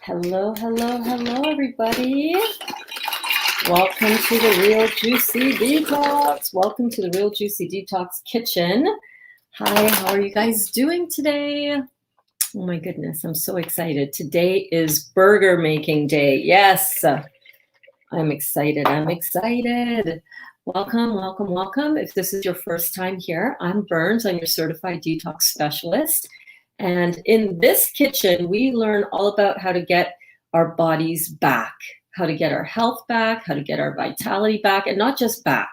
Hello, hello, hello, everybody. Welcome to the Real Juicy Detox. Welcome to the Real Juicy Detox kitchen. Hi, how are you guys doing today? Oh my goodness, I'm so excited. Today is burger making day. Yes, I'm excited. I'm excited. Welcome, welcome, welcome. If this is your first time here, I'm Burns. I'm your certified detox specialist. And in this kitchen, we learn all about how to get our bodies back, how to get our health back, how to get our vitality back, and not just back,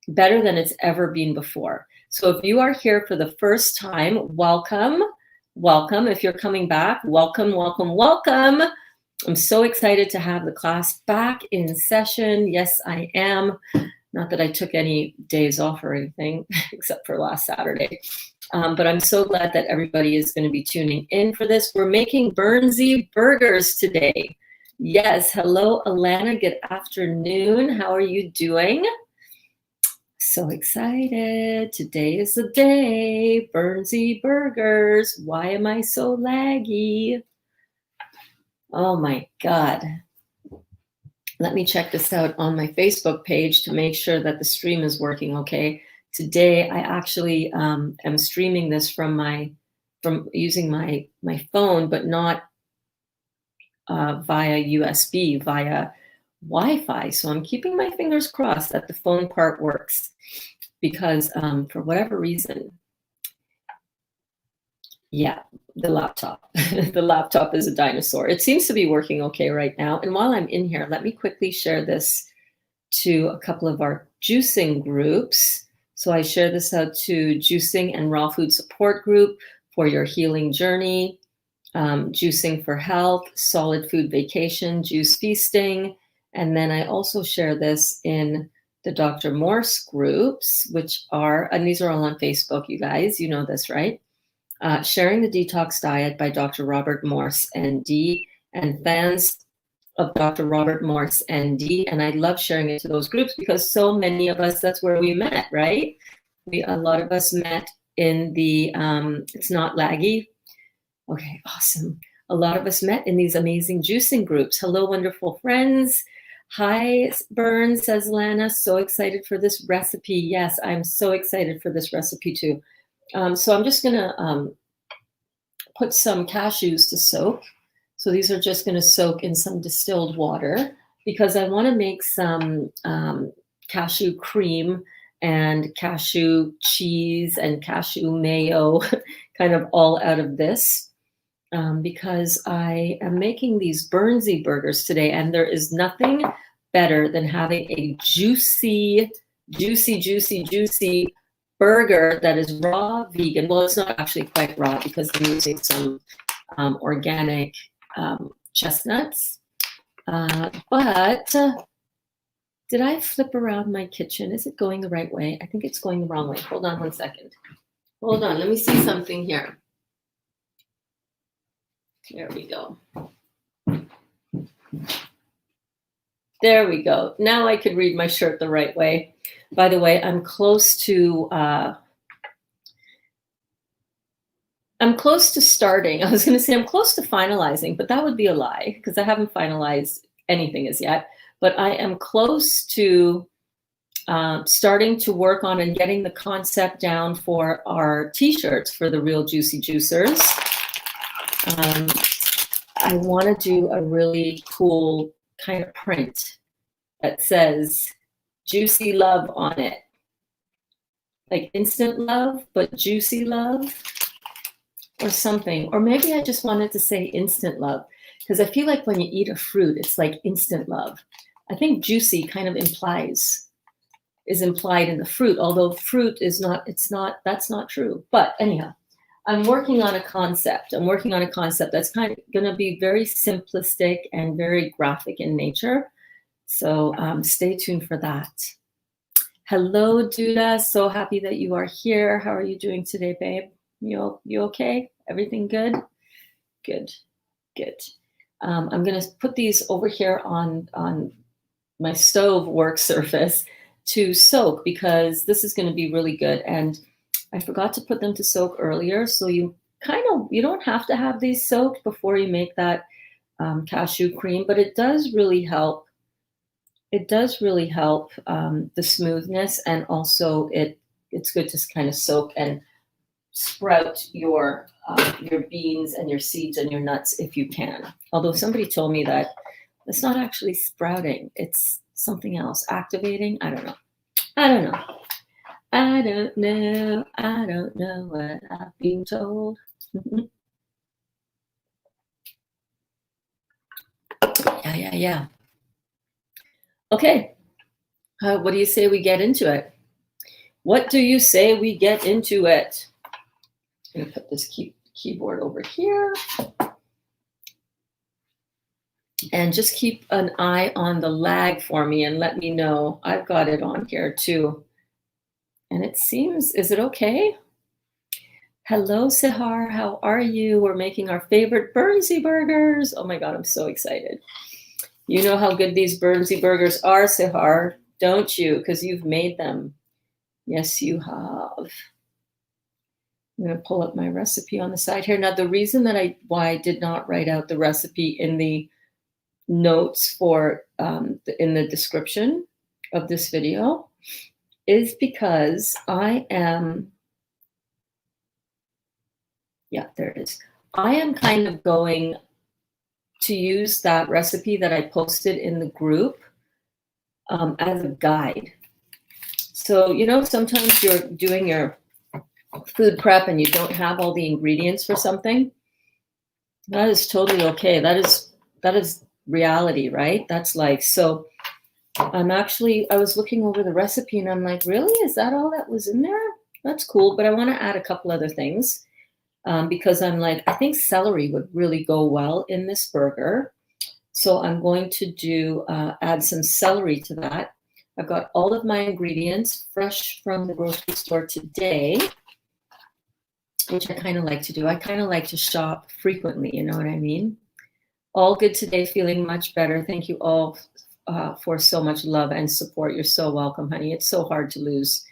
better than it's ever been before. So if you are here for the first time, welcome, welcome. If you're coming back, welcome, welcome, welcome. I'm so excited to have the class back in session. Yes, I am. Not that I took any days off or anything, except for last Saturday. But I'm so glad that everybody is going to be tuning in for this. We're making Bernsie burgers today. Yes, hello, Alana. Good afternoon. How are you doing? So excited. Today is the day. Bernsie burgers. Why am I so laggy? Oh my God. Let me check this out on my Facebook page to make sure that the stream is working okay. Today, I actually am streaming this from using my phone, but not via USB, via Wi-Fi. So I'm keeping my fingers crossed that the phone part works, because for whatever reason, yeah, the laptop is a dinosaur. It seems to be working okay right now. And while I'm in here, let me quickly share this to a couple of our juicing groups. So I share this out to Juicing and Raw Food Support Group for your healing journey, Juicing for Health, Solid Food Vacation, Juice Feasting. And then I also share this in the Dr. Morse groups, which are, and these are all on Facebook, you guys, you know this, right? Sharing the Detox Diet by Dr. Robert Morse, ND, and fans of Dr. Robert Morse, ND, and I love sharing it to those groups because so many of us, that's where we met, right? A lot of us met in the, it's not laggy. Okay, awesome. A lot of us met in these amazing juicing groups. Hello, wonderful friends. Hi, Burns, says Lana. So excited for this recipe. Yes, I'm so excited for this recipe too. So I'm just gonna put some cashews to soak. So these are just gonna soak in some distilled water because I wanna make some cashew cream and cashew cheese and cashew mayo kind of all out of this because I am making these Bernsie burgers today, and there is nothing better than having a juicy burger that is raw vegan. Well, it's not actually quite raw because I'm using some organic chestnuts. But did I flip around my kitchen? Is it going the right way? I think it's going the wrong way. Hold on one second. Hold on. Let me see something here. There we go. There we go. Now I could read my shirt the right way. By the way, I'm close to starting. I was going to say I'm close to finalizing, but that would be a lie because I haven't finalized anything as yet. But I am close to starting to work on and getting the concept down for our t-shirts for the Real Juicy Juicers. I want to do a really cool kind of print that says juicy love on it. Like instant love, but juicy love or something. Or maybe I just wanted to say instant love because I feel like when you eat a fruit, it's like instant love. I think juicy kind of is implied in the fruit, although fruit is not, that's not true. But anyhow, I'm working on a concept. That's kind of going to be very simplistic and very graphic in nature. So stay tuned for that. Hello, Duda. So happy that you are here. How are you doing today, babe? You okay? Everything good? Good. I'm going to put these over here on my stove work surface to soak because this is going to be really good. And I forgot to put them to soak earlier. So you don't have to have these soaked before you make that cashew cream, but it does really help. It does really help the smoothness, and also it's good to kind of soak and sprout your beans and your seeds and your nuts if you can. Although somebody told me that it's not actually sprouting, it's something else. Activating? I don't know. I don't know. I don't know. I don't know what I've been told. Yeah. Okay. What do you say we get into it? What do you say we get into it? I'm going to put this keyboard over here. And just keep an eye on the lag for me and let me know. I've got it on here too. And it seems, is it okay? Hello, Sihar. How are you? We're making our favorite Bernsie burgers. Oh my God, I'm so excited. You know how good these Bernsie burgers are, Sihar, don't you? Because you've made them. Yes, you have. I'm going to pull up my recipe on the side here. Now, the reason that why I did not write out the recipe in the notes for in the description of this video is because I am, there it is. I am kind of going to use that recipe that I posted in the group as a guide. So, you know, sometimes you're doing your food prep and you don't have all the ingredients for something. That is totally okay. That is reality, right? That's like, so I was looking over the recipe and I'm like, really? Is that all that was in there? That's cool. But I want to add a couple other things because I'm like, I think celery would really go well in this burger. So I'm going to add some celery to that. I've got all of my ingredients fresh from the grocery store today, which I kind of like to do. I kind of like to shop frequently, you know what I mean? All good today, feeling much better. Thank you all for so much love and support. You're so welcome, honey. It's so hard to lose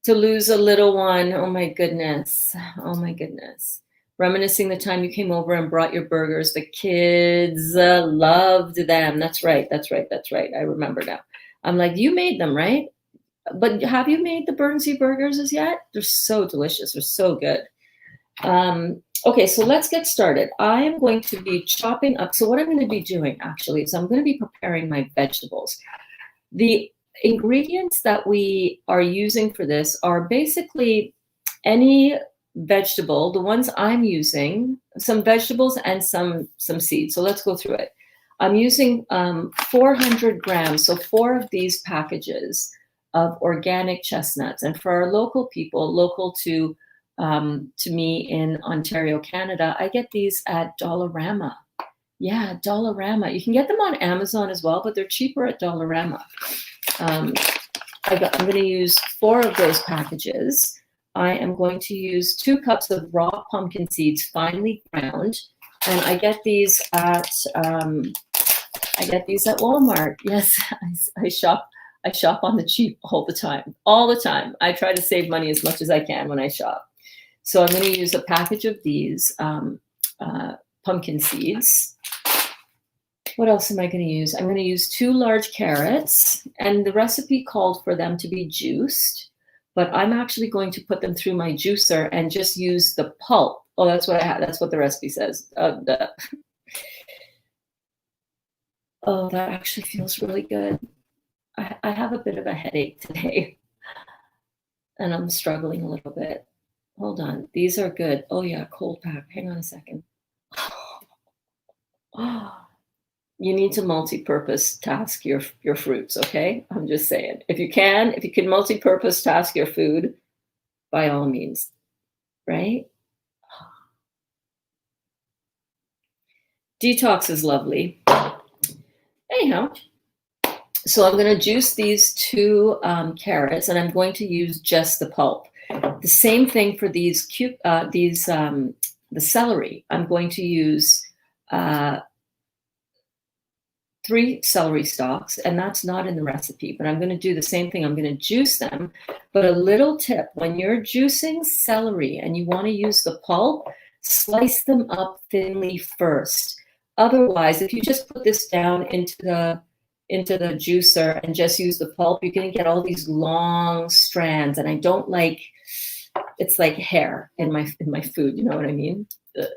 a little one. Oh my goodness. Oh my goodness. Reminiscing the time you came over and brought your burgers. The kids loved them. That's right. I remember now. I'm like, you made them, right? But have you made the Bernsie burgers as yet? They're so delicious. They're so good. Okay, so let's get started. I am going to be chopping up. So what I'm going to be doing actually is I'm going to be preparing my vegetables. The ingredients that we are using for this are basically any vegetable. The ones I'm using, some vegetables and some seeds. So let's go through it. I'm using 400 grams, so 4 of these packages of organic chestnuts. And for our local people, local to me in Ontario, Canada, I get these at Dollarama. Yeah, Dollarama. You can get them on Amazon as well, but they're cheaper at Dollarama. I'm going to use 4 of those packages. I am going to use 2 cups of raw pumpkin seeds, finely ground, and I get these at Walmart. Yes, I shop on the cheap all the time. I try to save money as much as I can when I shop. So I'm going to use a package of these pumpkin seeds. What else am I going to use? I'm going to use 2 large carrots, and the recipe called for them to be juiced, but I'm actually going to put them through my juicer and just use the pulp. Oh, that's what I have. That's what the recipe says. Oh, that actually feels really good. I have a bit of a headache today, and I'm struggling a little bit. Hold on. These are good. Oh, yeah, cold pack. Hang on a second. You need to multi-purpose task your fruits, okay? I'm just saying. If you can multi-purpose task your food, by all means, right? Detox is lovely. Anyhow, so I'm going to juice these 2 carrots, and I'm going to use just the pulp. The same thing for the celery. I'm going to use 3 celery stalks, and that's not in the recipe, but I'm going to do the same thing. I'm going to juice them. But a little tip, when you're juicing celery and you want to use the pulp, slice them up thinly first. Otherwise, if you just put this down into the juicer and just use the pulp, you're going to get all these long strands, and I don't like. It's like hair in my food. You know what I mean? Ugh.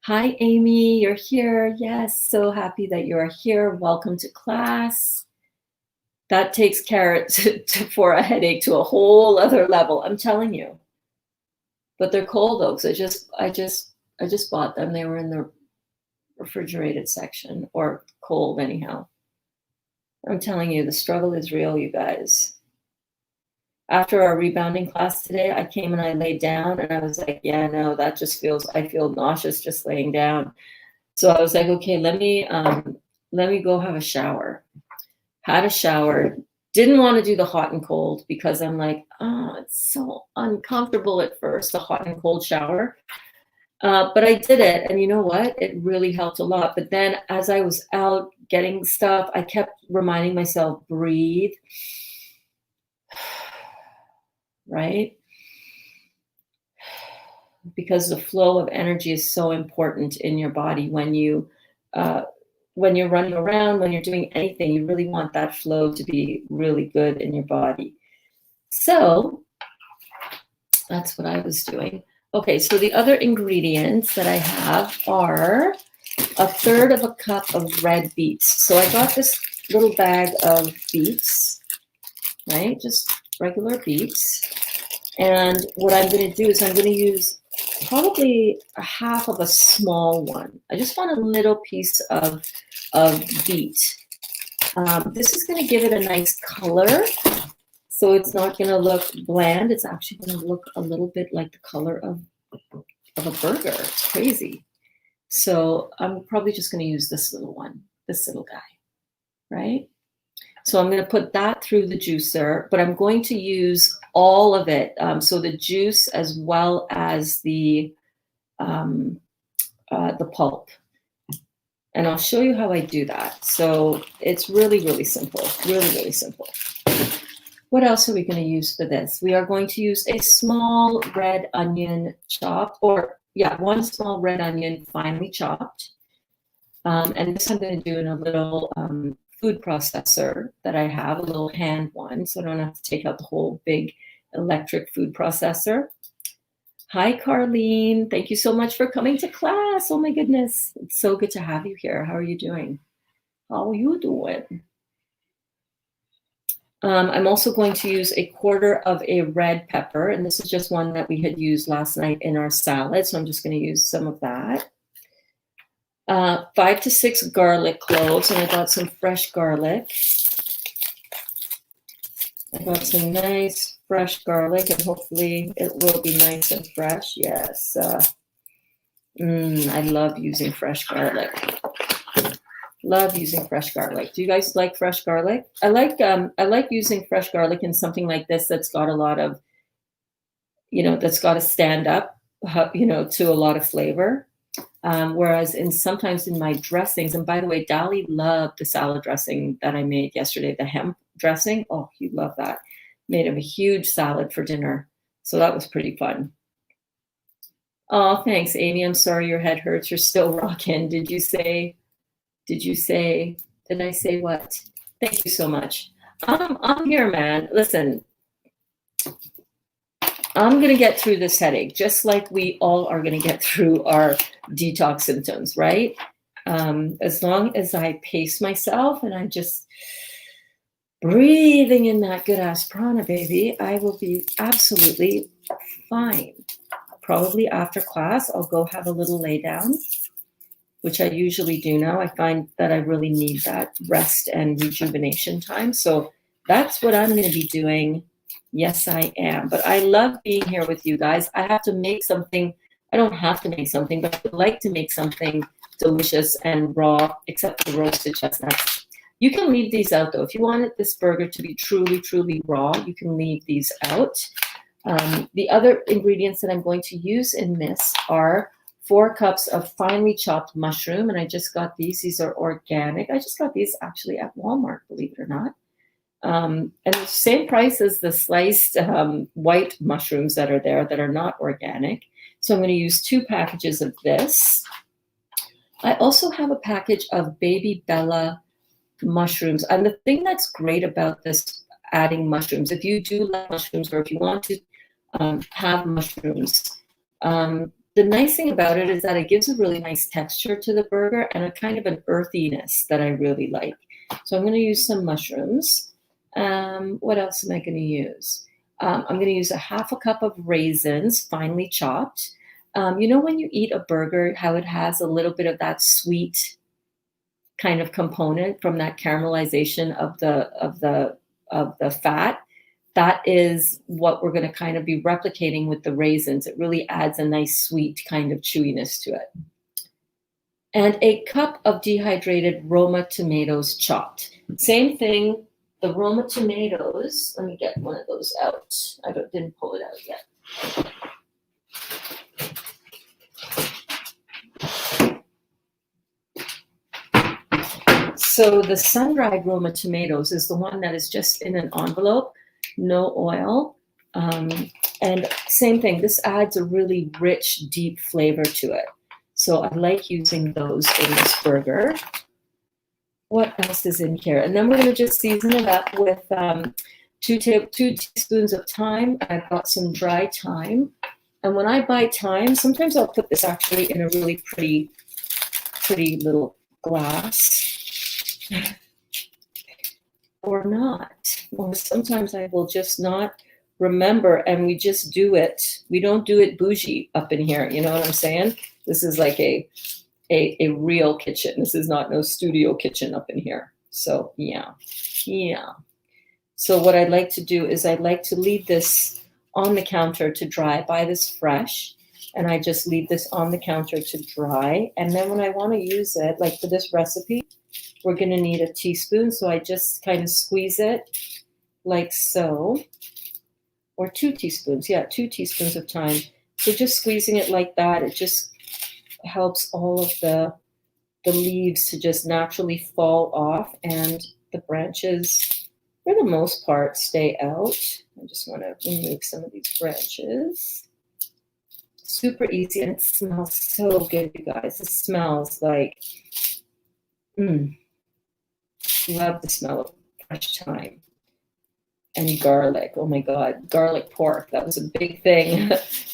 Hi, Amy, you're here. Yes, so happy that you're here. Welcome to class. That takes carrots for a headache to a whole other level. I'm telling you. But they're cold though, because I just bought them. They were in the refrigerated section, or cold anyhow. I'm telling you, the struggle is real, you guys. After our rebounding class today, I came and I laid down and I was like, yeah, no, that just I feel nauseous just laying down. So I was like, okay, let me go have a shower. Had a shower. Didn't want to do the hot and cold because I'm like, oh, it's so uncomfortable at first, the hot and cold shower. But I did it, and you know what? It really helped a lot. But then as I was out getting stuff, I kept reminding myself, breathe, right? Because the flow of energy is so important in your body when you're running around, when you're doing anything, you really want that flow to be really good in your body. So that's what I was doing. Okay, so the other ingredients that I have are 1/3 of a cup of red beets. So I got this little bag of beets, right? Just regular beets. And what I'm going to do is I'm going to use probably a half of a small one. I just want a little piece of beet. This is going to give it a nice color. So it's not going to look bland. It's actually going to look a little bit like the color of a burger. It's crazy. So I'm probably just going to use this little one, this little guy, right? So I'm going to put that through the juicer, but I'm going to use all of it. So the juice as well as the pulp. And I'll show you how I do that. So it's really, really simple, really, really simple. What else are we going to use for this? We are going to use a small red onion chopped, one small red onion finely chopped. And this I'm going to do in a little food processor that I have, a little hand one, so I don't have to take out the whole big electric food processor. Hi, Carlene. Thank you so much for coming to class. Oh my goodness. It's so good to have you here. How are you doing? How are you doing? I'm also going to use 1/4 of a red pepper, and this is just one that we had used last night in our salad, so I'm just going to use some of that. 5 to 6 garlic cloves, and I got some fresh garlic. I got some nice fresh garlic, and hopefully it will be nice and fresh. Yes. I love using fresh garlic. Love using fresh garlic. Do you guys like fresh garlic? I like using fresh garlic in something like this that's got a lot of, that's got to stand up, to a lot of flavor. Whereas sometimes in my dressings, and by the way, Dali loved the salad dressing that I made yesterday, the hemp dressing. Oh, he loved that. Made him a huge salad for dinner. So that was pretty fun. Oh, thanks, Amy. I'm sorry your head hurts. You're still rocking. Did I say what? Thank you so much. I'm here, man. Listen, I'm going to get through this headache, just like we all are going to get through our detox symptoms, right? As long as I pace myself and I'm just breathing in that good ass prana, baby, I will be absolutely fine. Probably after class, I'll go have a little lay down, which I usually do now. I find that I really need that rest and rejuvenation time. So that's what I'm going to be doing. Yes, I am. But I love being here with you guys. I have to make something. I don't have to make something, but I would like to make something delicious and raw, except for the roasted chestnuts. You can leave these out, though. If you wanted this burger to be truly, truly raw, you can leave these out. The other ingredients that I'm going to use in this are 4 cups of finely chopped mushroom, and I just got these. These are organic. I just got these actually at Walmart, believe it or not. And the same price as the sliced white mushrooms that are there that are not organic. So I'm going to use 2 packages of this. I also have a package of Baby Bella mushrooms. And the thing that's great about this adding mushrooms, if you do like mushrooms or if you want to have mushrooms, the nice thing about it is that it gives a really nice texture to the burger and a kind of an earthiness that I really like. So I'm going to use some mushrooms. What else am I going to use? I'm going to use a half a cup of raisins, finely chopped. You know when you eat a burger, how it has a little bit of that sweet kind of component from that caramelization of the fat? That is what we're going to kind of be replicating with the raisins. It really adds a nice sweet kind of chewiness to it. And a cup of dehydrated Roma tomatoes chopped. Same thing, the Roma tomatoes. Let me get one of those out. I didn't pull it out yet. So the sun-dried Roma tomatoes is the one that is just in an envelope, no oil. And same thing, this adds a really rich, deep flavor to it. So I like using those in this burger. What else is in here? And then we're going to just season it up with 2 teaspoons of thyme. I've got some dry thyme. And when I buy thyme, sometimes I'll put this actually in a really pretty little glass. Or not. Or sometimes I will just not remember and we just do it. We don't do it bougie up in here. You know what I'm saying? This is like a real kitchen. This is not no studio kitchen up in here. So yeah. So what I'd like to do is I'd like to leave this on the counter to dry. Buy this fresh. And I just leave this on the counter to dry. And then when I want to use it, like for this recipe, we're going to need a teaspoon. So I just kind of squeeze it like so. Or 2 teaspoons. Yeah, 2 teaspoons of thyme. So just squeezing it like that, it just helps all of the leaves to just naturally fall off. And the branches, for the most part, stay out. I just want to remove some of these branches. Super easy, and it smells so good, you guys. It smells like, love the smell of fresh thyme and garlic. Oh my God, garlic pork. That was a big thing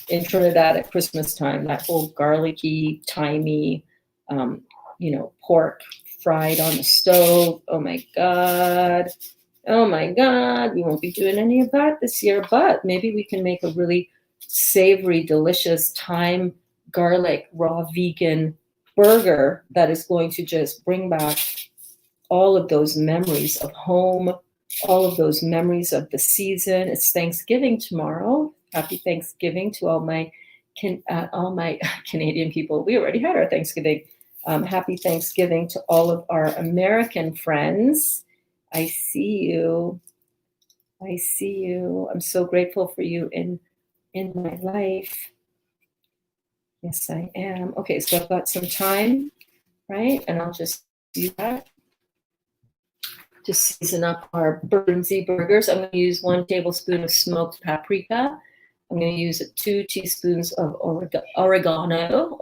in Trinidad at Christmas time. That whole garlicky, thymy, pork fried on the stove. Oh my God. Oh my God. We won't be doing any of that this year, but maybe we can make a really savory, delicious thyme, garlic, raw vegan burger that is going to just bring back all of those memories of home, all of those memories of the season. It's Thanksgiving tomorrow. Happy Thanksgiving to all my Canadian people. We already had our Thanksgiving. Happy Thanksgiving to all of our American friends. I see you. I'm so grateful for you in my life. Yes, I am. Okay, so I've got some thyme, right? And I'll just use that to season up our Bernsie burgers. I'm going to use 1 tablespoon of smoked paprika. I'm going to use 2 teaspoons of oregano.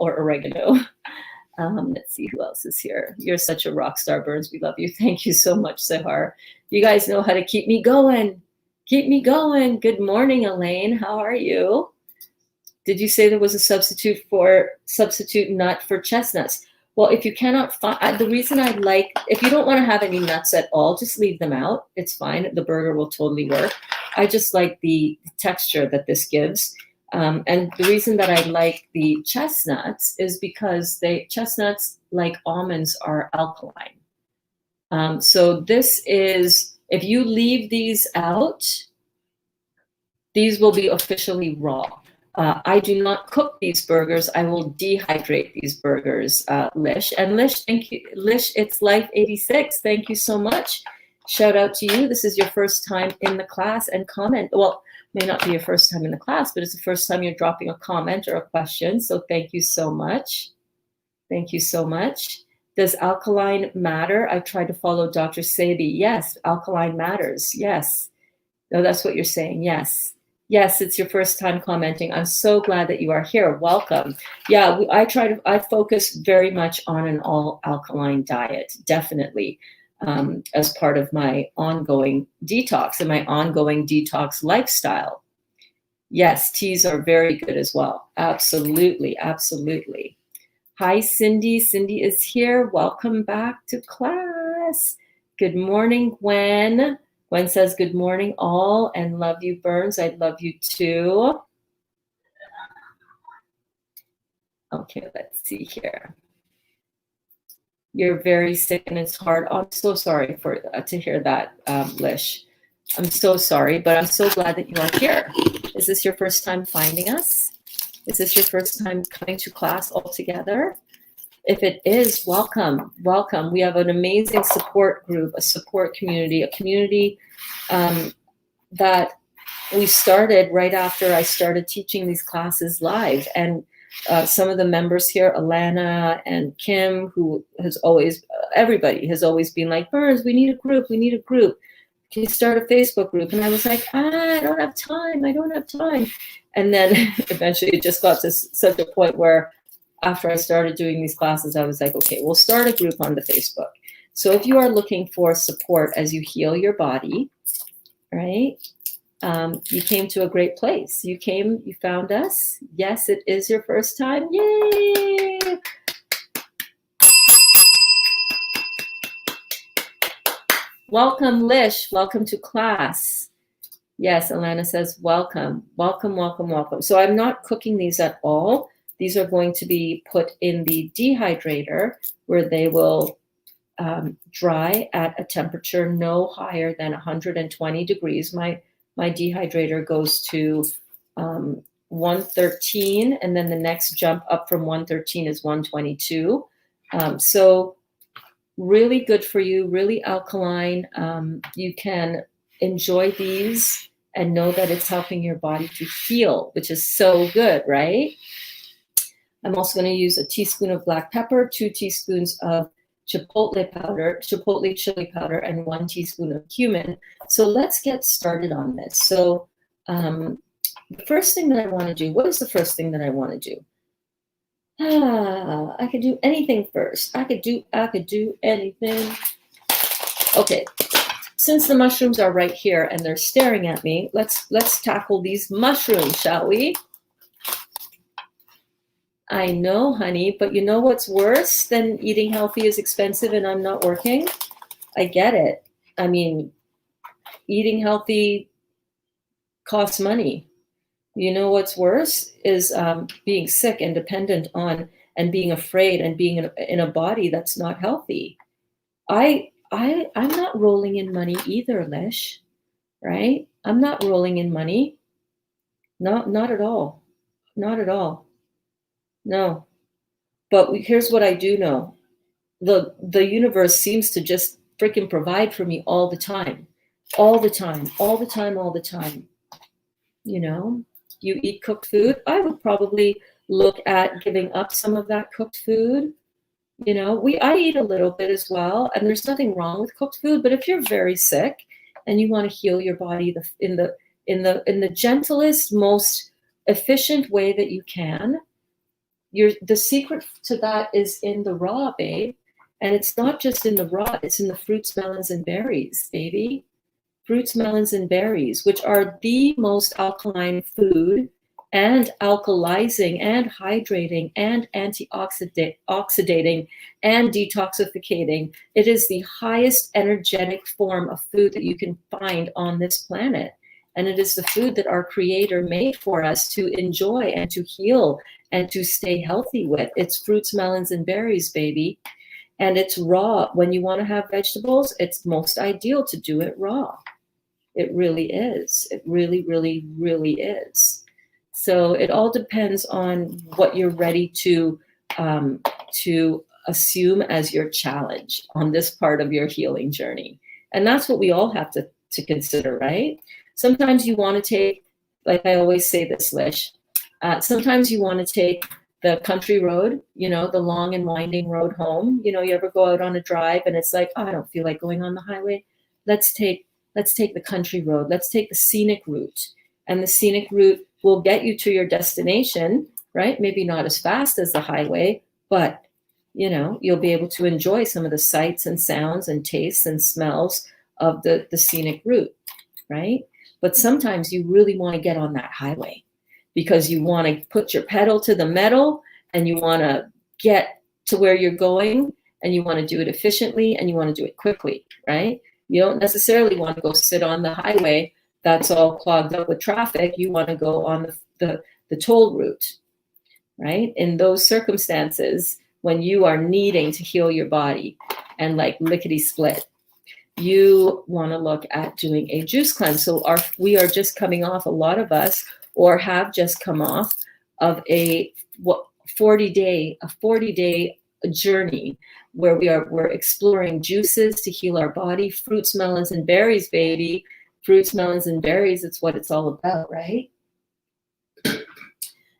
Let's see who else is here. You're such a rock star, Burns. We love you. Thank you so much, Sahar. You guys know how to keep me going. Keep me going. Good morning, Elaine. How are you? Did you say there was a substitute nut for chestnuts? Well, if you cannot find, the reason I like, if you don't want to have any nuts at all, just leave them out. It's fine. The burger will totally work. I just like the texture that this gives. And the reason that I like the chestnuts is because chestnuts, like almonds, are alkaline. So this is, if you leave these out, these will be officially raw. I do not cook these burgers. I will dehydrate these burgers, Lish. And Lish, thank you. Lish, it's Life 86. Thank you so much. Shout out to you. This is your first time in the class and comment. Well, may not be your first time in the class, but it's the first time you're dropping a comment or a question. So thank you so much. Thank you so much. Does alkaline matter? I tried to follow Dr. Sebi. Yes, alkaline matters. Yes. No, that's what you're saying. Yes. Yes, it's your first time commenting. I'm so glad that you are here. Welcome. Yeah, I focus very much on an all alkaline diet, definitely, as part of my ongoing detox and my ongoing detox lifestyle. Yes, teas are very good as well. Absolutely, absolutely. Hi, Cindy. Cindy is here. Welcome back to class. Good morning, Gwen. Gwen says, good morning, all, and love you, Burns. I love you too. Okay, let's see here. You're very sick and it's hard. Oh, I'm so sorry to hear that, Lish. I'm so sorry, but I'm so glad that you are here. Is this your first time finding us? Is this your first time coming to class all together? If it is, welcome, welcome. We have an amazing support group, a support community, a community that we started right after I started teaching these classes live. And some of the members here, Alana and Kim, who has always, everybody has always been like, Burns, we need a group, we need a group. Can you start a Facebook group? And I was like, I don't have time, I don't have time. And then eventually it just got to such a point where after I started doing these classes, I was like, okay, we'll start a group on the Facebook. So if you are looking for support as you heal your body, right? You came to a great place. You found us. Yes, it is your first time. Yay! Welcome, Lish. Welcome to class. Yes, Alana says, welcome, welcome, welcome, welcome. So I'm not cooking these at all. These are going to be put in the dehydrator where they will dry at a temperature no higher than 120 degrees. My dehydrator goes to 113, and then the next jump up from 113 is 122. So really good for you, really alkaline. You can enjoy these and know that it's helping your body to heal, which is so good, right? I'm also going to use a teaspoon of black pepper, 2 teaspoons of chipotle powder, chipotle chili powder, and 1 teaspoon of cumin. So let's get started on this. So the first thing that I want to do, what is the first thing that I want to do? I could do anything first. I could do anything. Okay, since the mushrooms are right here and they're staring at me, let's tackle these mushrooms, shall we? I know, honey, but you know what's worse than eating healthy is expensive and I'm not working? I get it. I mean, eating healthy costs money. You know what's worse is being sick and dependent on and being afraid and being in a body that's not healthy. I'm not rolling in money either, Lish, right? I'm not rolling in money. Not at all. Not at all. No. But here's what I do know. The universe seems to just freaking provide for me all the time. All the time, all the time, all the time. You know, you eat cooked food. I would probably look at giving up some of that cooked food. You know, I eat a little bit as well, and there's nothing wrong with cooked food. But if you're very sick and you want to heal your body in the gentlest, most efficient way that you can, the secret to that is in the raw, babe. And it's not just in the raw, it's in the fruits, melons, and berries, baby. Fruits, melons, and berries, which are the most alkaline food and alkalizing and hydrating and antioxidating and detoxificating. It is the highest energetic form of food that you can find on this planet. And it is the food that our Creator made for us to enjoy and to heal and to stay healthy with. It's fruits, melons, and berries, baby. And it's raw. When you want to have vegetables, it's most ideal to do it raw. It really is. It really, really, really is. So it all depends on what you're ready to assume as your challenge on this part of your healing journey. And that's what we all have to consider, right? Sometimes you want to take, like I always say this, Lish, sometimes you want to take the country road, you know, the long and winding road home. You know, you ever go out on a drive and it's like, oh, I don't feel like going on the highway. Let's take the country road. Let's take the scenic route. And the scenic route will get you to your destination, right? Maybe not as fast as the highway, but you'll be able to enjoy some of the sights and sounds and tastes and smells of the scenic route, right? But sometimes you really want to get on that highway because you want to put your pedal to the metal and you want to get to where you're going and you want to do it efficiently and you want to do it quickly, right? You don't necessarily want to go sit on the highway that's all clogged up with traffic. You want to go on the toll route, right? In those circumstances, when you are needing to heal your body and like lickety split, you want to look at doing a juice cleanse. So we are just coming off, a lot of us, or have just come off of a 40-day journey where we're exploring juices to heal our body, fruits, melons, and berries, baby. Fruits, melons, and berries, it's what it's all about, right?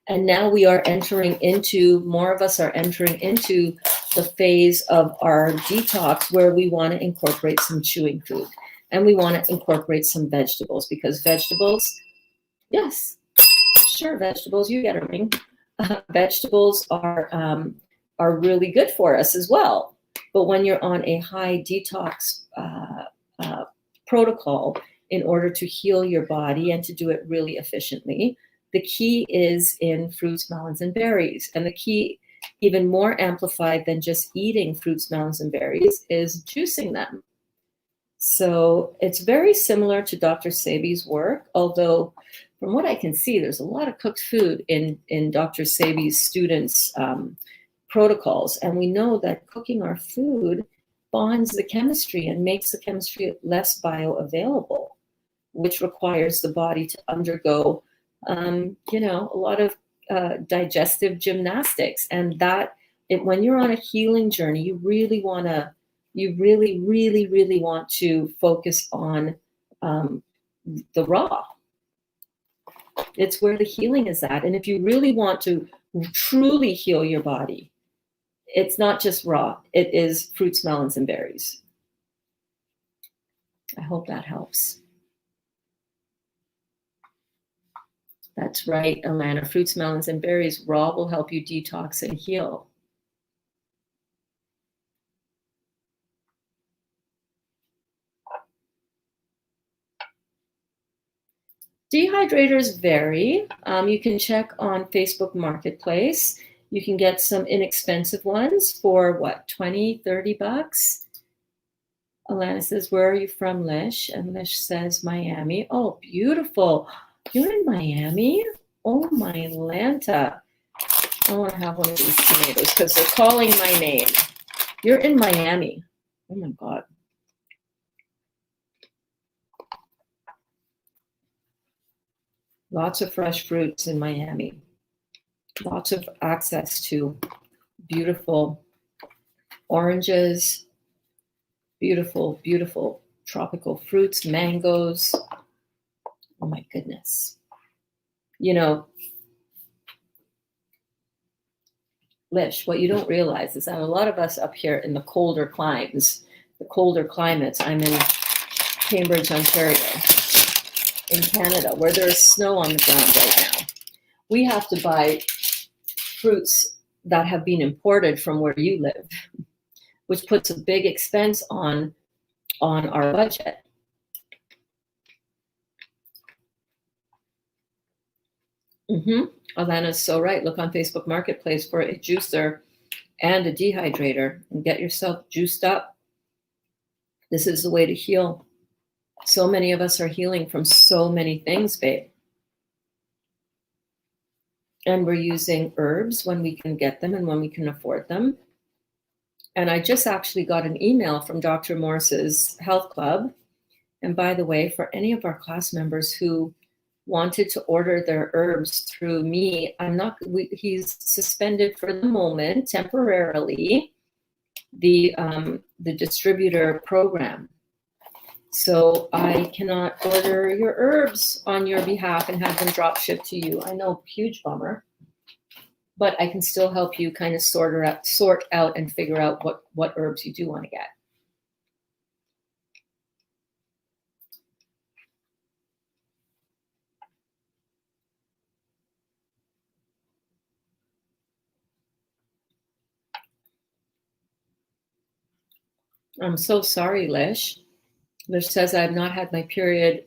And now we are more of us are entering into the phase of our detox where we want to incorporate some chewing food and we want to incorporate some vegetables because vegetables, yes, sure, vegetables, you get a ring. Vegetables are really good for us as well. But when you're on a high detox protocol in order to heal your body and to do it really efficiently, the key is in fruits, melons, and berries. And the key, even more amplified than just eating fruits, melons, and berries, is juicing them. So it's very similar to Dr. Sebi's work, although from what I can see, there's a lot of cooked food in Dr. Sebi's students' protocols. And we know that cooking our food bonds the chemistry and makes the chemistry less bioavailable, which requires the body to undergo a lot of digestive gymnastics. And when you're on a healing journey, you really, really, really want to focus on the raw. It's where the healing is at. And if you really want to truly heal your body, it's not just raw. It is fruits, melons, and berries. I hope that helps. That's right, Alana. Fruits, melons, and berries raw will help you detox and heal. Dehydrators vary. You can check on Facebook Marketplace. You can get some inexpensive ones for what, 20, 30 bucks? Alana says, where are you from, Lish? And Lish says, Miami. Oh, beautiful. You're in Miami? Oh, my Lanta. I want to have one of these tomatoes because they're calling my name. You're in Miami. Oh, my God. Lots of fresh fruits in Miami. Lots of access to beautiful oranges, beautiful, beautiful tropical fruits, mangoes. Oh my goodness. Lish, what you don't realize is that a lot of us up here in the colder climates, I'm in Cambridge, Ontario, in Canada, where there is snow on the ground right now. We have to buy fruits that have been imported from where you live, which puts a big expense on our budget. Alana's so right. Look on Facebook Marketplace for a juicer and a dehydrator and get yourself juiced up. This is the way to heal. So many of us are healing from so many things, babe. And we're using herbs when we can get them and when we can afford them. And I just actually got an email from Dr. Morse's Health Club. And by the way, for any of our class members who wanted to order their herbs through me, he's suspended for the moment, temporarily, the distributor program. So I cannot order your herbs on your behalf and have them drop shipped to you. I know, huge bummer. But I can still help you kind of sort out and figure out what herbs you do want to get. I'm so sorry, Lish. Lish says, I have not had my period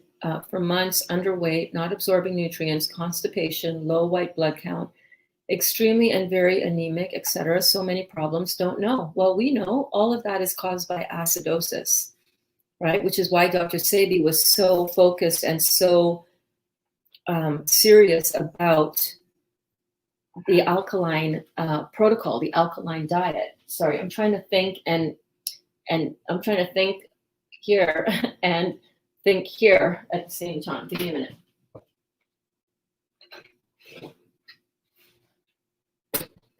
for months, underweight, not absorbing nutrients, constipation, low white blood count, extremely and very anemic, etc. So many problems, don't know. Well, we know all of that is caused by acidosis, right? Which is why Dr. Sebi was so focused and so serious about the alkaline protocol, the alkaline diet. Sorry, I'm trying to think and I'm trying to think here and think here at the same time. Give me a minute.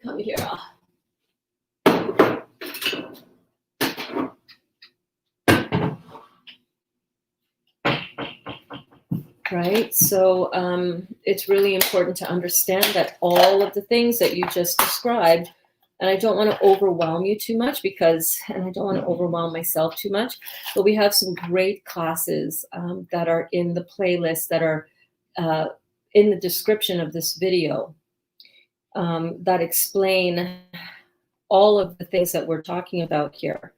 Come here. Right? So it's really important to understand that all of the things that you just described, and I don't want to overwhelm you too much and I don't want to overwhelm myself too much, but we have some great classes that are in the playlist that are in the description of this video that explain all of the things that we're talking about here.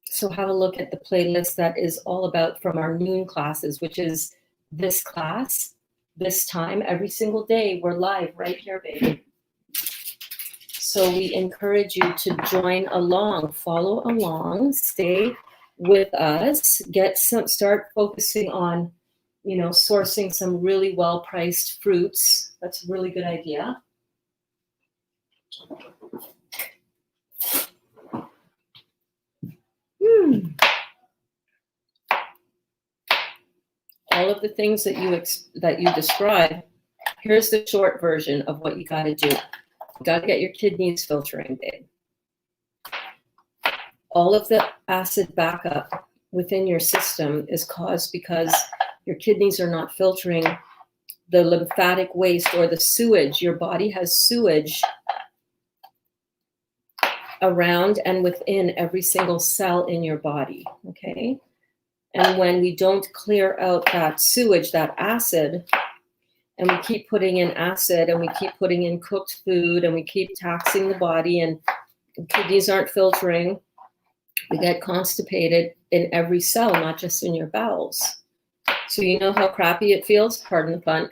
So have a look at the playlist that is all about from our noon classes, which is this class, this time, every single day. We're live right here, baby. So we encourage you to join along, follow along, stay with us, start focusing on, sourcing some really well-priced fruits. That's a really good idea. All of the things that you describe, here's the short version of what you got to do. You got to get your kidneys filtering, babe. All of the acid backup within your system is caused because your kidneys are not filtering the lymphatic waste or the sewage. Your body has sewage around and within every single cell in your body, okay? And when we don't clear out that sewage, that acid, and we keep putting in acid and we keep putting in cooked food and we keep taxing the body and kidneys aren't filtering, we get constipated in every cell, not just in your bowels. So you know how crappy it feels? Pardon the pun.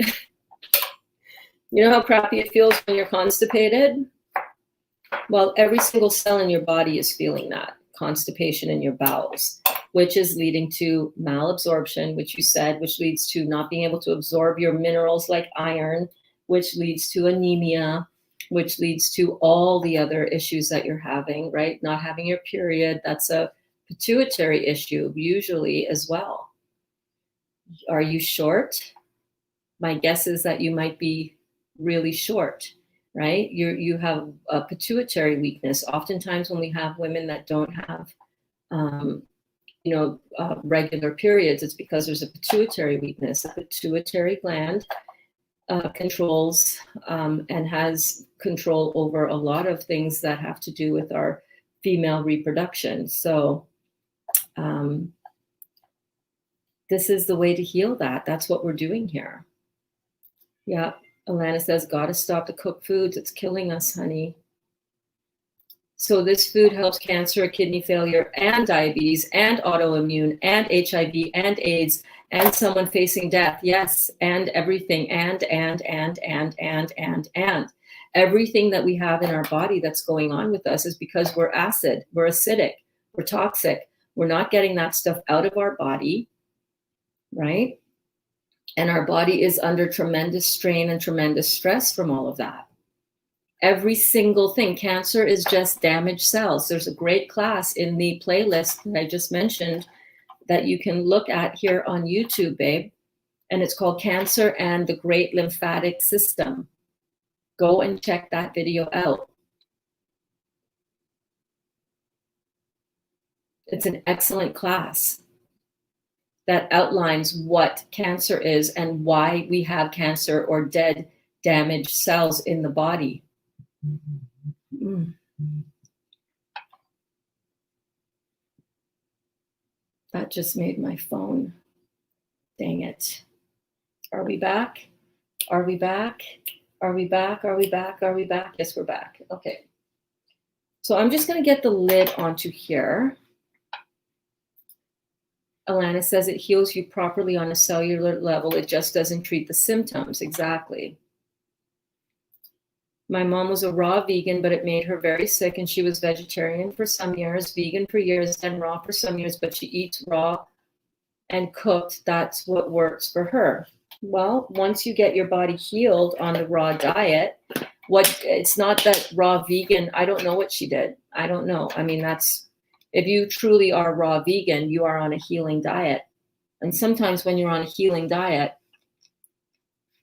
You know how crappy it feels when you're constipated? Well, every single cell in your body is feeling that constipation in your bowels, which is leading to malabsorption, which you said, which leads to not being able to absorb your minerals like iron, which leads to anemia, which leads to all the other issues that you're having, right? Not having your period, that's a pituitary issue usually as well. Are you short? My guess is that you might be really short, right? You have a pituitary weakness. Oftentimes when we have women that don't have regular periods, it's because there's a pituitary weakness. The pituitary gland controls and has control over a lot of things that have to do with our female reproduction. So this is the way to heal that. That's what we're doing here. Yeah, Alana says, gotta stop the cooked foods. It's killing us, honey. So this food helps cancer, kidney failure, and diabetes, and autoimmune, and HIV, and AIDS, and someone facing death. Yes, and everything, and. Everything that we have in our body that's going on with us is because we're acid, we're acidic, we're toxic. We're not getting that stuff out of our body, right? And our body is under tremendous strain and tremendous stress from all of that. Every single thing. Cancer is just damaged cells. There's a great class in the playlist that I just mentioned that you can look at here on YouTube, babe. And it's called Cancer and the Great Lymphatic System. Go and check that video out. It's an excellent class that outlines what cancer is and why we have cancer or dead, damaged cells in the body. That just made my phone. Dang it. Are we back? Are we back? Are we back? Are we back? Are we back? Yes, we're back. Okay. So I'm just going to get the lid onto here. Alana says it heals you properly on a cellular level. It just doesn't treat the symptoms. Exactly. My mom was a raw vegan, but it made her very sick, and she was vegetarian for some years, vegan for years, then raw for some years, but she eats raw and cooked. That's what works for her. Well, once you get your body healed on the raw diet, it's not that raw vegan, I don't know what she did. I don't know. I mean, if you truly are raw vegan, you are on a healing diet. And sometimes when you're on a healing diet,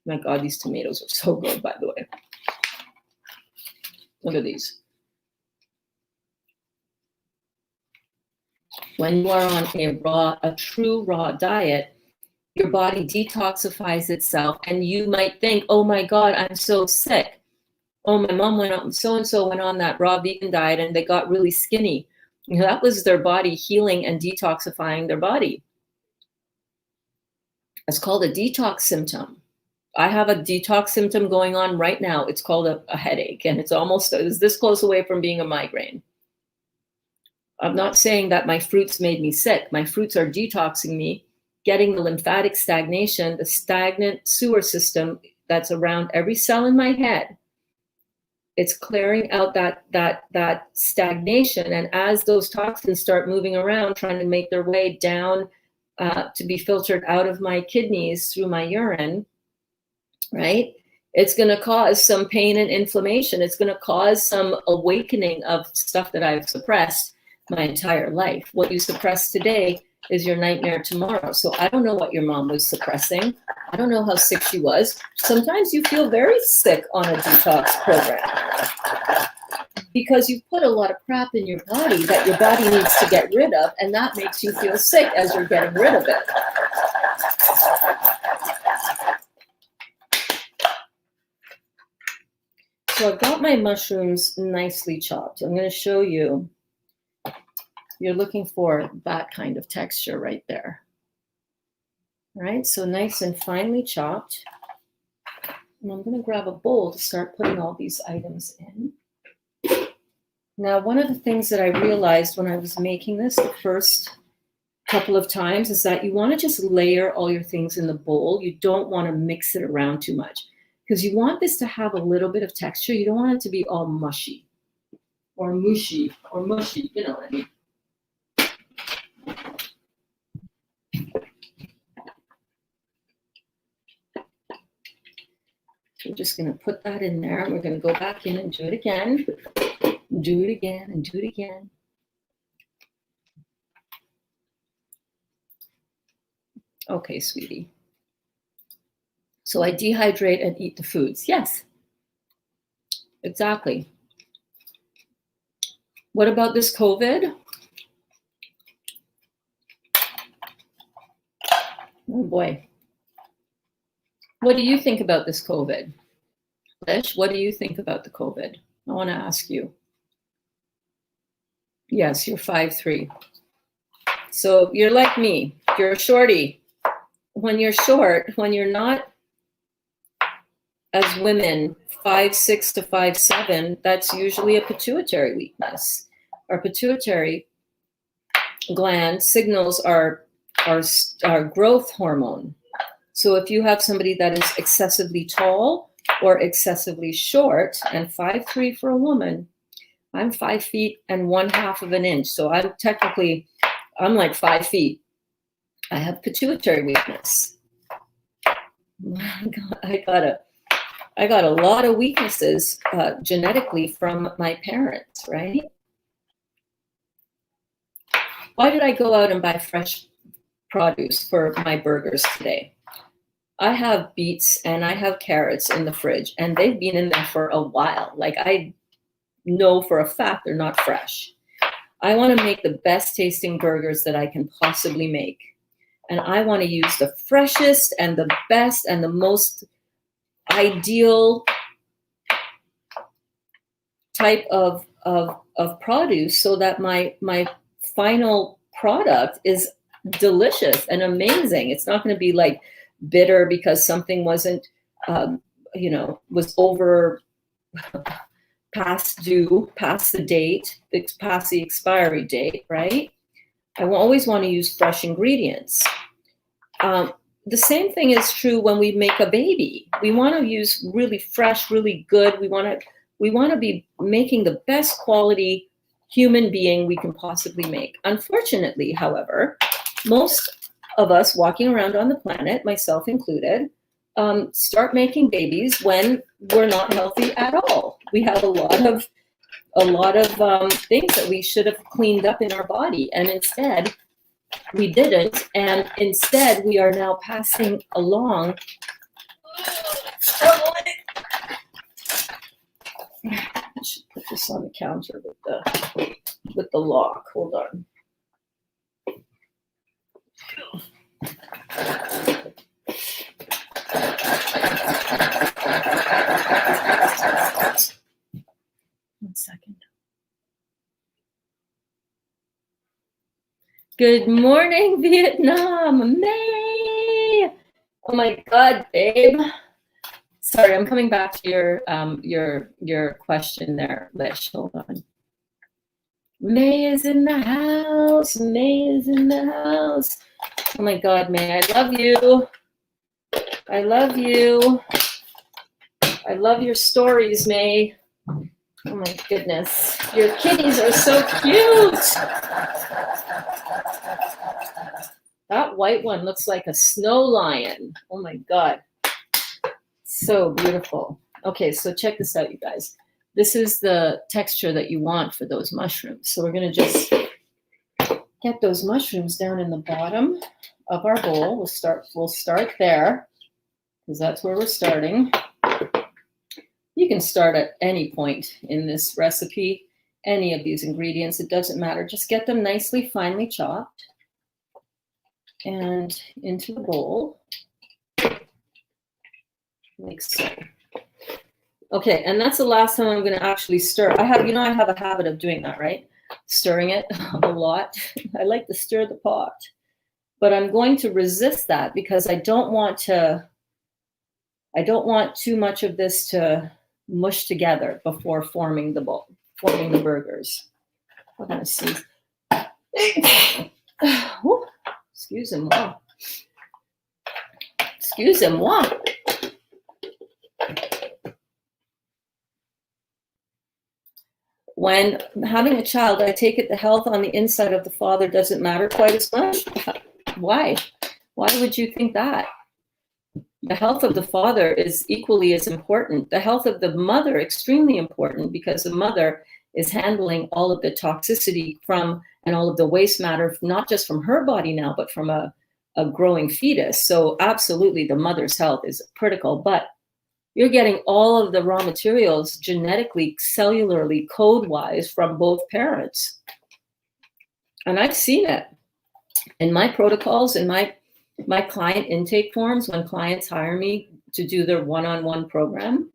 my God, these tomatoes are so good, by the way. Look at these. When you are on a true raw diet, your body detoxifies itself, and you might think, oh my God, I'm so sick. Oh, my mom so-and-so went on that raw vegan diet and they got really skinny. That was their body healing and detoxifying their body. It's called a detox symptom. I have a detox symptom going on right now. It's called a headache, and it's this close away from being a migraine. I'm not saying that my fruits made me sick. My fruits are detoxing me, getting the lymphatic stagnation, the stagnant sewer system that's around every cell in my head. It's clearing out that stagnation. And as those toxins start moving around, trying to make their way down to be filtered out of my kidneys through my urine, right? It's going to cause some pain and inflammation. It's going to cause some awakening of stuff that I've suppressed my entire life. What you suppress today is your nightmare tomorrow. So I don't know what your mom was suppressing. I don't know how sick she was. Sometimes you feel very sick on a detox program because you've put a lot of crap in your body that your body needs to get rid of, and that makes you feel sick as you're getting rid of it. So I've got my mushrooms nicely chopped. I'm going to show you. You're looking for that kind of texture right there. All right, so nice and finely chopped. And I'm going to grab a bowl to start putting all these items in. Now, one of the things that I realized when I was making this the first couple of times is that you want to just layer all your things in the bowl. You don't want to mix it around too much because you want this to have a little bit of texture. You don't want it to be all mushy or mushy, you know what I mean. We're just going to put that in there, and we're going to go back in and do it again. Do it again and do it again. Okay, sweetie. So I dehydrate and eat the foods. Yes, exactly. What about this COVID? Oh boy. What do you think about this COVID? Lish, what do you think about the COVID? I want to ask you. Yes, you're 5'3". So you're like me. You're a shorty. When you're short, when you're not, as women, 5'6" to 5'7", that's usually a pituitary weakness. Our pituitary gland signals our growth hormone. So if you have somebody that is excessively tall or excessively short, and 5'3" for a woman, I'm 5 feet and 1/2 of an inch. So I'm like 5 feet. I have pituitary weakness. I got a lot of weaknesses genetically from my parents, right? Why did I go out and buy fresh produce for my burgers today? I have beets and I have carrots in the fridge, and they've been in there for a while. Like, I know for a fact they're not fresh. I want to make the best tasting burgers that I can possibly make. And I want to use the freshest and the best and the most ideal type of produce so that my final product is delicious and amazing. It's not going to be like bitter because something wasn't, was over past due, past the date, past the expiry date, right? I will always want to use fresh ingredients. The same thing is true when we make a baby. We want to use really fresh, really good. We want to be making the best quality human being we can possibly make. Unfortunately, however, most of us walking around on the planet, myself included, start making babies when we're not healthy at all. We have a lot of things that we should have cleaned up in our body, and instead we didn't. And instead, we are now passing along. I should put this on the counter with the lock. Hold on. One second. Good morning, Vietnam, May. Oh my God, babe. Sorry, I'm coming back to your question there, Lish. Hold on. May is in the house. May is in the house. Oh my God, May, I love you. I love you. I love your stories, May. Oh my goodness. Your kitties are so cute. That white one looks like a snow lion. Oh my God. So beautiful. Okay, so check this out, you guys. This is the texture that you want for those mushrooms. So we're going to just get those mushrooms down in the bottom of our bowl. We'll start there because that's where we're starting. You can start at any point in this recipe, any of these ingredients. It doesn't matter. Just get them nicely finely chopped and into the bowl. Like so. Okay, and that's the last time I'm going to actually stir. I have a habit of doing that, right? Stirring it a lot. I like to stir the pot, but I'm going to resist that because I don't want too much of this to mush together before forming the burgers. We're going to see. Excusez-moi. Excusez-moi. When having a child, I take it the health on the inside of the father doesn't matter quite as much. Why? Why would you think that? The health of the father is equally as important. The health of the mother, extremely important, because the mother is handling all of the toxicity from and all of the waste matter, not just from her body now, but from a growing fetus. So absolutely, the mother's health is critical, but you're getting all of the raw materials genetically, cellularly, code-wise from both parents. And I've seen it in my protocols, in my client intake forms, when clients hire me to do their one-on-one program.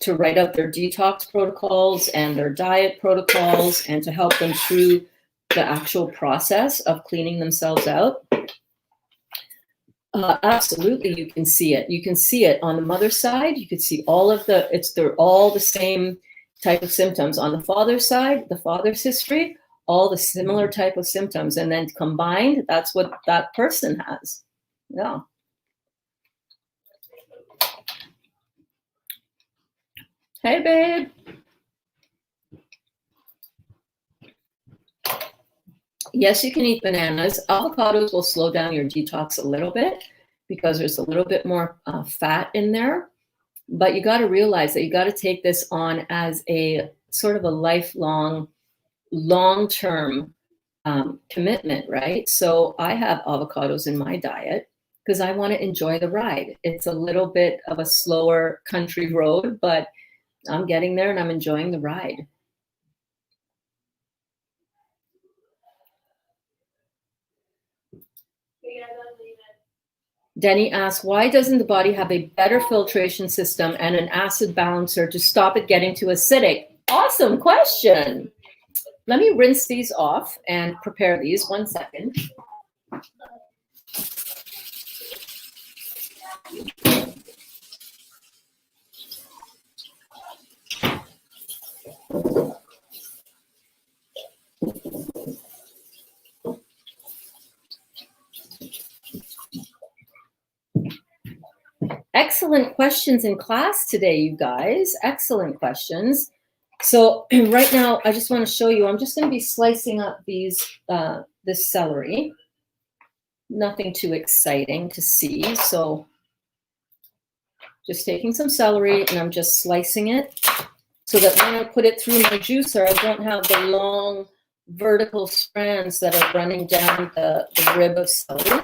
To write out their detox protocols and their diet protocols and to help them through the actual process of cleaning themselves out. Absolutely, you can see it. You can see it on the mother's side. You can see they're all the same type of symptoms. On the father's side, the father's history, all the similar type of symptoms. And then combined, that's what that person has. Yeah. Hey, babe. Yes, you can eat bananas. Avocados will slow down your detox a little bit because there's a little bit more fat in there. But you got to realize that you got to take this on as a sort of a lifelong, long-term commitment, right? So I have avocados in my diet because I want to enjoy the ride. It's a little bit of a slower country road, but I'm getting there and I'm enjoying the ride. Denny asks, why doesn't the body have a better filtration system and an acid balancer to stop it getting too acidic? Awesome question. Let me rinse these off and prepare these. 1 second. Excellent questions in class today, you guys. Excellent questions. So right now, I just want to show you, I'm just going to be slicing up this celery. Nothing too exciting to see. So just taking some celery and I'm just slicing it so that when I put it through my juicer, I don't have the long vertical strands that are running down the rib of celery.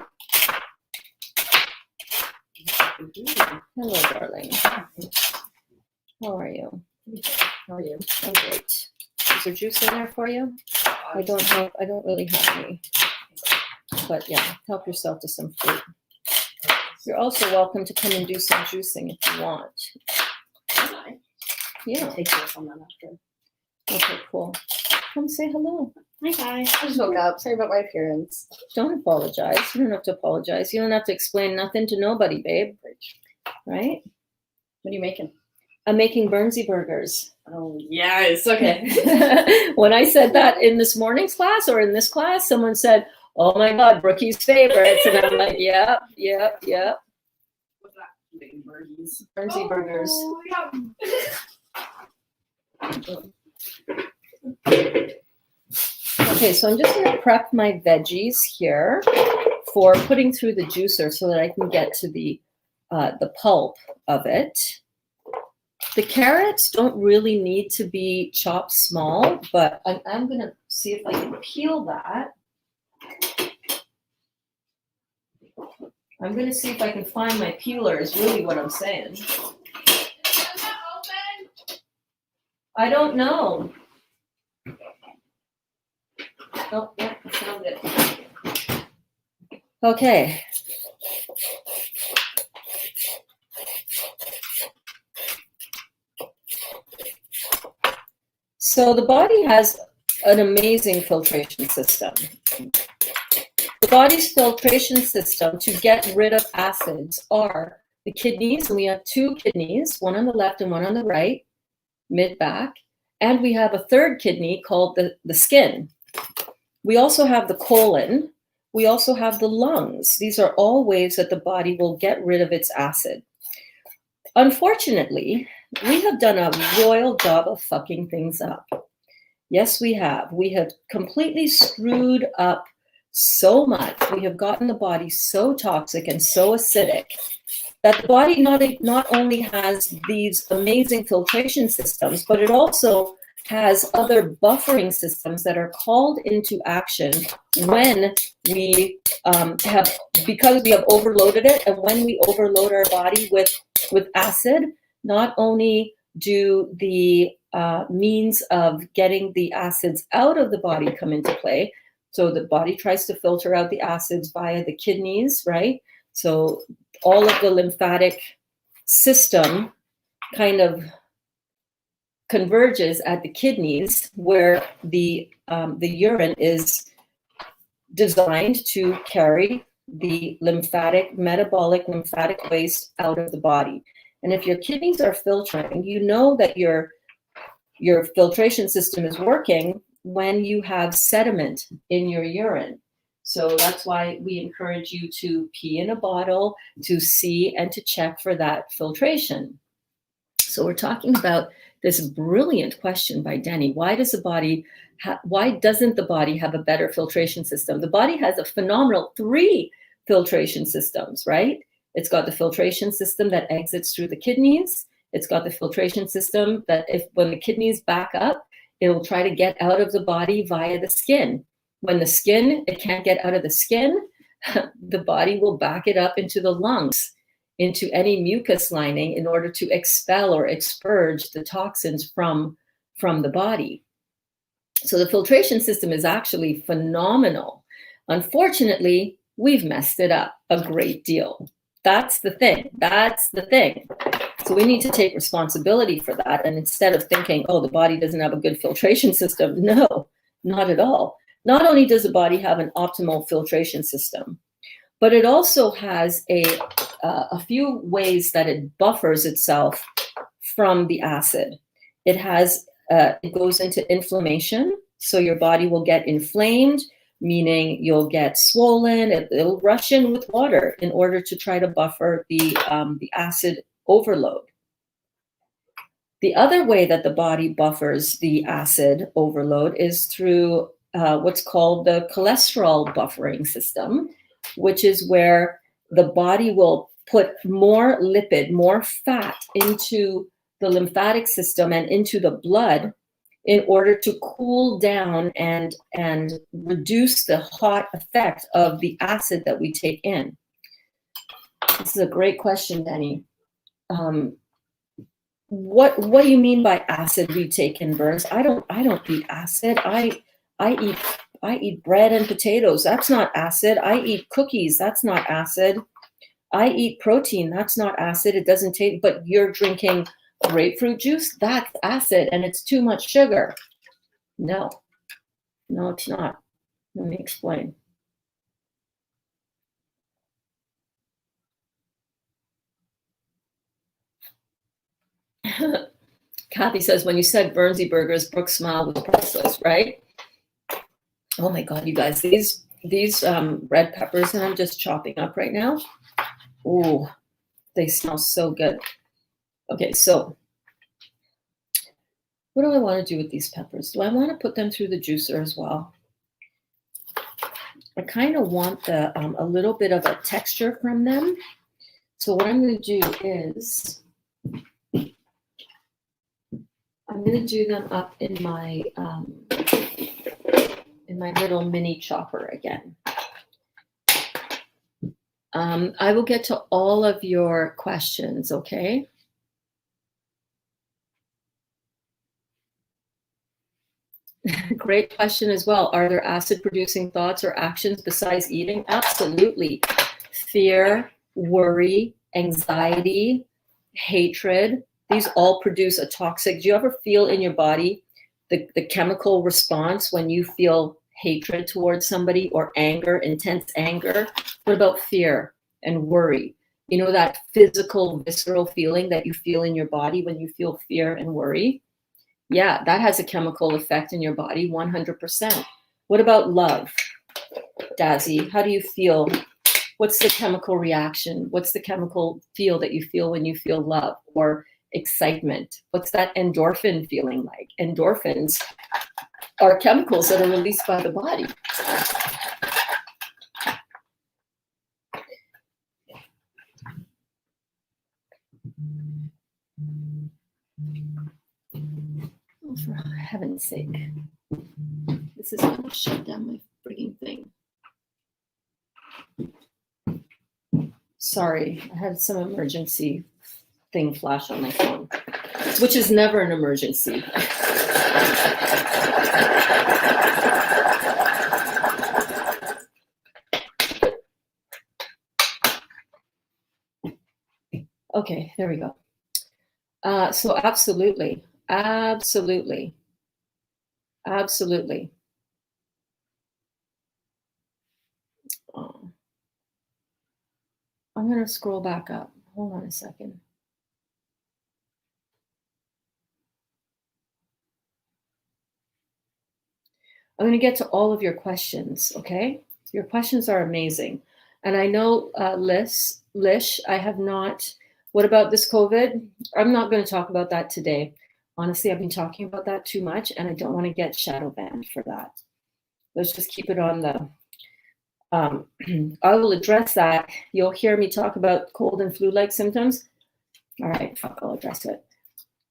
Hello, darling. How are you? How are you? I'm great. Is there juice in there for you? I don't really have any. But yeah, help yourself to some fruit. You're also welcome to come and do some juicing if you want. Yeah. I'll take this on that after. Okay, cool. Come say hello. Hi guys. I just woke up. Sorry about my appearance. Don't apologize. You don't have to apologize. You don't have to explain nothing to nobody, babe. Right? What are you making? I'm making Bernsie burgers. Oh, yes. Okay. When I said that in this morning's class or in this class, someone said, "Oh my God, Brookie's favorites." And I'm like, yep. What's that? Making burgers. Bernsie burgers. Okay, so I'm just going to prep my veggies here for putting through the juicer so that I can get to the pulp of it. The carrots don't really need to be chopped small, but I'm going to see if I can peel that. I'm going to see if I can find my peeler is really what I'm saying. I don't know. Oh, yeah, I found it. Okay. So the body has an amazing filtration system. The body's filtration system to get rid of acids are the kidneys, and we have two kidneys, one on the left and one on the right, mid-back, and we have a third kidney called the skin. We also have the colon. We also have the lungs. These are all ways that the body will get rid of its acid. Unfortunately, we have done a royal job of fucking things up. Yes, we have. We have completely screwed up so much. We have gotten the body so toxic and so acidic that the body not only has these amazing filtration systems, but it also has other buffering systems that are called into action when we because we have overloaded it, and when we overload our body with acid. Not only do the means of getting the acids out of the body come into play, so the body tries to filter out the acids via the kidneys, right? So all of the lymphatic system kind of converges at the kidneys, where the urine is designed to carry the metabolic lymphatic waste out of the body. And if your kidneys are filtering, you know that your filtration system is working when you have sediment in your urine. So that's why we encourage you to pee in a bottle to see and to check for that filtration. So we're talking about this brilliant question by Denny. Why doesn't the body have a better filtration system? The body has a phenomenal 3 filtration systems, right? It's got the filtration system that exits through the kidneys. It's got the filtration system that when the kidneys back up, it'll try to get out of the body via the skin. When it can't get out of the skin, the body will back it up into the lungs, into any mucus lining, in order to expel or expurge the toxins from the body. So the filtration system is actually phenomenal. Unfortunately, we've messed it up a great deal. That's the thing. So we need to take responsibility for that. And instead of thinking, oh, the body doesn't have a good filtration system, no, not at all. Not only does the body have an optimal filtration system, but it also has a a few ways that it buffers itself from the acid. It goes into inflammation, so your body will get inflamed, meaning you'll get swollen. It'll rush in with water in order to try to buffer the acid overload. The other way that the body buffers the acid overload is through what's called the cholesterol buffering system, which is where the body will put more lipid, more fat into the lymphatic system and into the blood in order to cool down and reduce the hot effect of the acid that we take in. This is a great question, Danny. What do you mean by acid we take in, Burns? I don't eat acid. I eat bread and potatoes. That's not acid. I eat cookies. That's not acid. I eat protein. That's not acid. It doesn't taste. But you're drinking grapefruit juice. That's acid, and it's too much sugar. No, it's not. Let me explain. Kathy says, when you said Bernsie burgers, Brooke's smile was priceless, right? Oh my God, you guys, these red peppers that I'm just chopping up right now, ooh, they smell so good. Okay, so what do I want to do with these peppers? Do I want to put them through the juicer as well? I kind of want a little bit of a texture from them. So what I'm going to do is I'm going to do them up in my little mini chopper again. I will get to all of your questions, okay? Great question as well. Are there acid-producing thoughts or actions besides eating? Absolutely. Fear, worry, anxiety, hatred, these all produce a toxic. Do you ever feel in your body the chemical response when you feel hatred towards somebody or anger, intense anger? What about fear and worry? You know, that physical, visceral feeling that you feel in your body when you feel fear and worry? Yeah, that has a chemical effect in your body, 100%. What about love? Dazzy, how do you feel? What's the chemical reaction? What's the chemical feel that you feel when you feel love or excitement? What's that endorphin feeling like? Endorphins are chemicals that are released by the body. Oh, for heaven's sake. This is going to shut down my freaking thing. Sorry, I had some emergency thing flash on my phone, which is never an emergency. Okay, there we go. So absolutely. I'm going to scroll back up. Hold on a second. I'm going to get to all of your questions, okay? Your questions are amazing. And I know, Lish, I have not, what about this COVID? I'm not going to talk about that today. Honestly, I've been talking about that too much, and I don't want to get shadow banned for that. Let's just keep it on the, I will address that. You'll hear me talk about cold and flu-like symptoms. All right, I'll address it.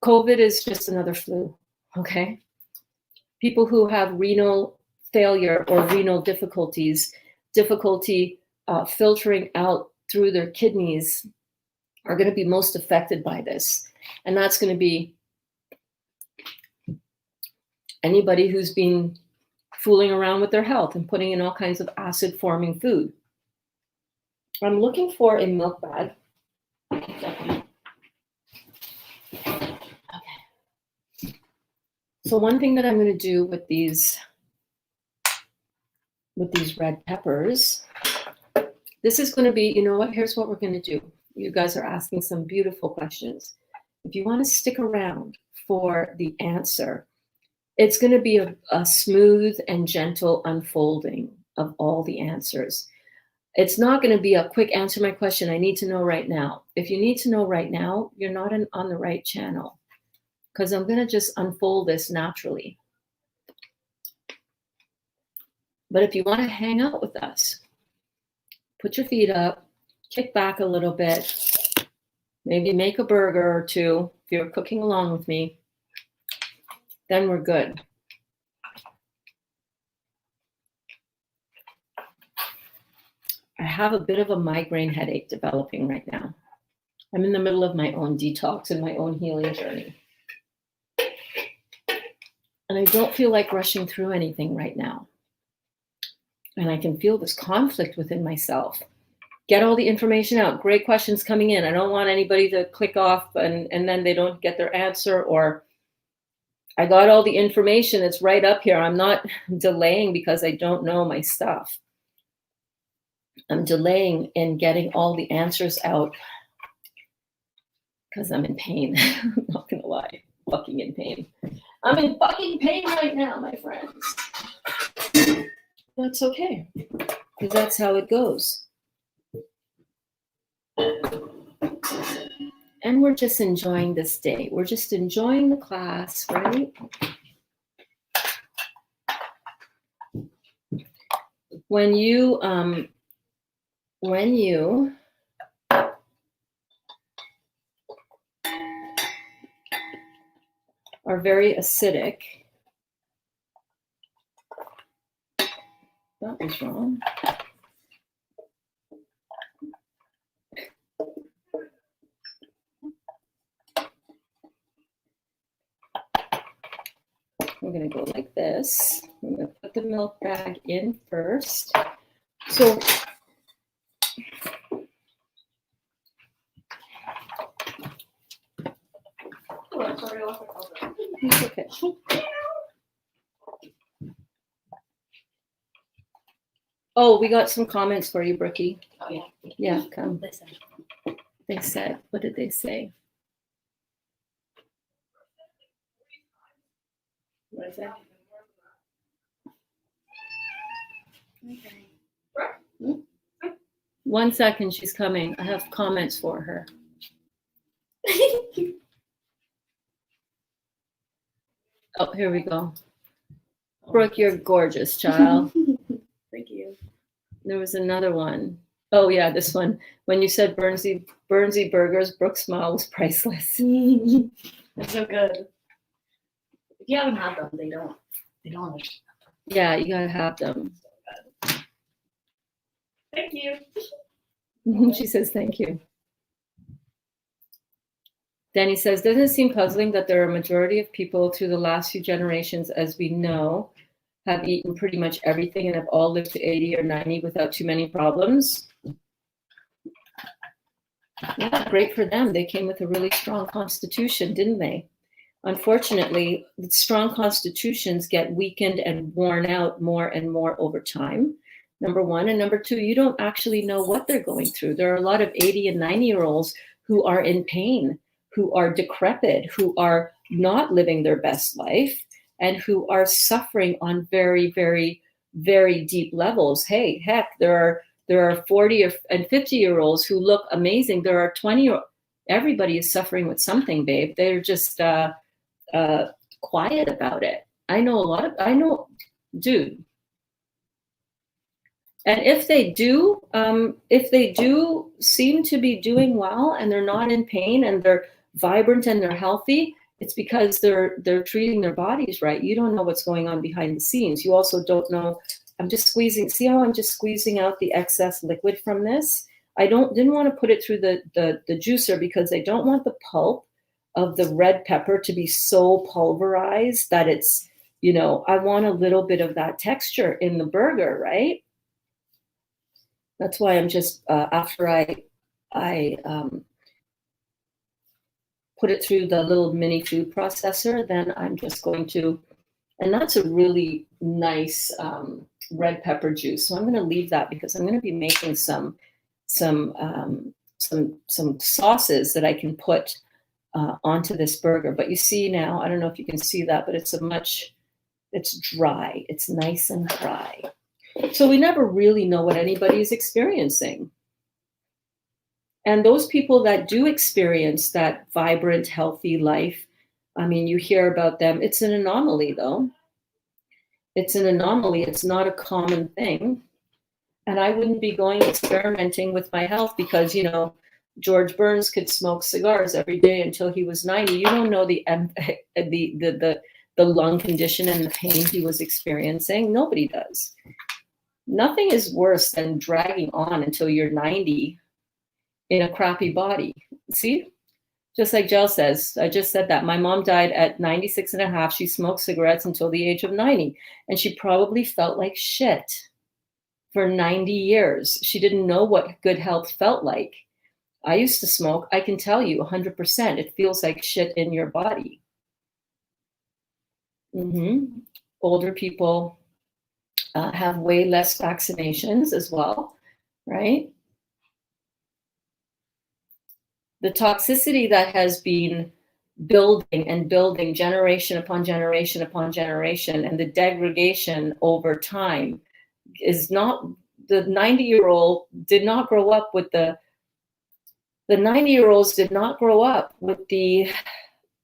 COVID is just another flu, okay? People who have renal failure or renal difficulty filtering out through their kidneys are going to be most affected by this. And that's going to be anybody who's been fooling around with their health and putting in all kinds of acid-forming food. I'm looking for a milk bag. Okay. So one thing that I'm going to do with these red peppers This is going to be, you know what, here's what we're going to do. You guys are asking some beautiful questions. If you want to stick around for the answer, it's going to be a smooth and gentle unfolding of all the answers. It's not going to be a quick answer my question. I need to know right now. If you need to know right now, you're not on the right channel, because I'm going to just unfold this naturally. But if you want to hang out with us, put your feet up, kick back a little bit, maybe make a burger or two if you're cooking along with me, then we're good. I have a bit of a migraine headache developing right now. I'm in the middle of my own detox and my own healing journey. And I don't feel like rushing through anything right now. And I can feel this conflict within myself. Get all the information out. Great questions coming in. I don't want anybody to click off and then they don't get their answer, or I got all the information. It's right up here. I'm not delaying because I don't know my stuff. I'm delaying in getting all the answers out because I'm in pain. I'm not going to lie. Fucking in pain. I'm in fucking pain right now, my friends. That's okay, because that's how it goes. And we're just enjoying this day. We're just enjoying the class, right? When you are very acidic, that was wrong. We're going to go like this. I'm going to put the milk bag in first. So it's okay. Oh, we got some comments for you, Brookie. Oh, yeah. Yeah, come. They said, what did they say? What is that? Okay. 1 second, she's coming. I have comments for her. Oh, here we go. Brooke, you're gorgeous, child. Thank you. There was another one. Oh yeah, this one. When you said Bernsie burgers, Brooke's smile was priceless. They're so good. If you haven't had them, they don't understand. Yeah, you gotta have them. Thank you. She says thank you. Danny says, doesn't it seem puzzling that there are a majority of people through the last few generations, as we know, have eaten pretty much everything and have all lived to 80 or 90 without too many problems? Yeah, great for them. They came with a really strong constitution, didn't they? Unfortunately, strong constitutions get weakened and worn out more and more over time, number one. And number two, you don't actually know what they're going through. There are a lot of 80 and 90-year-olds who are in pain, who are decrepit, who are not living their best life, and who are suffering on very, very, very deep levels. Hey, heck, there are 40 and 50-year-olds who look amazing. There are 20. Everybody is suffering with something, babe. They're just quiet about it. I know, dude. And if they do seem to be doing well and they're not in pain and they're vibrant and they're healthy, it's because they're treating their bodies right. You don't know what's going on behind the scenes. You also don't know. I'm just squeezing. See how I'm just squeezing out the excess liquid from this? I didn't want to put it through the juicer because I don't want the pulp of the red pepper to be so pulverized that it's, I want a little bit of that texture in the burger, right? That's why I'm just after I put it through the little mini food processor, then I'm just going to, and that's a really nice red pepper juice. So I'm going to leave that because I'm going to be making some sauces that I can put onto this burger. But you see now, I don't know if you can see that, but it's dry. It's nice and dry. So we never really know what anybody is experiencing. And those people that do experience that vibrant, healthy life, I mean, you hear about them. It's an anomaly, though. It's an anomaly. It's not a common thing. And I wouldn't be going experimenting with my health because, you know, George Burns could smoke cigars every day until he was 90. You don't know the lung condition and the pain he was experiencing. Nobody does. Nothing is worse than dragging on until you're 90 in a crappy body. See? Just like Jill says, I just said that. My mom died at 96 and a half. She smoked cigarettes until the age of 90. And she probably felt like shit for 90 years. She didn't know what good health felt like. I used to smoke. I can tell you 100%. It feels like shit in your body. Older people have way less vaccinations as well, right? The toxicity that has been building and building generation upon generation upon generation, and the degradation over time is not, the 90-year-old did not grow up with the 90-year-olds did not grow up with the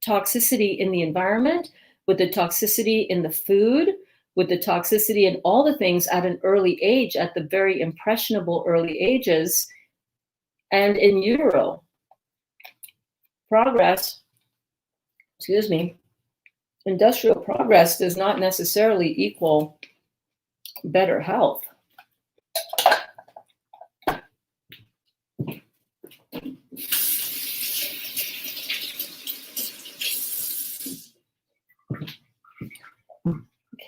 toxicity in the environment, with the toxicity in the food, with the toxicity in all the things at an early age, at the very impressionable early ages, and in utero. Progress, industrial progress does not necessarily equal better health.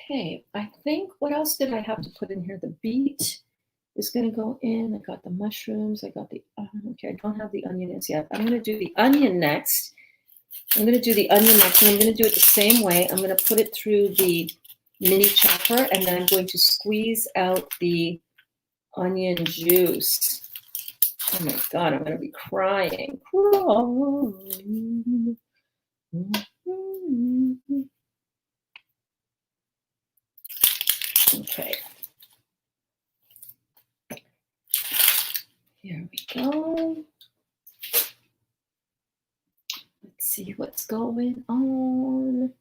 Okay, I think, what else did I have to put in here? The beet is going to go in. I got the mushrooms. I got the, okay, I don't have the onions yet. I'm going to do the onion next. And I'm going to do it the same way. I'm going to put it through the mini chopper, and then I'm going to squeeze out the onion juice. Oh my God, I'm going to be crying. Okay. Here we go. Let's see what's going on.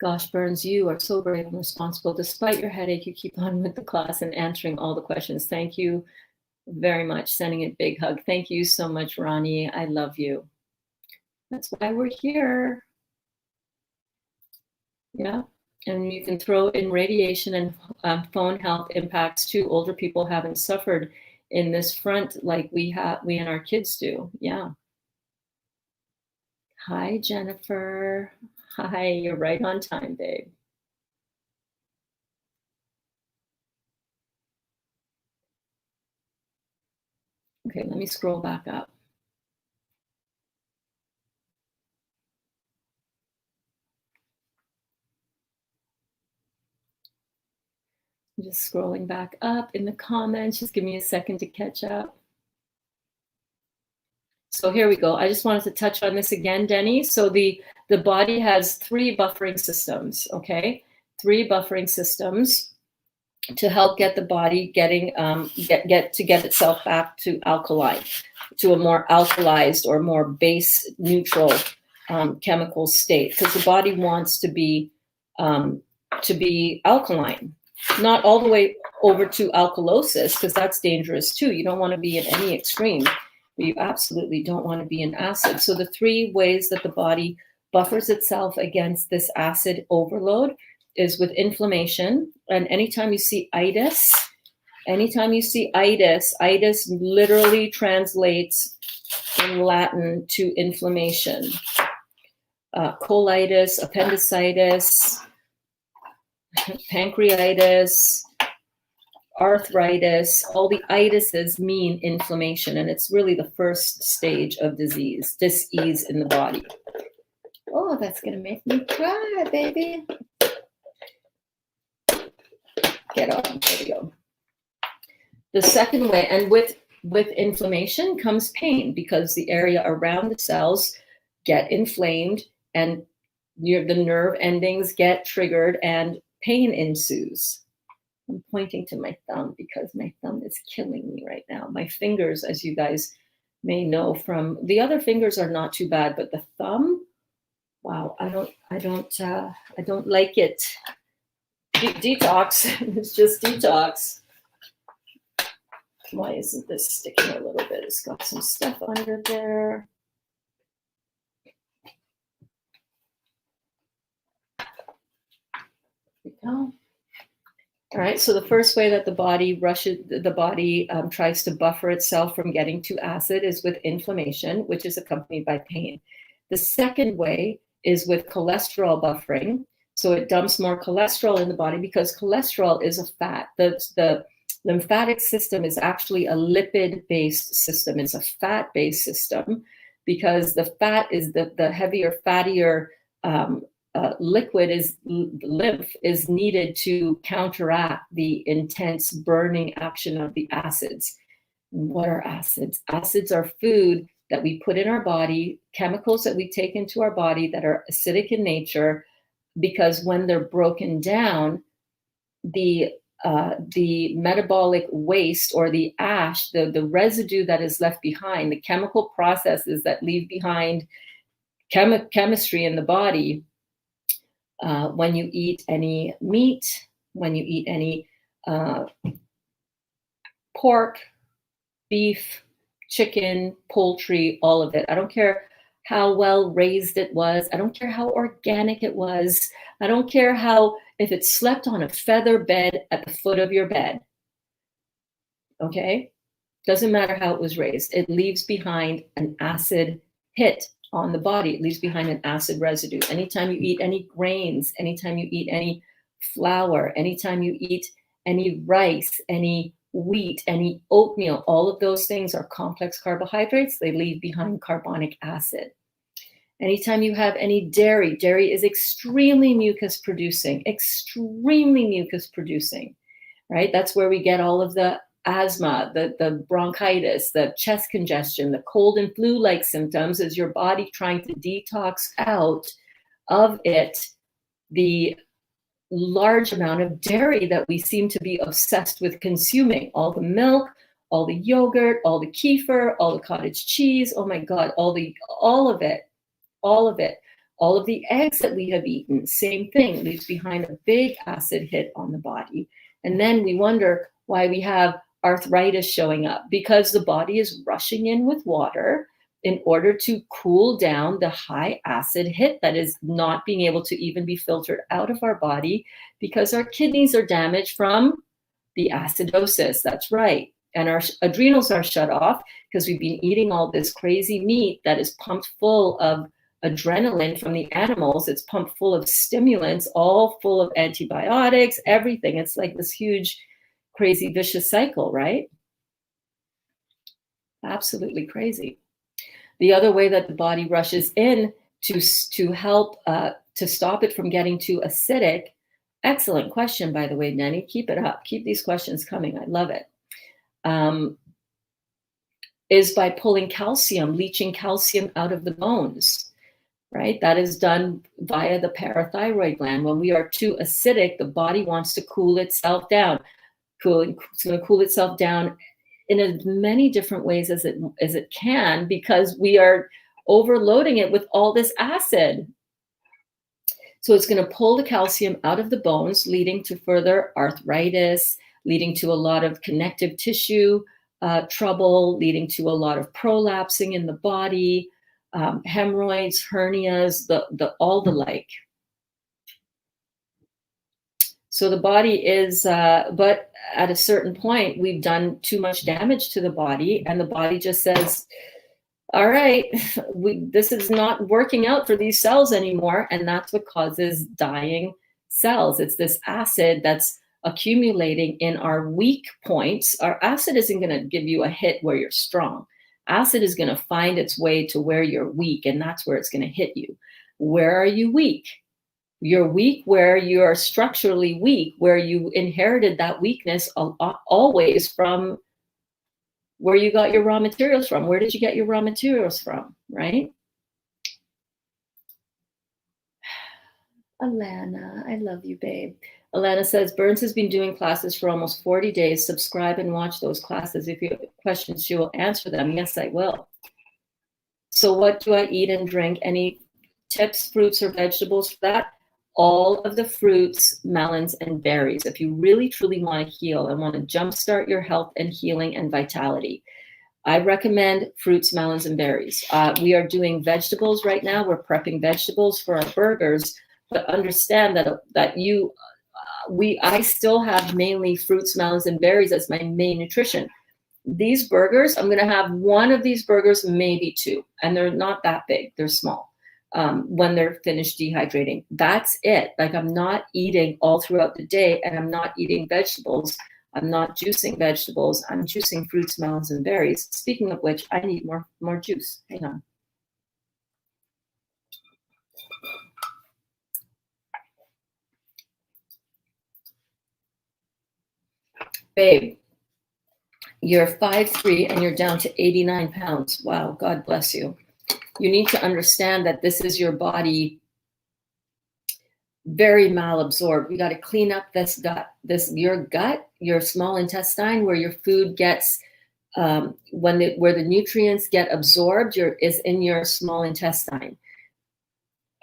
Gosh, Burns, you are so brave and responsible. Despite your headache, you keep on with the class and answering all the questions. Thank you very much. Sending a big hug. Thank you so much, Ronnie. I love you. That's why we're here. Yeah. And you can throw in radiation and phone health impacts too. Older people haven't suffered in this front like we and our kids do. Yeah. Hi, Jennifer. Hi, you're right on time, babe. Okay, let me scroll back up. I'm just scrolling back up in the comments. Just give me a second to catch up. So here we go. I just wanted to touch on this again, Denny. So the body has 3 buffering systems, okay? 3 buffering systems to help get the body get itself back to alkaline, to a more alkalized or more base neutral chemical state, because the body wants to be alkaline, not all the way over to alkalosis, because that's dangerous too. You don't want to be in any extreme, but you absolutely don't want to be in acid. So the 3 ways that the body buffers itself against this acid overload is with inflammation. And anytime you see itis, itis literally translates in Latin to inflammation. Colitis, appendicitis, pancreatitis, arthritis, all the itises mean inflammation, and it's really the first stage of disease, dis-ease in the body. Oh, that's gonna make me cry, baby. get on. There we go. The second way, and with inflammation comes pain, because the area around the cells get inflamed and the nerve endings get triggered and pain ensues. I'm pointing to my thumb because my thumb is killing me right now. My fingers, as you guys may know from the other fingers, are not too bad, but the thumb, wow, I don't like it. Detox. It's just detox. Why isn't this sticking a little bit? It's got some stuff under there. There we go. All right, so the first way that the body tries to buffer itself from getting too acid is with inflammation, which is accompanied by pain. The second way is with cholesterol buffering. So it dumps more cholesterol in the body, because cholesterol is a fat. The lymphatic system is actually a lipid-based system. It's a fat-based system, because the fat is the heavier, fattier liquid is lymph is needed to counteract the intense burning action of the acids. What are acids? Acids are food that we put in our body, chemicals that we take into our body that are acidic in nature, because when they're broken down, the metabolic waste, or the ash, the residue that is left behind, the chemical processes that leave behind chemistry in the body, when you eat any meat, when you eat any pork, beef, chicken, poultry, all of it. I don't care how well raised it was. I don't care how organic it was. I don't care if it slept on a feather bed at the foot of your bed. Okay? Doesn't matter how it was raised. It leaves behind an acid hit on the body. It leaves behind an acid residue. Anytime you eat any grains, anytime you eat any flour, anytime you eat any rice, any wheat, any oatmeal, all of those things are complex carbohydrates. They leave behind carbonic acid. Anytime you have any dairy, dairy is extremely mucus producing, right? That's where we get all of the asthma, the bronchitis, the chest congestion, the cold and flu-like symptoms, is your body trying to detox out of it the large amount of dairy that we seem to be obsessed with consuming. All the milk, all the yogurt, all the kefir, all the cottage cheese, oh my God, all of it. All of the eggs that we have eaten, same thing, leaves behind a big acid hit on the body. And then we wonder why we have arthritis showing up, because the body is rushing in with water in order to cool down the high acid hit that is not being able to even be filtered out of our body, because our kidneys are damaged from the acidosis. That's right. And our adrenals are shut off because we've been eating all this crazy meat that is pumped full of adrenaline from the animals. It's pumped full of stimulants, all full of antibiotics, everything. It's like this huge, crazy, vicious cycle, right? Absolutely crazy. The other way that the body rushes in to help to stop it from getting too acidic, excellent question, by the way, Nanny, keep it up. Keep these questions coming. I love it. Is by pulling calcium, leaching calcium out of the bones. Right? That is done via the parathyroid gland. When we are too acidic, the body wants to cool itself down. It's going to cool itself down in as many different ways as it can, because we are overloading it with all this acid. So it's going to pull the calcium out of the bones, leading to further arthritis, leading to a lot of connective tissue trouble, leading to a lot of prolapsing in the body, hemorrhoids, hernias, all the like. So the body is, but at a certain point, we've done too much damage to the body, and the body just says, all right, this is not working out for these cells anymore. And that's what causes dying cells. It's this acid that's accumulating in our weak points. Our acid isn't going to give you a hit where you're strong. Acid is going to find its way to where you're weak, and that's where it's going to hit you. Where are you weak? You're weak where you're structurally weak, where you inherited that weakness always from where you got your raw materials from. Where did you get your raw materials from, right? Alana, I love you, babe. Alana says, Burns has been doing classes for almost 40 days. Subscribe and watch those classes. If you have questions, she will answer them. Yes, I will. So what do I eat and drink? Any tips, fruits or vegetables for that? All of the fruits, melons, and berries. If you really, truly want to heal and want to jumpstart your health and healing and vitality, I recommend fruits, melons, and berries. We are doing vegetables right now. We're prepping vegetables for our burgers, but understand that I still have mainly fruits, melons, and berries as my main nutrition. These burgers, I'm going to have one of these burgers, maybe two, and they're not that big. They're small. When they're finished dehydrating. That's it. Like, I'm not eating all throughout the day, and I'm not eating vegetables. I'm not juicing vegetables. I'm juicing fruits, melons, and berries. Speaking of which, I need more juice. Hang on. Babe, you're 5'3" and you're down to 89 pounds. Wow, God bless you. You need to understand that this is your body very malabsorbed. We got to clean up this gut, your gut, your small intestine, where your food gets, where the nutrients get absorbed, is in your small intestine.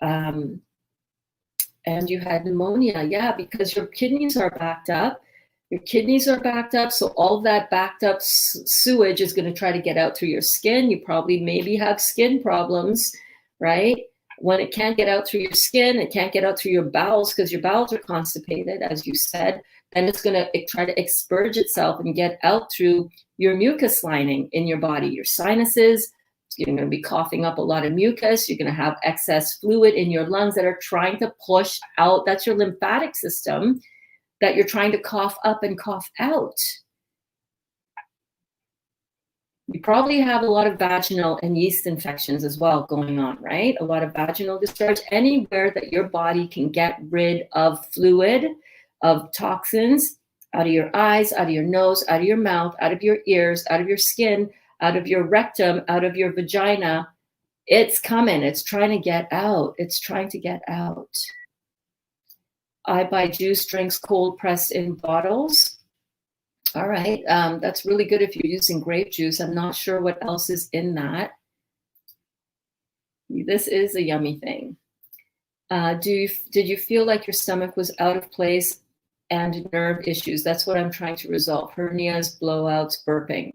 And you had pneumonia, yeah, because your kidneys are backed up. Your kidneys are backed up, so all that backed up sewage is going to try to get out through your skin. You probably maybe have skin problems, right? When it can't get out through your skin, it can't get out through your bowels because your bowels are constipated, as you said, then it's going to try to expurge itself and get out through your mucus lining in your body, your sinuses. You're going to be coughing up a lot of mucus. You're going to have excess fluid in your lungs that are trying to push out. That's your lymphatic system that you're trying to cough up and cough out. You probably have a lot of vaginal and yeast infections as well going on, right? A lot of vaginal discharge, anywhere that your body can get rid of fluid, of toxins, out of your eyes, out of your nose, out of your mouth, out of your ears, out of your skin, out of your rectum, out of your vagina. It's coming. It's trying to get out. It's trying to get out. I buy juice drinks cold pressed in bottles. All right, that's really good if you're using grape juice. I'm not sure what else is in that. This is a yummy thing. Did you feel like your stomach was out of place and nerve issues? That's what I'm trying to resolve. Hernias, blowouts, burping.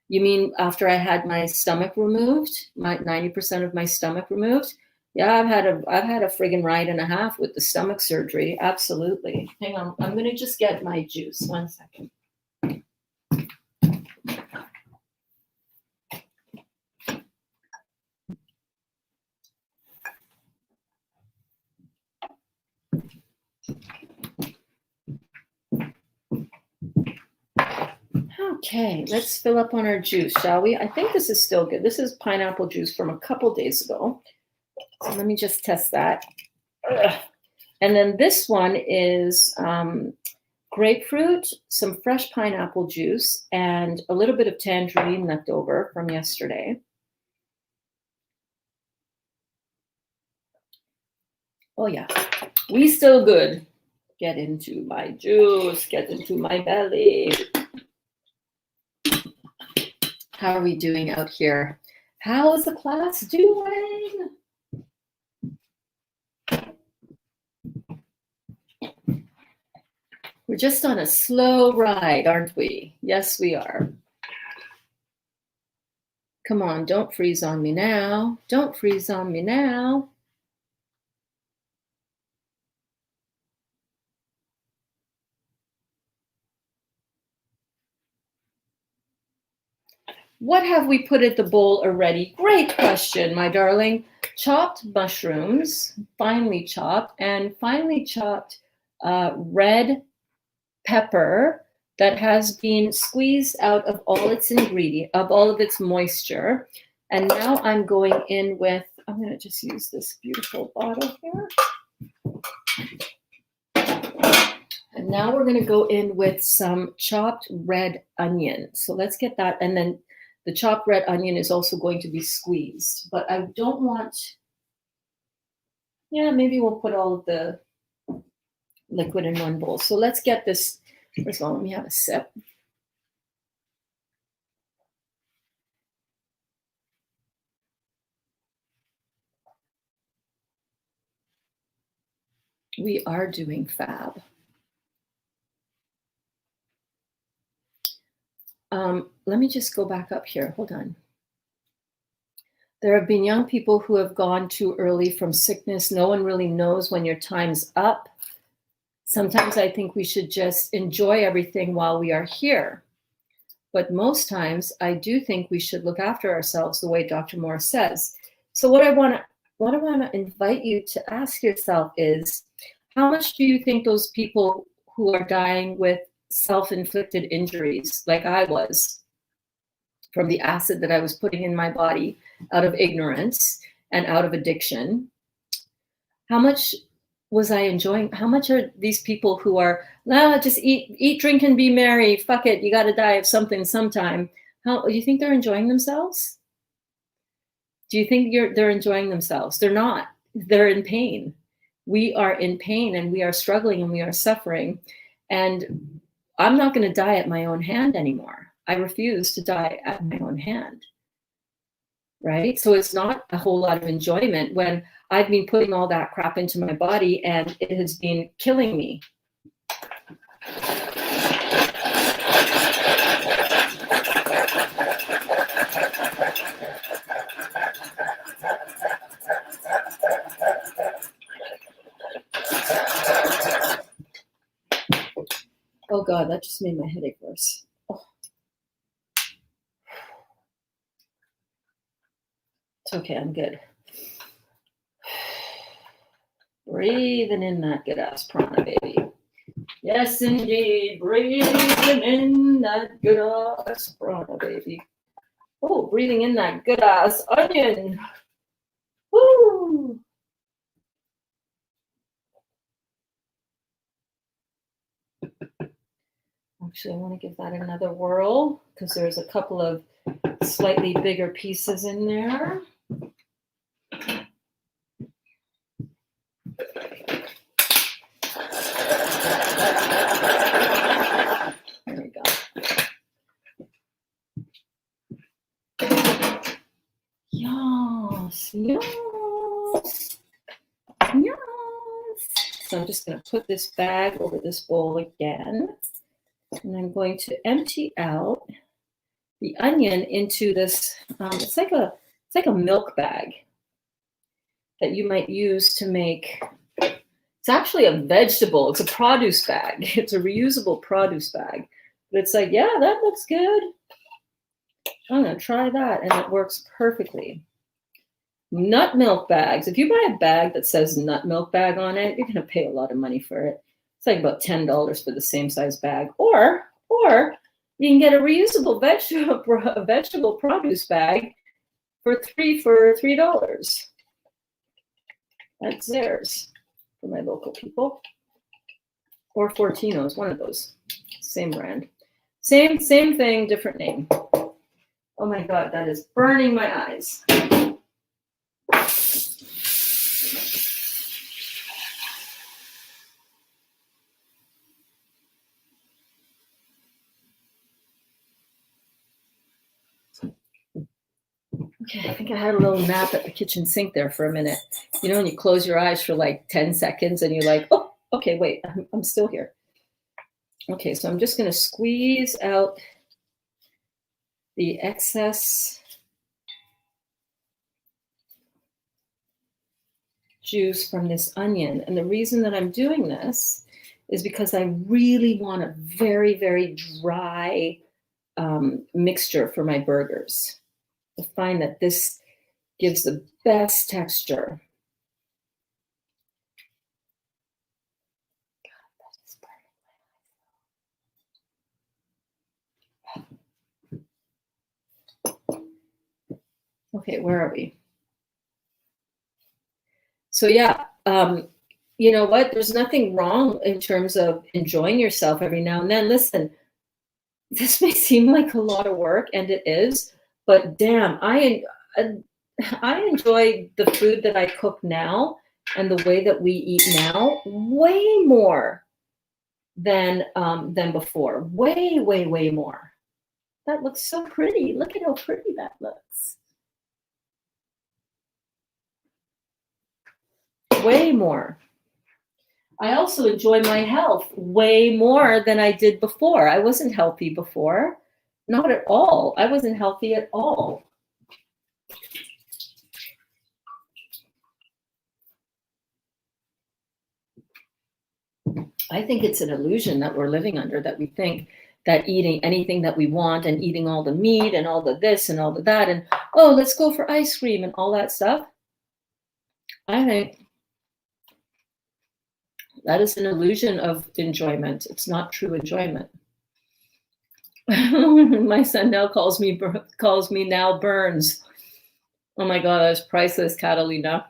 You mean after I had my stomach removed, my 90% of my stomach removed? Yeah, I've had a friggin' ride and a half with the stomach surgery. Absolutely. Hang on, I'm gonna just get my juice. 1 second. Okay, let's fill up on our juice, shall we? I think this is still good. This is pineapple juice from a couple days ago. So let me just test that. Ugh. And then this one is grapefruit, some fresh pineapple juice, and a little bit of tangerine left over from yesterday. Oh yeah, we still good. Get into my juice, get into my belly. How are we doing out here? How is the class doing? We're just on a slow ride, aren't we? Yes, we are. Come on, don't freeze on me now. Don't freeze on me now. What have we put at the bowl already? Great question, my darling. Chopped mushrooms, finely chopped, and finely chopped red pepper that has been squeezed out of all its all of its moisture. And now I'm going in with, I'm going to just use this beautiful bottle here. And now we're going to go in with some chopped red onion. So let's get that. And then the chopped red onion is also going to be squeezed. But I don't want, yeah, maybe we'll put all of the liquid in one bowl. So let's get this. First of all, let me have a sip. We are doing fab. Let me just go back up here. Hold on. There have been young people who have gone too early from sickness. No one really knows when your time's up. Sometimes I think we should just enjoy everything while we are here. But most times I do think we should look after ourselves the way Dr. Moore says. So what I want to invite you to ask yourself is, how much do you think those people who are dying with self-inflicted injuries, like I was, from the acid that I was putting in my body out of ignorance and out of addiction, how much was I enjoying? How much are these people who are, just eat, drink, and be merry, fuck it, you got to die of something sometime. How do you think they're enjoying themselves? Do you think they're enjoying themselves? They're not. They're in pain. We are in pain and we are struggling and we are suffering. And I'm not going to die at my own hand anymore. I refuse to die at my own hand. Right? So it's not a whole lot of enjoyment when I've been putting all that crap into my body and it has been killing me. Oh God, that just made my headache worse. Oh. It's okay, I'm good. Breathing in that good ass prana, baby. Yes, indeed. Breathing in that good ass prana, baby. Oh, breathing in that good ass onion. Woo! Actually, I want to give that another whirl because there's a couple of slightly bigger pieces in there. There we go. Yes, yes, yes. So I'm just going to put this bag over this bowl again. And I'm going to empty out the onion into this. It's like a milk bag that you might use to make. It's actually a vegetable. It's a produce bag. It's a reusable produce bag. But it's like, yeah, that looks good. I'm gonna try that, and it works perfectly. Nut milk bags. If you buy a bag that says nut milk bag on it, you're gonna pay a lot of money for it. It's like about $10 for the same size bag. Or you can get a reusable vegetable produce bag for $3. That's theirs for my local people. Or Fortino's, one of those. Same brand. Same thing, different name. Oh my God, that is burning my eyes. Okay, I think I had a little nap at the kitchen sink there for a minute. You know, when you close your eyes for like 10 seconds and you're like, oh, okay, wait, I'm still here. Okay, so I'm just going to squeeze out the excess juice from this onion. And the reason that I'm doing this is because I really want a very, very dry mixture for my burgers. I find that this gives the best texture. Okay, where are we? So yeah, you know what? There's nothing wrong in terms of enjoying yourself every now and then. Listen, this may seem like a lot of work, and it is, but damn, I enjoy the food that I cook now and the way that we eat now way more than before. Way, way, way more. That looks so pretty. Look at how pretty that looks. Way more. I also enjoy my health way more than I did before. I wasn't healthy before. Not at all. I wasn't healthy at all. I think it's an illusion that we're living under, that we think that eating anything that we want and eating all the meat and all the this and all the that and, oh, let's go for ice cream and all that stuff. I think that is an illusion of enjoyment. It's not true enjoyment. My son now calls me now Burns. Oh my God, that's priceless, Catalina.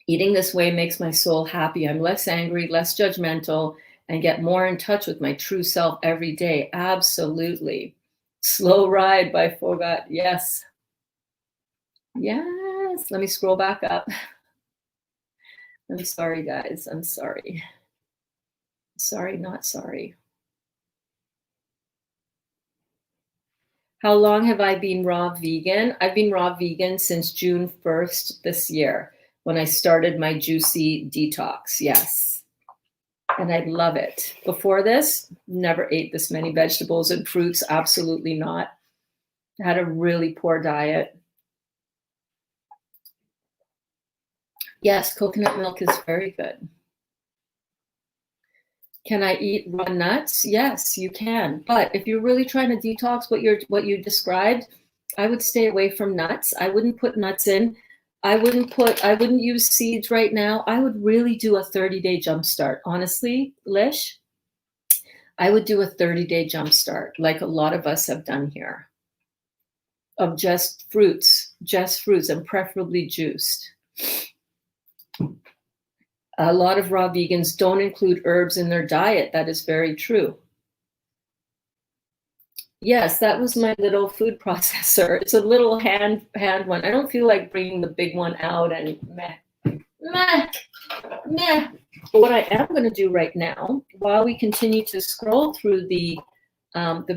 Eating this way makes my soul happy. I'm less angry, less judgmental, and get more in touch with my true self every day. Absolutely. Slow Ride by Fogat. Yes. Yes. Let me scroll back up. I'm sorry, guys. I'm sorry. Sorry, not sorry. How long have I been raw vegan? I've been raw vegan since June 1st this year, when I started my juicy detox. Yes. And I love it. Before this, never ate this many vegetables and fruits. Absolutely not. I had a really poor diet. Yes, coconut milk is very good. Can I eat raw nuts? Yes, you can. But if you're really trying to detox what you described, I would stay away from nuts. I wouldn't put nuts in. I wouldn't use seeds right now. I would really do a 30-day jump start. Honestly, Lish, I would do a 30-day jump start, like a lot of us have done here, of just fruits, and preferably juiced. A lot of raw vegans don't include herbs in their diet. That is very true. Yes, that was my little food processor. It's a little hand one. I don't feel like bringing the big one out and meh. But what I am going to do right now, while we continue to scroll through the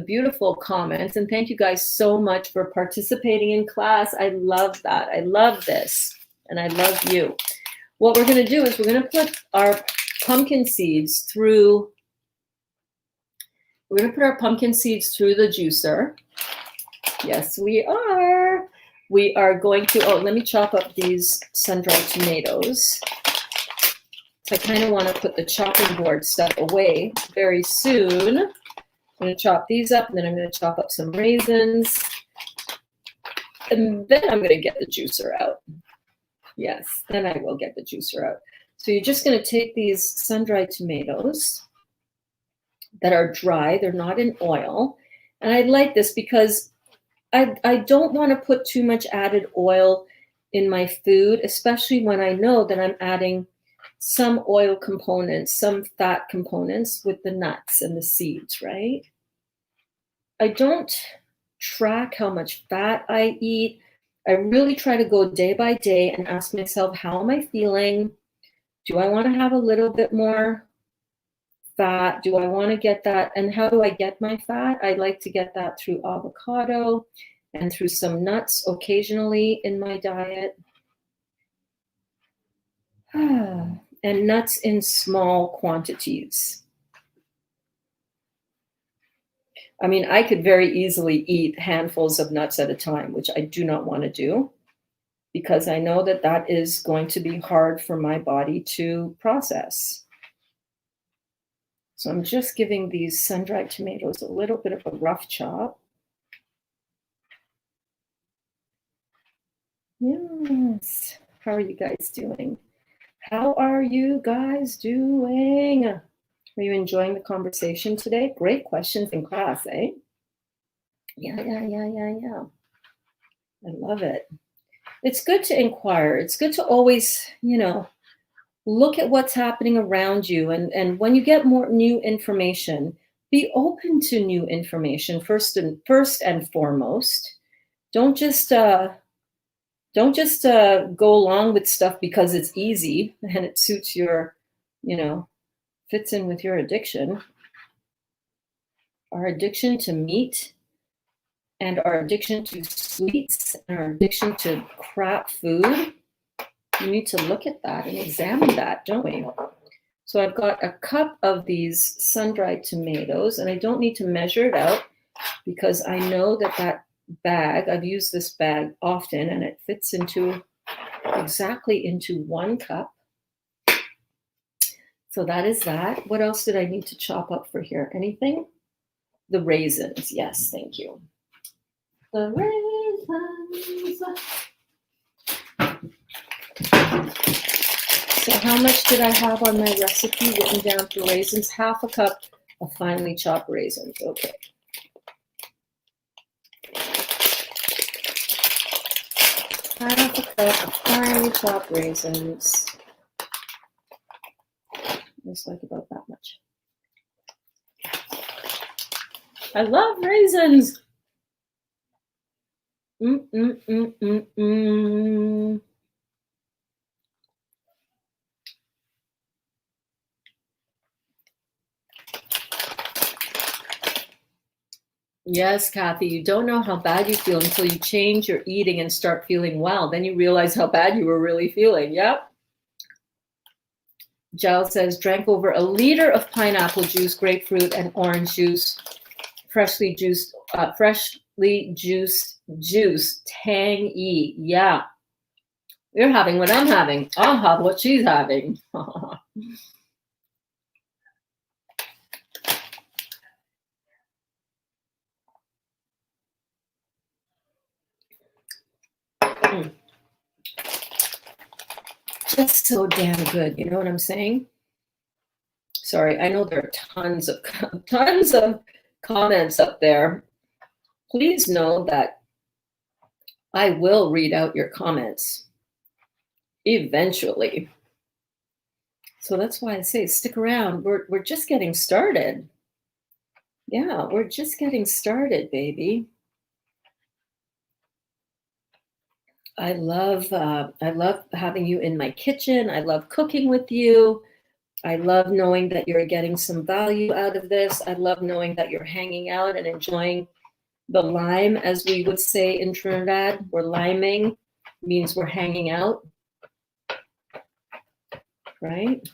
beautiful comments, and thank you guys so much for participating in class. I love that. I love this, and I love you. What we're going to do is we're going to put our pumpkin seeds through. We're going to put our pumpkin seeds through the juicer. Yes, we are. We are going to, oh, let me chop up these sun-dried tomatoes. So I kind of want to put the chopping board stuff away very soon. I'm going to chop these up, and then I'm going to chop up some raisins. And then I'm going to get the juicer out. Yes, then I will get the juicer out. So you're just going to take these sun-dried tomatoes that are dry. They're not in oil. And I like this because I don't want to put too much added oil in my food, especially when I know that I'm adding some oil components, some fat components with the nuts and the seeds, right? I don't track how much fat I eat. I really try to go day by day and ask myself, how am I feeling? Do I want to have a little bit more fat? Do I want to get that? And how do I get my fat? I like to get that through avocado and through some nuts occasionally in my diet. And nuts in small quantities. I mean, I could very easily eat handfuls of nuts at a time, which I do not want to do, because I know that that is going to be hard for my body to process. So I'm just giving these sun-dried tomatoes a little bit of a rough chop. Yes. How are you guys doing? How are you guys doing? Are you enjoying the conversation today? Great questions in class, eh? Yeah. I love it. it's good to inquire. It's good to always, look at what's happening around you. And when you get more new information, be open to new information first and foremost. Don't just go along with stuff because it's easy and it suits your, fits in with your addiction. Our addiction to meat and our addiction to sweets and our addiction to crap food, we need to look at that and examine that, don't we? So I've got a cup of these sun-dried tomatoes, and I don't need to measure it out because I know that bag, I've used this bag often, and it fits exactly into 1 cup. So that is that. What else did I need to chop up for here? Anything? The raisins. Yes, thank you. The raisins. So how much did I have on my recipe written down for raisins? 1/2 cup of finely chopped raisins. Okay. Half a cup of finely chopped raisins. Just like about that much. I love raisins. Yes, Kathy, you don't know how bad you feel until you change your eating and start feeling well. Then you realize how bad you were really feeling. Yep. Giles says, drank over 1 liter of pineapple juice, grapefruit, and orange juice, freshly juiced juice, tangy. Yeah. You're having what I'm having. I'll have what she's having. Just so damn good. You know what I'm saying? Sorry, I know there are tons of comments up there. Please know that I will read out your comments eventually. So that's why I say stick around. We're just getting started. Yeah, we're just getting started, baby. I love having you in my kitchen. I love cooking with you. I love knowing that you're getting some value out of this. I love knowing that you're hanging out and enjoying the lime, as we would say in Trinidad. We're liming, means we're hanging out, right?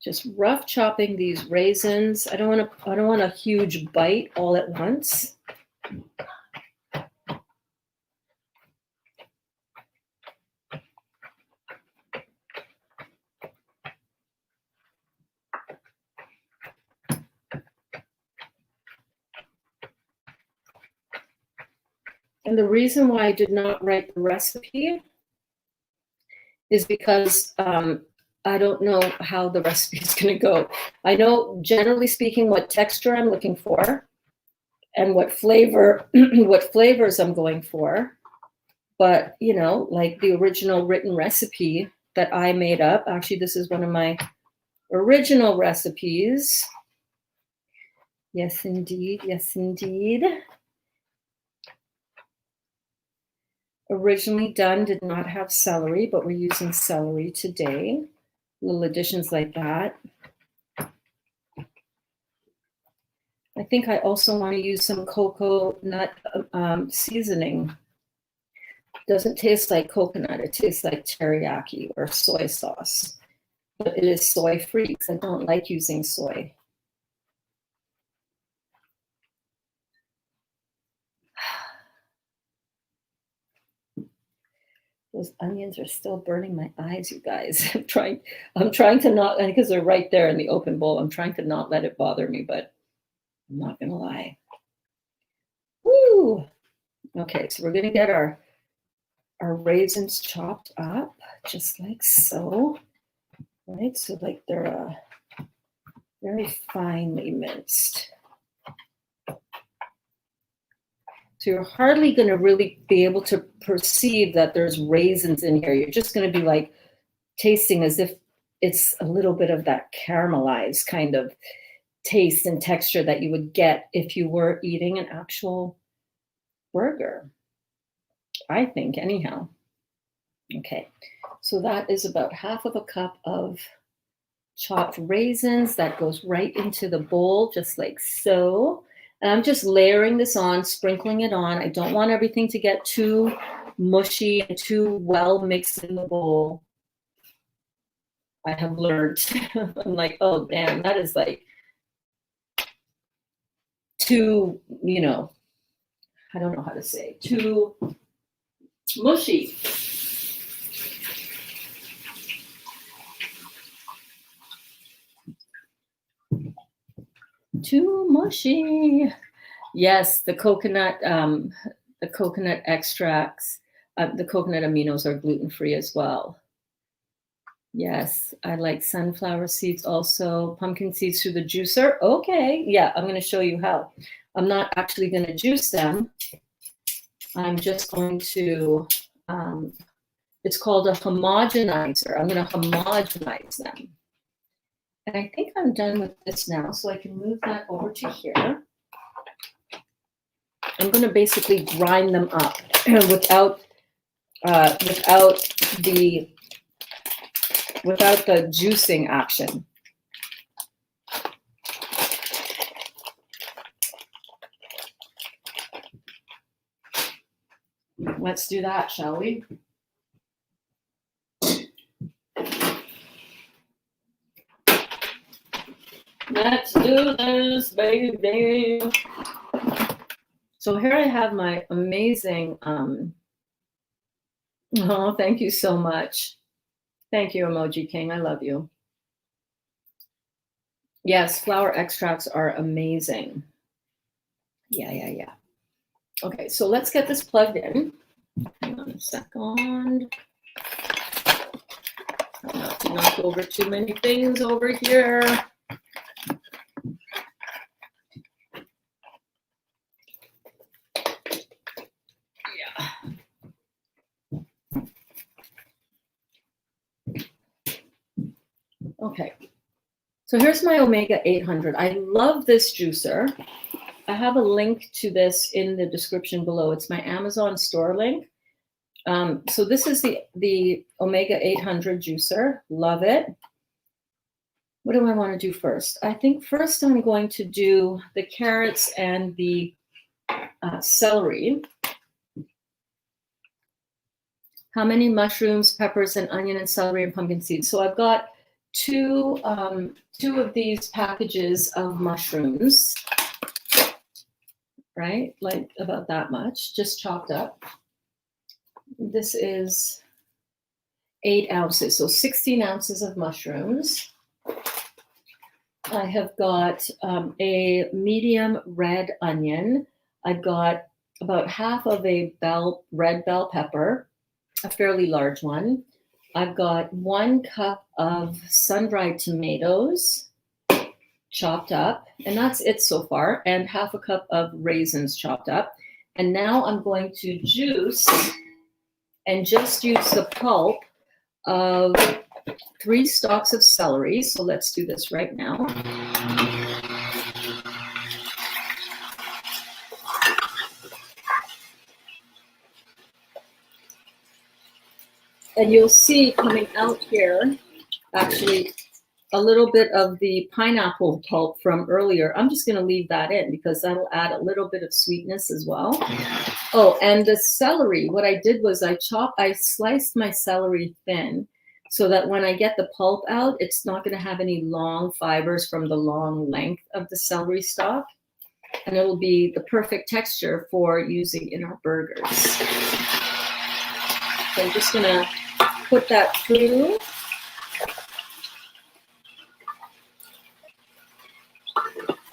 Just rough chopping these raisins. I don't want a huge bite all at once. And the reason why I did not write the recipe is because I don't know how the recipe is going to go. I know, generally speaking, what texture I'm looking for and what flavor, what flavors I'm going for. But, like the original written recipe that I made up, actually, this is one of my original recipes. Yes, indeed. Yes, indeed. Originally done, did not have celery, but we're using celery today. Little additions like that. I think I also want to use some coconut seasoning. Doesn't taste like coconut, it tastes like teriyaki or soy sauce. But it is soy-free because I don't like using soy. Those onions are still burning my eyes, you guys. I'm trying to not, because they're right there in the open bowl. I'm trying to not let it bother me, but I'm not gonna lie. Woo! Okay, so we're gonna get our raisins chopped up, just like so. Right, so like they're very finely minced. So you're hardly going to really be able to perceive that there's raisins in here. You're just going to be like tasting as if it's a little bit of that caramelized kind of taste and texture that you would get if you were eating an actual burger, I think, anyhow. Okay, so that is about half of a cup of chopped raisins. That goes right into the bowl, just like so. And I'm just layering this on, sprinkling it on. I don't want everything to get too mushy and too well mixed in the bowl. I have learned. I'm like, oh, damn, that is like too, you know, I don't know how to say, too mushy. Too mushy. Yes, the coconut extracts, the coconut aminos are gluten-free as well. Yes, I like sunflower seeds also, pumpkin seeds through the juicer. Okay, yeah, I'm going to show you how. I'm not actually going to juice them. I'm just going to, it's called a homogenizer. I'm going to homogenize them. And I think I'm done with this now, so I can move that over to here. I'm going to basically grind them up without the juicing action. Let's do that, shall we? Let's do this, baby. So here I have my amazing, oh, thank you so much. Thank you, Emoji King. I love you. Yes, flower extracts are amazing. Yeah. Okay, so let's get this plugged in. Hang on a second. Not to knock over too many things over here. Okay, so here's my Omega 800. I love this juicer. I have a link to this in the description below. It's my Amazon store link. So this is the Omega 800 juicer. Love it. What do I want to do first? I think first I'm going to do the carrots and the celery. How many mushrooms, peppers, and onion and celery and pumpkin seeds? So I've got two of these packages of mushrooms, right? Like about that much, just chopped up. This is 8 ounces, so 16 ounces of mushrooms. I have got a medium red onion. I've got about half of a red bell pepper, a fairly large one. I've got 1 cup of sun-dried tomatoes chopped up, and that's it so far, and half a cup of raisins chopped up. And now I'm going to juice and just use the pulp of 3 stalks of celery. So let's do this right now. And you'll see coming out here, actually, a little bit of the pineapple pulp from earlier. I'm just going to leave that in because that'll add a little bit of sweetness as well. Oh, and the celery, what I did was I sliced my celery thin so that when I get the pulp out, it's not going to have any long fibers from the long length of the celery stalk. And it'll be the perfect texture for using in our burgers. So I'm just going to put that through.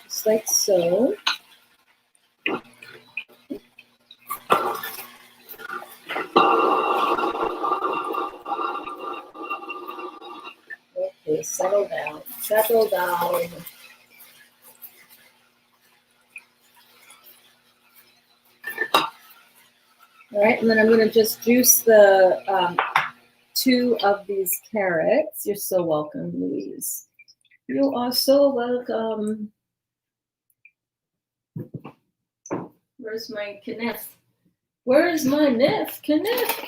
Just like so. Okay, settle down, settle down. All right, and then I'm going to just juice the 2 of these carrots. You're so welcome, Louise. You are so welcome. Where's my kniff? Where is my kniff? Kniff.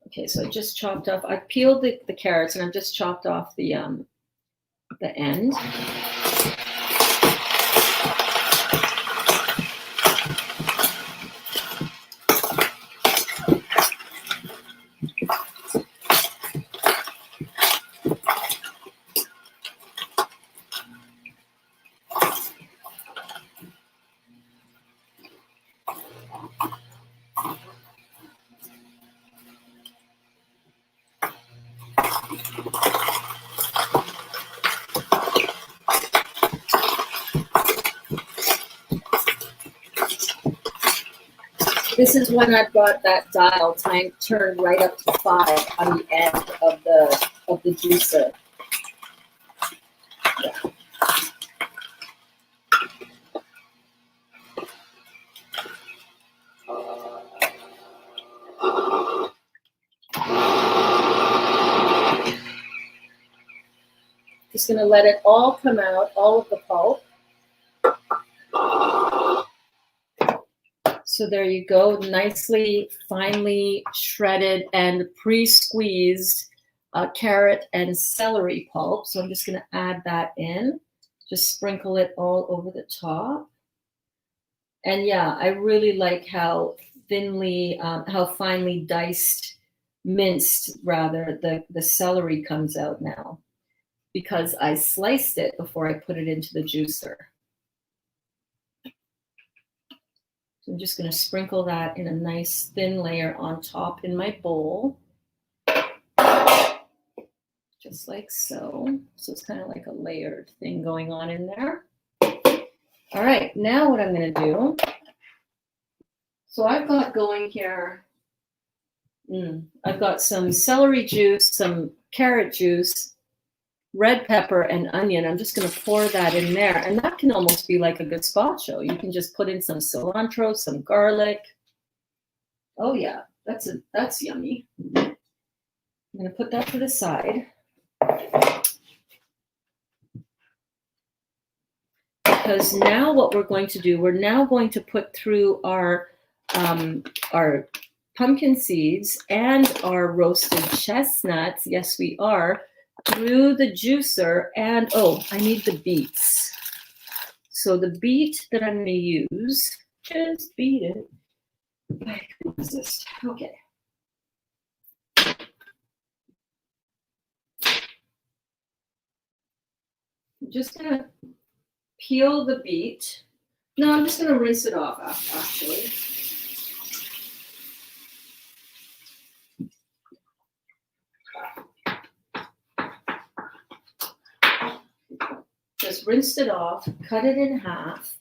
Okay, so I just chopped off. I peeled the carrots and I've just chopped off the end. This is when I've got that dial turned right up to 5 on the end of the juicer. Yeah. Just gonna let it all come out, all of the pulp. So there you go, nicely, finely shredded and pre-squeezed carrot and celery pulp. So I'm just gonna add that in, just sprinkle it all over the top. And yeah, I really like how finely minced rather, the celery comes out now, because I sliced it before I put it into the juicer. So I'm just going to sprinkle that in a nice thin layer on top in my bowl. Just like so. So it's kind of like a layered thing going on in there. All right, now what I'm going to do, so I've got going here, I've got some celery juice, some carrot juice, red pepper, and onion. I'm just going to pour that in there. And that can almost be like a gazpacho. You can just put in some cilantro, some garlic. Oh yeah, that's yummy. I'm going to put that to the side. Because now what we're going to do, we're now going to put through our pumpkin seeds and our roasted chestnuts, yes we are, through the juicer. And oh, I need the beets. So the beet that I'm going to use, just beat it. What is this? Okay. I'm just going to peel the beet. No, I'm just going to rinse it off, actually. Just rinsed it off, cut it in half.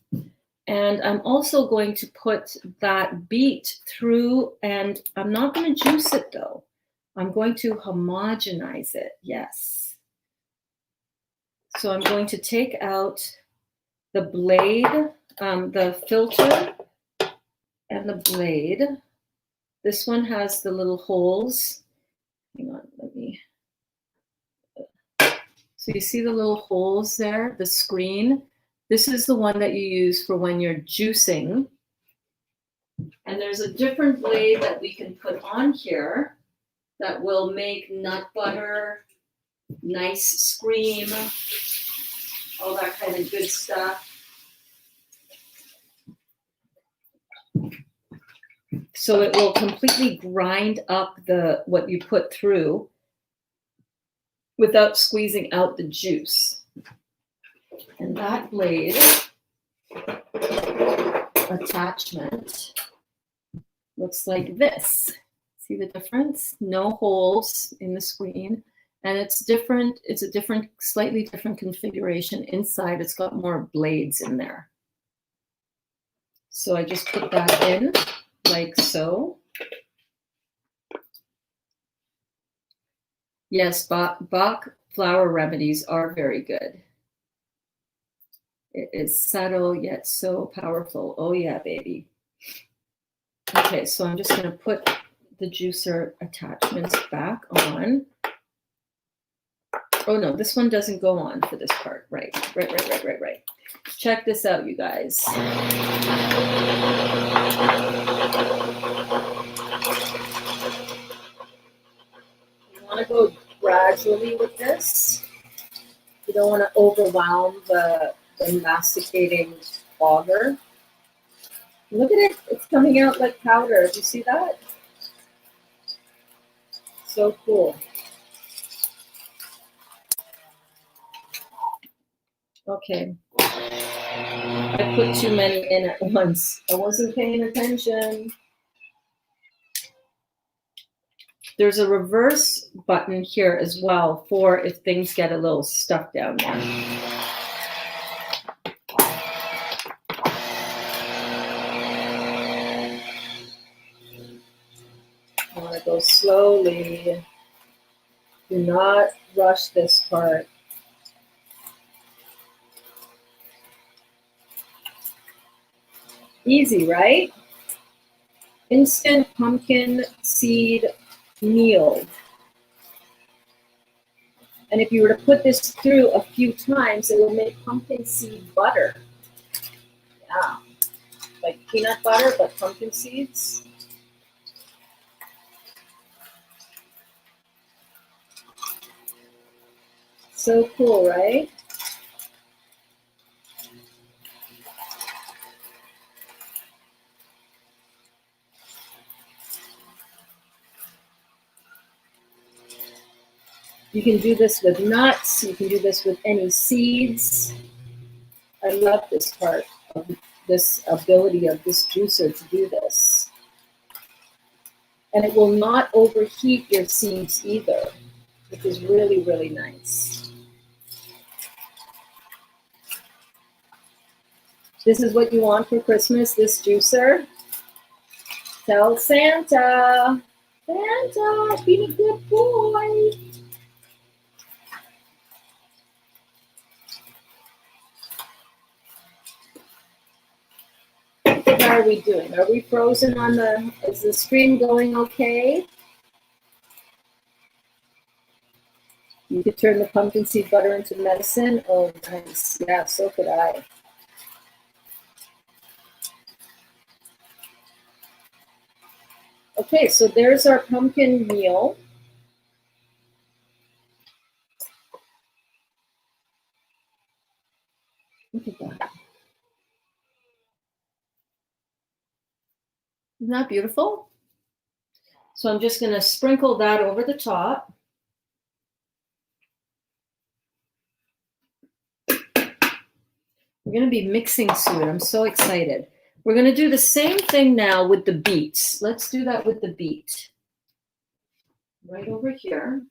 And I'm also going to put that beet through, and I'm not going to juice it though. I'm going to homogenize it, yes. So I'm going to take out the blade, the filter and the blade. This one has the little holes. Hang on, let me. So you see the little holes there, the screen? This is the one that you use for when you're juicing. And there's a different blade that we can put on here that will make nut butter, nice scream, all that kind of good stuff. So it will completely grind up what you put through without squeezing out the juice. And that blade attachment looks like this. See the difference? No holes in the screen. And it's different. It's a slightly different configuration. Inside, it's got more blades in there. So I just put that in like so. Yes, Bach flower remedies are very good. It is subtle yet so powerful. Oh yeah, baby. Okay, so I'm just gonna put the juicer attachments back on. Oh no, this one doesn't go on for this part. Right. Check this out, you guys. You want to go gradually with this. You don't want to overwhelm the masticating auger. Look at it. It's coming out like powder. Do you see that? So cool. Okay. I put too many in at once. I wasn't paying attention. There's a reverse button here as well for if things get a little stuck down there. I want to go slowly. Do not rush this part. Easy, right? Instant pumpkin seed meal. And if you were to put this through a few times, it will make pumpkin seed butter. Yeah, like peanut butter, but pumpkin seeds. So cool, right? You can do this with nuts. You can do this with any seeds. I love this part of this ability of this juicer to do this. And it will not overheat your seeds either, which is really, really nice. This is what you want for Christmas, this juicer. Tell Santa, Santa, be a good boy. How are we doing? Are we frozen on the, is the screen going okay? You could turn the pumpkin seed butter into medicine. Oh, nice. Yeah, so could I. Okay, so there's our pumpkin meal. Look at that. Isn't that beautiful? So I'm just going to sprinkle that over the top. We're going to be mixing soon. I'm so excited. We're going to do the same thing now with the beets. Let's do that with the beet. Right over here.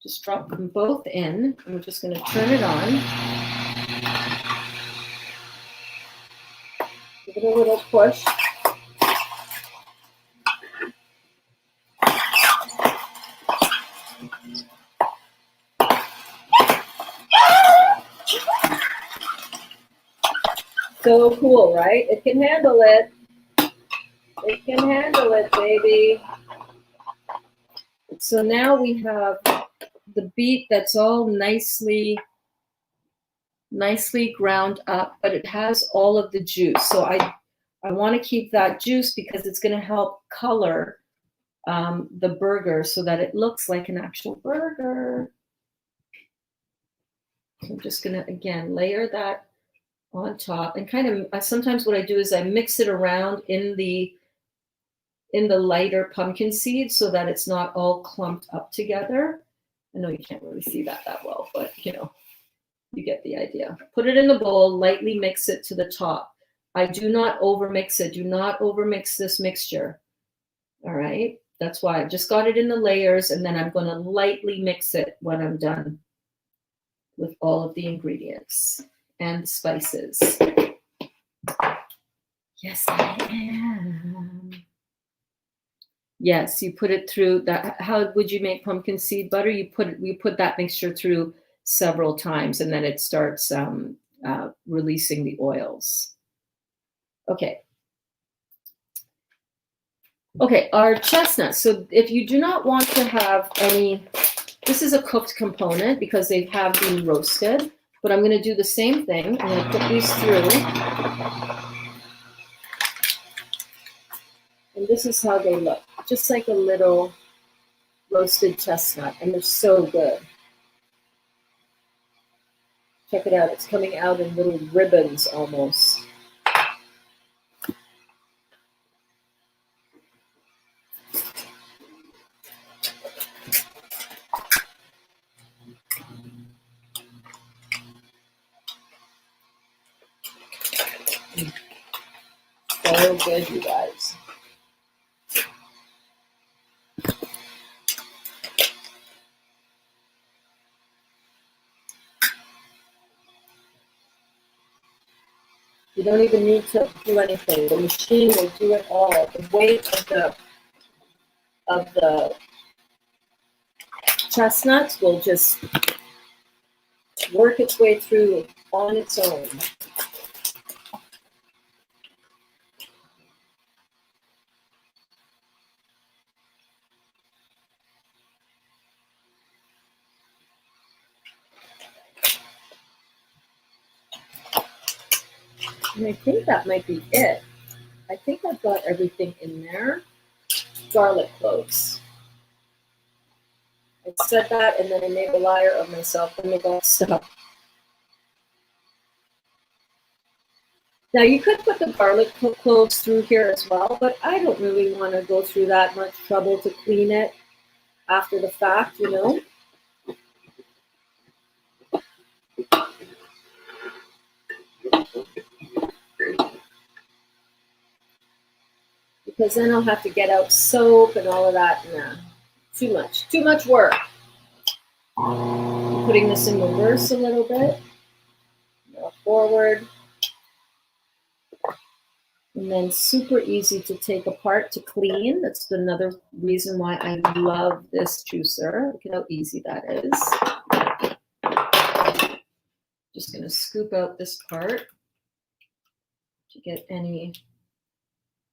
Just drop them both in. And we're just going to turn it on. Give it a little push. So cool, right? It can handle it. It can handle it, baby. So now we have the beet that's all nicely ground up, but it has all of the juice. So I want to keep that juice because it's going to help color the burger so that it looks like an actual burger. So I'm just going to, again, layer that on top, and kind of sometimes what I do is I mix it around in the lighter pumpkin seed so that it's not all clumped up together. I know you can't really see that well, but you know, you get the idea. Put it in the bowl, lightly mix it to the top. I do not overmix it. Do not overmix this mixture. All right, that's why I just got it in the layers, and then I'm going to lightly mix it when I'm done with all of the ingredients and spices. Yes, I am. Yes, you put it through that. How would you make pumpkin seed butter? You put that mixture through several times, and then it starts releasing the oils. Okay. Okay, our chestnuts. So if you do not want to have any, this is a cooked component because they have been roasted, but I'm going to do the same thing. I'm going to put these through. And this is how they look, just like a little roasted chestnut, and they're so good. Check it out, it's coming out in little ribbons almost. So good, you guys. You don't even need to do anything. The machine will do it all. The weight of the chestnuts will just work its way through on its own. And I think that might be it. I think I've got everything in there. Garlic cloves. I said that and then I made a liar of myself and I got stuck. Now you could put the garlic cloves through here as well, but I don't really want to go through that much trouble to clean it after the fact, you know. Because then I'll have to get out soap and all of that. Nah, too much work. I'm putting this in reverse a little bit. Now forward. And then super easy to take apart to clean. That's another reason why I love this juicer. Look at how easy that is. Just going to scoop out this part to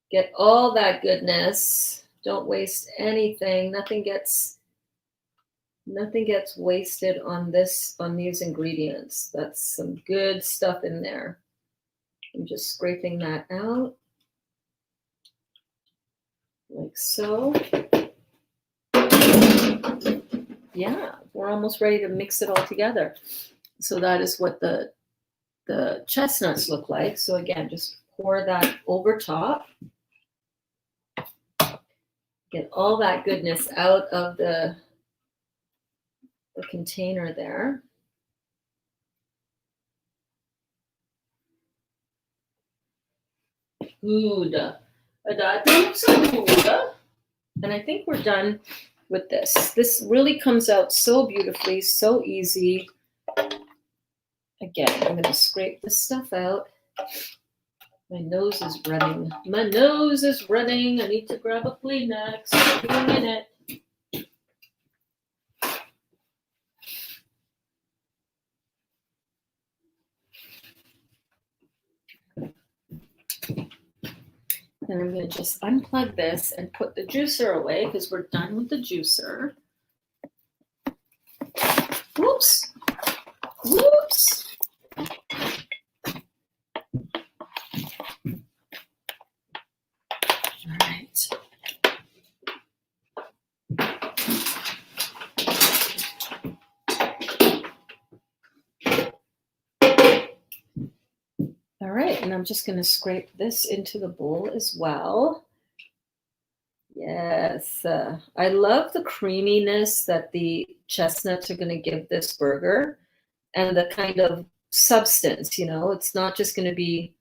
get all that goodness. Don't waste anything. Nothing gets wasted on these ingredients. That's some good stuff in there. I'm just scraping that out like so. Yeah, we're almost ready to mix it all together. So that is what the chestnuts look like. So again, just pour that over top. Get all that goodness out of the container there. Good. And I think we're done with this. This really comes out so beautifully, so easy. Again, I'm going to scrape this stuff out. My nose is running. My nose is running. I need to grab a Kleenex. Give me a minute. And I'm going to just unplug this and put the juicer away because we're done with the juicer. Whoops. Whoops. All right. All right, and I'm just going to scrape this into the bowl as well. Yes, I love the creaminess that the chestnuts are going to give this burger and the kind of substance, you know, it's not just going to be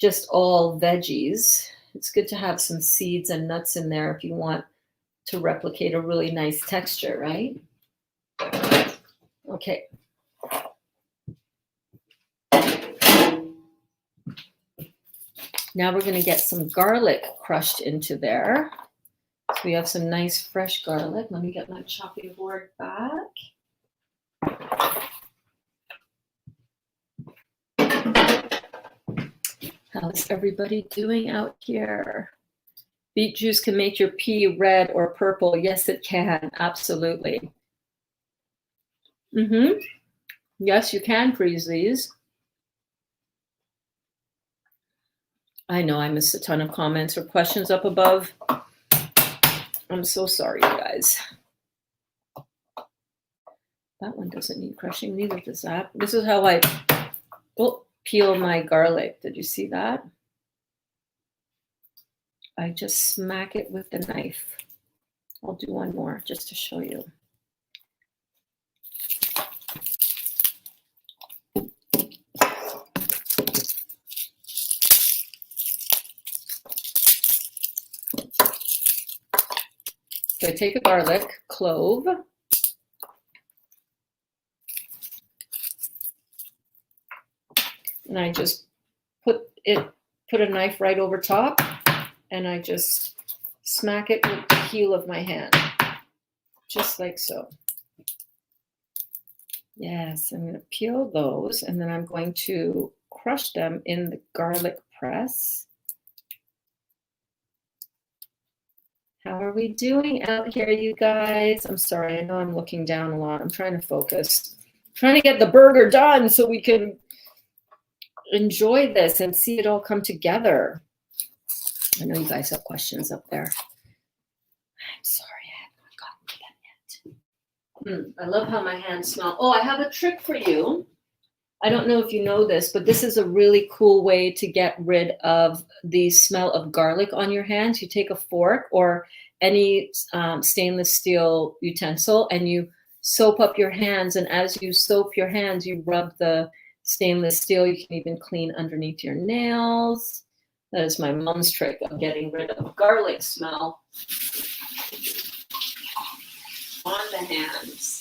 just all veggies. It's good to have some seeds and nuts in there if you want to replicate a really nice texture, right? Okay. Now we're going to get some garlic crushed into there. So we have some nice fresh garlic. Let me get my chopping board back. How's everybody doing out here? Beet juice can make your pee red or purple. Yes, it can. Absolutely. Yes, you can freeze these. I know I missed a ton of comments or questions up above. I'm so sorry, you guys. That one doesn't need crushing, neither does that. This is how I peel my garlic. Did you see that? I just smack it with the knife. I'll do one more just to show you. So I take a garlic clove. And I just put a knife right over top, and I just smack it with the heel of my hand, just like so. Yes, I'm going to peel those, and then I'm going to crush them in the garlic press. How are we doing out here, you guys? I'm sorry, I know I'm looking down a lot. I'm trying to focus. I'm trying to get the burger done so we can enjoy this and see it all come together. I know you guys have questions up there. I'm sorry, I haven't gotten to them yet. I love how my hands smell. Oh, I have a trick for you. I don't know if you know this, but this is a really cool way to get rid of the smell of garlic on your hands. You take a fork or any stainless steel utensil and you soap up your hands. And as you soap your hands, you rub the stainless steel. You can even clean underneath your nails. That is my mom's trick of getting rid of garlic smell on the hands.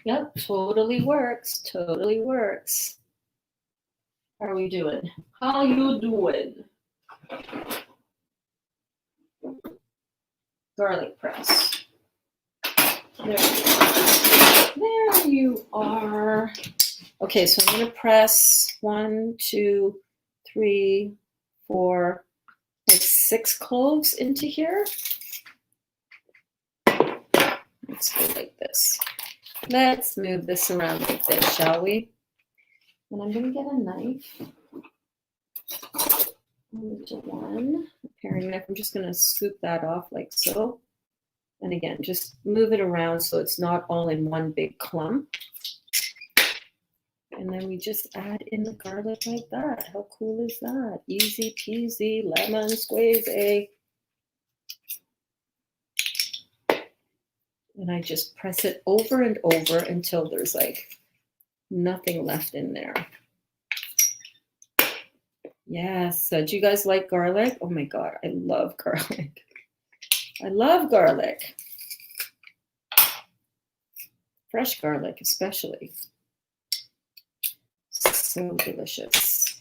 Yep, totally works. Totally works. How are we doing? How you doing? Garlic press. There you are. Okay, so I'm going to press 1, 2, 3, 4, like 6 cloves into here. Let's go like this. Let's move this around like this, shall we? And I'm going to get a knife. Move to one. A paring knife. I'm just going to scoop that off like so. And again, just move it around so it's not all in one big clump. And then we just add in the garlic like that. How cool is that? Easy peasy, lemon squeezy. And I just press it over and over until there's like nothing left in there. Yes. Do you guys like garlic? Oh my God, I love garlic. I love garlic. Fresh garlic, especially. So delicious.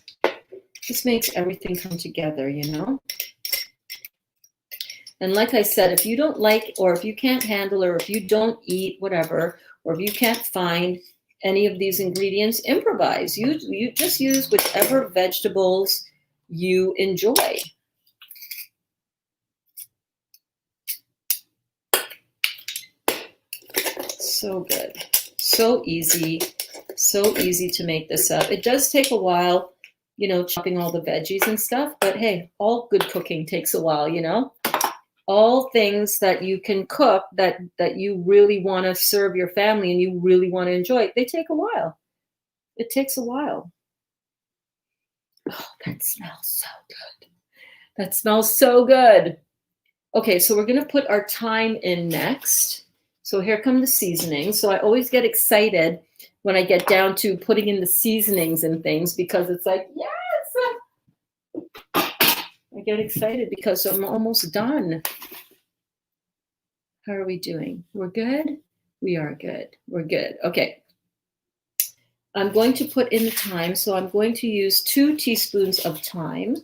This makes everything come together, you know? And like I said, if you don't like, or if you can't handle, or if you don't eat, whatever, or if you can't find any of these ingredients, improvise. You just use whichever vegetables you enjoy. So good. So easy. So easy to make this up. It does take a while, you know, chopping all the veggies and stuff, but hey, all good cooking takes a while, you know? All things that you can cook that you really want to serve your family and you really want to enjoy, they take a while. It takes a while. Oh, that smells so good. That smells so good. Okay, so we're going to put our thyme in next. So here come the seasonings. So I always get excited when I get down to putting in the seasonings and things because it's like, yes! I get excited because I'm almost done. How are we doing? We're good? We are good. We're good. Okay. I'm going to put in the thyme. So I'm going to use 2 teaspoons of thyme.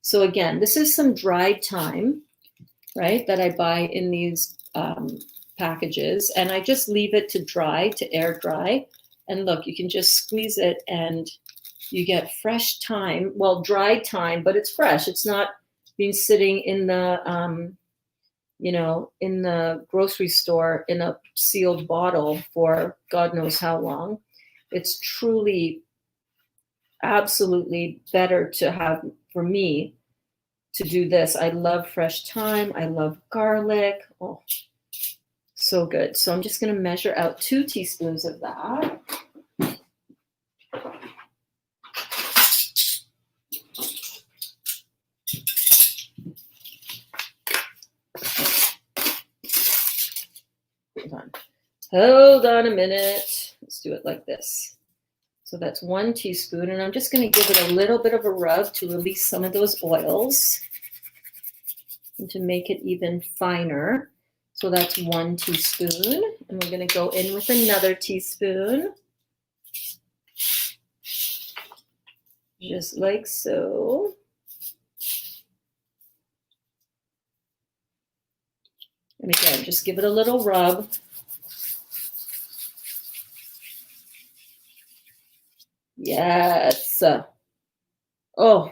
So again, this is some dried thyme, right, that I buy in these packages. And I just leave it to dry, to air dry. And look, you can just squeeze it and you get fresh thyme. Well, dried thyme, but it's fresh. It's not been sitting in the, in the grocery store in a sealed bottle for God knows how long. It's truly, absolutely better to have, for me, to do this. I love fresh thyme. I love garlic. Oh, so good. So I'm just going to measure out 2 teaspoons of that. Hold on a minute. Let's do it like this. So that's 1 teaspoon, and I'm just going to give it a little bit of a rub to release some of those oils and to make it even finer. So that's 1 teaspoon, and we're going to go in with another teaspoon, just like so. And again, just give it a little rub. Yes. Oh,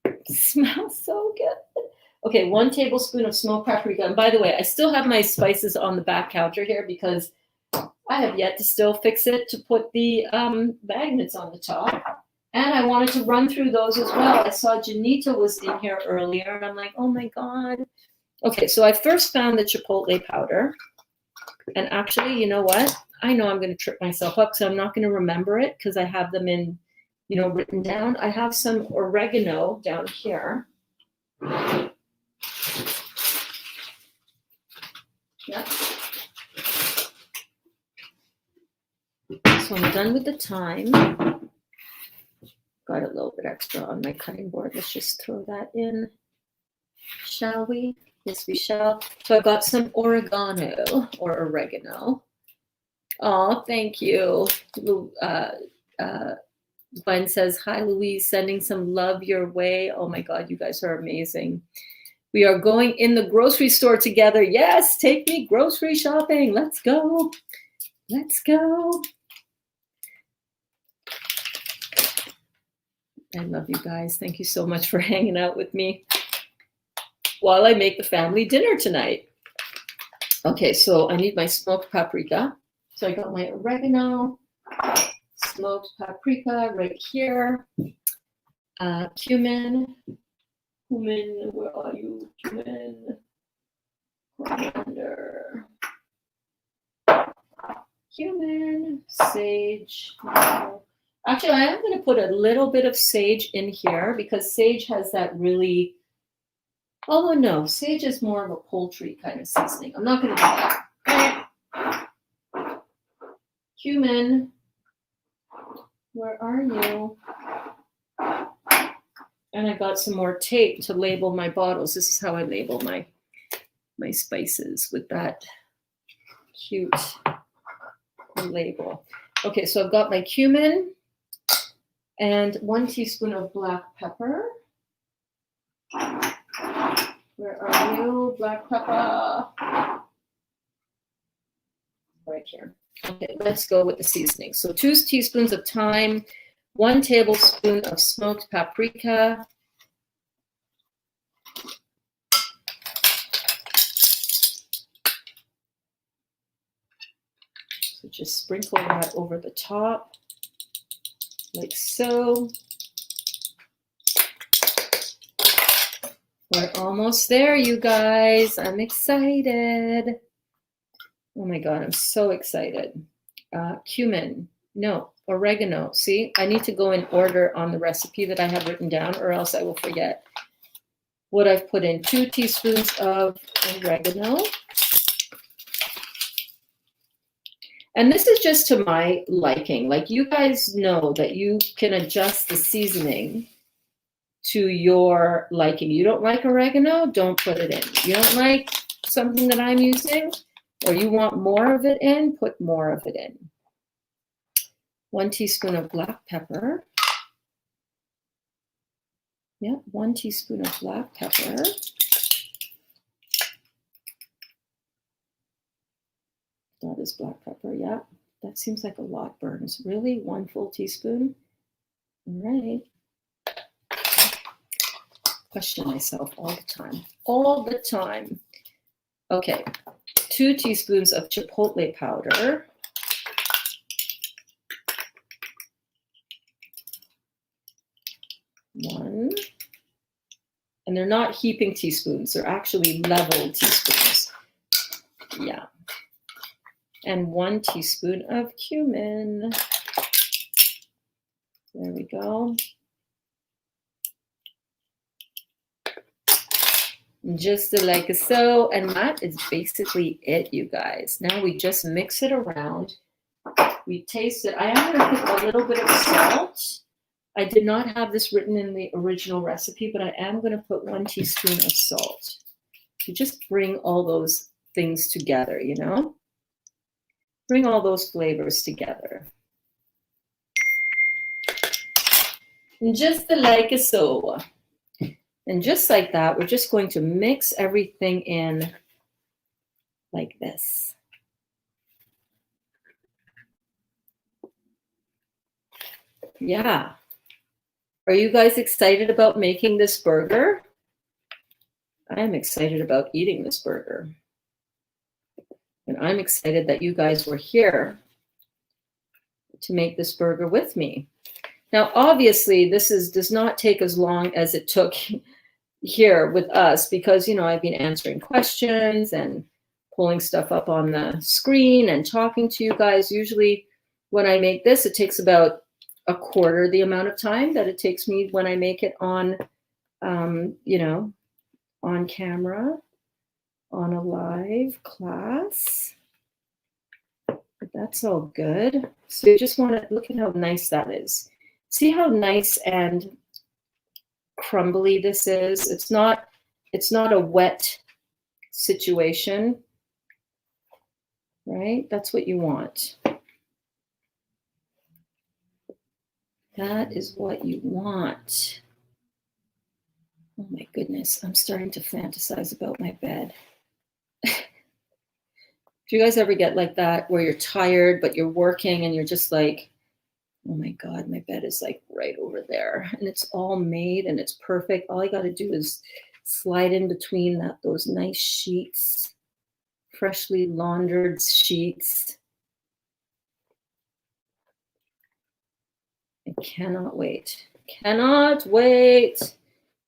it smells so good. Okay, 1 tablespoon of smoked paprika. And by the way, I still have my spices on the back counter here because I have yet to still fix it to put the magnets on the top. And I wanted to run through those as well. I saw Janita was in here earlier, and I'm like, oh my God. Okay, so I first found the chipotle powder. And actually, you know what? I know I'm going to trip myself up, so I'm not going to remember it because I have them in, written down. I have some oregano down here. Yeah. So I'm done with the thyme. Got a little bit extra on my cutting board. Let's just throw that in, shall we? Yes, we shall. So I got some oregano or oregano. Oh, thank you. Gwen says, hi, Louise, sending some love your way. Oh my God, you guys are amazing. We are going in the grocery store together. Yes, take me grocery shopping. Let's go. Let's go. I love you guys. Thank you so much for hanging out with me while I make the family dinner tonight. Okay, so I need my smoked paprika. So I got my oregano, smoked paprika right here, cumin, where are you, cumin, coriander, cumin, sage. Actually, I am going to put a little bit of sage in here because sage has that really, although no, sage is more of a poultry kind of seasoning. I'm not going to do that. Cumin, where are you? And I got some more tape to label my bottles. This is how I label my spices, with that cute label. Okay, so I've got my cumin and 1 teaspoon of black pepper. Where are you, black pepper? Right here. Okay, let's go with the seasoning. So 2 teaspoons of thyme, 1 tablespoon of smoked paprika, so just sprinkle that over the top, like so. We're almost there, you guys. I'm excited. Oh my God, I'm so excited. Cumin, no, oregano. See, I need to go in order on the recipe that I have written down, or else I will forget what I've put in. 2 teaspoons of oregano. And this is just to my liking. Like, you guys know that you can adjust the seasoning to your liking. You don't like oregano, don't put it in. You don't like something that I'm using, or you want more of it in, put more of it in. 1 teaspoon of black pepper. Yeah, 1 teaspoon of black pepper. That is black pepper, yeah. That seems like a lot, Burns. Really? 1 full teaspoon? All right. Question myself all the time. All the time. Okay. 2 teaspoons of chipotle powder. 1. And they're not heaping teaspoons. They're actually level teaspoons. Yeah. And 1 teaspoon of cumin. There we go. Just like so. And that is basically it, you guys. Now we just mix it around. We taste it. I am going to put a little bit of salt. I did not have this written in the original recipe, but I am going to put 1 teaspoon of salt to just bring all those things together, you know? Bring all those flavors together. And just like so. And just like that, we're just going to mix everything in like this. Yeah. Are you guys excited about making this burger? I am excited about eating this burger. And I'm excited that you guys were here to make this burger with me. Now, obviously, this does not take as long as it took here with us because, you know, I've been answering questions and pulling stuff up on the screen and talking to you guys. Usually when I make this, it takes about a quarter the amount of time that it takes me when I make it on, you know, on camera, on a live class. But that's all good. So you just want to look at how nice that is. See how nice and crumbly this is. It's not a wet situation, right? That's what you want. That is what you want. Oh my goodness, I'm starting to fantasize about my bed. Do you guys ever get like that where you're tired, but you're working and you're just like, oh my God, my bed is like right over there and it's all made and it's perfect. All I got to do is slide in between those nice sheets, freshly laundered sheets. I cannot wait. Cannot wait.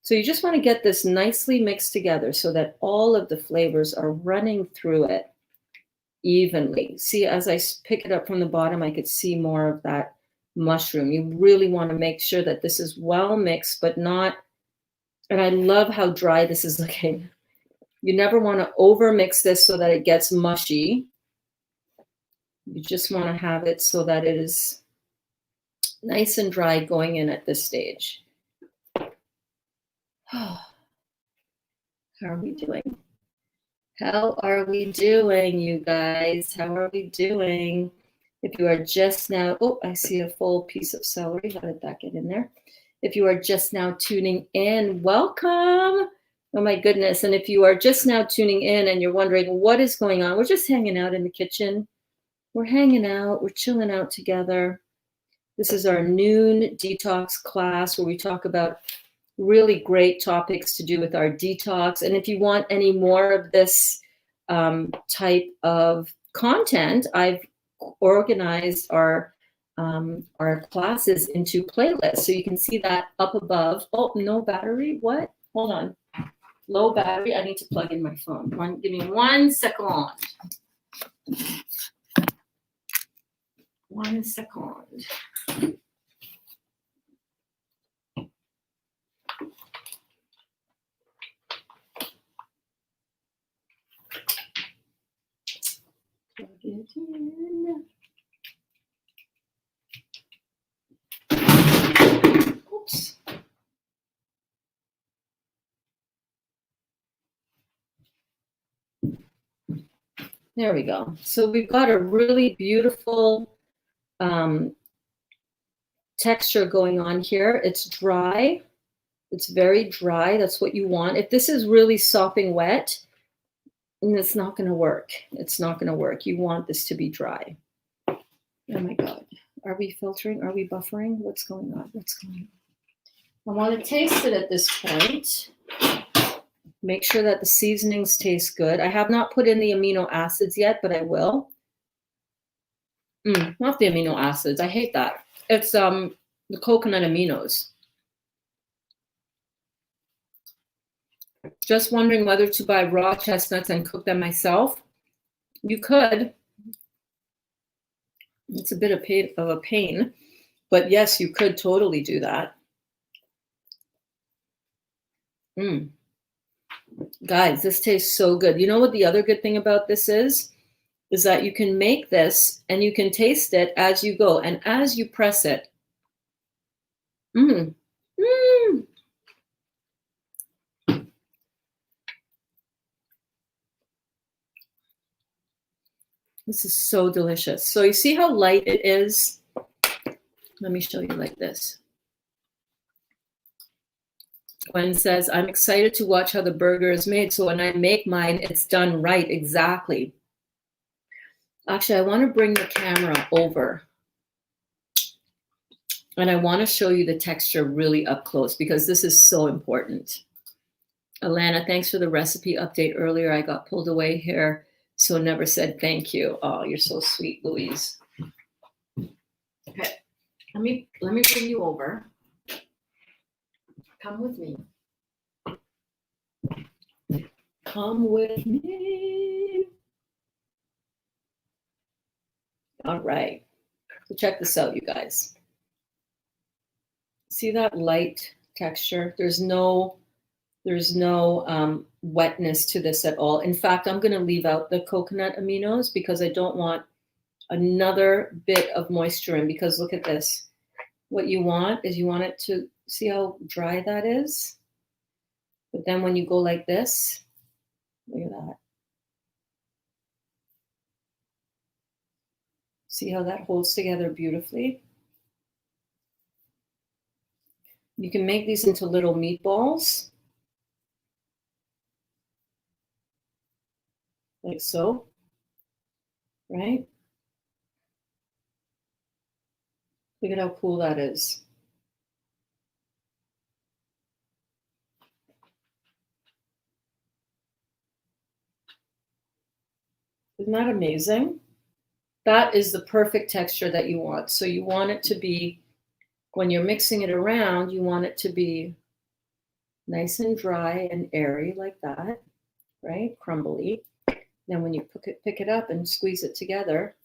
So you just want to get this nicely mixed together so that all of the flavors are running through it evenly. See, as I pick it up from the bottom, I could see more of that mushroom. You really want to make sure that this is well mixed, but not, and I love how dry this is looking. You never want to over mix this so that it gets mushy. You just want to have it so that it is nice and dry going in at this stage. How are we doing? How are we doing, you guys? How are we doing? If you are just now, oh, I see a full piece of celery. How did that get in there? If you are just now tuning in, welcome. Oh my goodness. And if you are just now tuning in and you're wondering what is going on, we're just hanging out in the kitchen. We're hanging out, we're chilling out together. This is our noon detox class where we talk about really great topics to do with our detox. And if you want any more of this type of content, I've organized our classes into playlists. So you can see that up above. Oh, no battery? What? Hold on. Low battery. I need to plug in my phone. Give me 1 second. 1 second. Plug it in. Oops. There we go. So we've got a really beautiful texture going on here. It's dry. It's very dry. That's what you want. If this is really sopping wet, it's not going to work. It's not going to work. You want this to be dry. Oh my God. Are we filtering? Are we buffering? What's going on? What's going on? I want to taste it at this point. Make sure that the seasonings taste good. I have not put in the amino acids yet, but I will. Not the amino acids. I hate that. It's the coconut aminos. Just wondering whether to buy raw chestnuts and cook them myself. You could. It's a bit of a pain, but yes, you could totally do that. Guys, this tastes so good. You know what the other good thing about this is that you can make this and you can taste it as you go and as you press it. This is so delicious. So you see how light it is? Let me show you like this. Gwen says, I'm excited to watch how the burger is made. So when I make mine, it's done right. Exactly. Actually, I want to bring the camera over. And I want to show you the texture really up close because this is so important. Alana, thanks for the recipe update earlier. I got pulled away here, so never said thank you. Oh, you're so sweet, Louise. Okay, let me bring you over. Come with me. Come with me. All right. So check this out, you guys. See that light texture? There's no wetness to this at all. In fact, I'm going to leave out the coconut aminos because I don't want another bit of moisture in, because look at this. What you want is you want it to see how dry that is. But then when you go like this, look at that. See how that holds together beautifully? You can make these into little meatballs. Like so, right? Look at how cool that is. Isn't that amazing? That is the perfect texture that you want. So you want it to be, when you're mixing it around, you want it to be nice and dry and airy like that, right? Crumbly. Then when you pick it up and squeeze it together,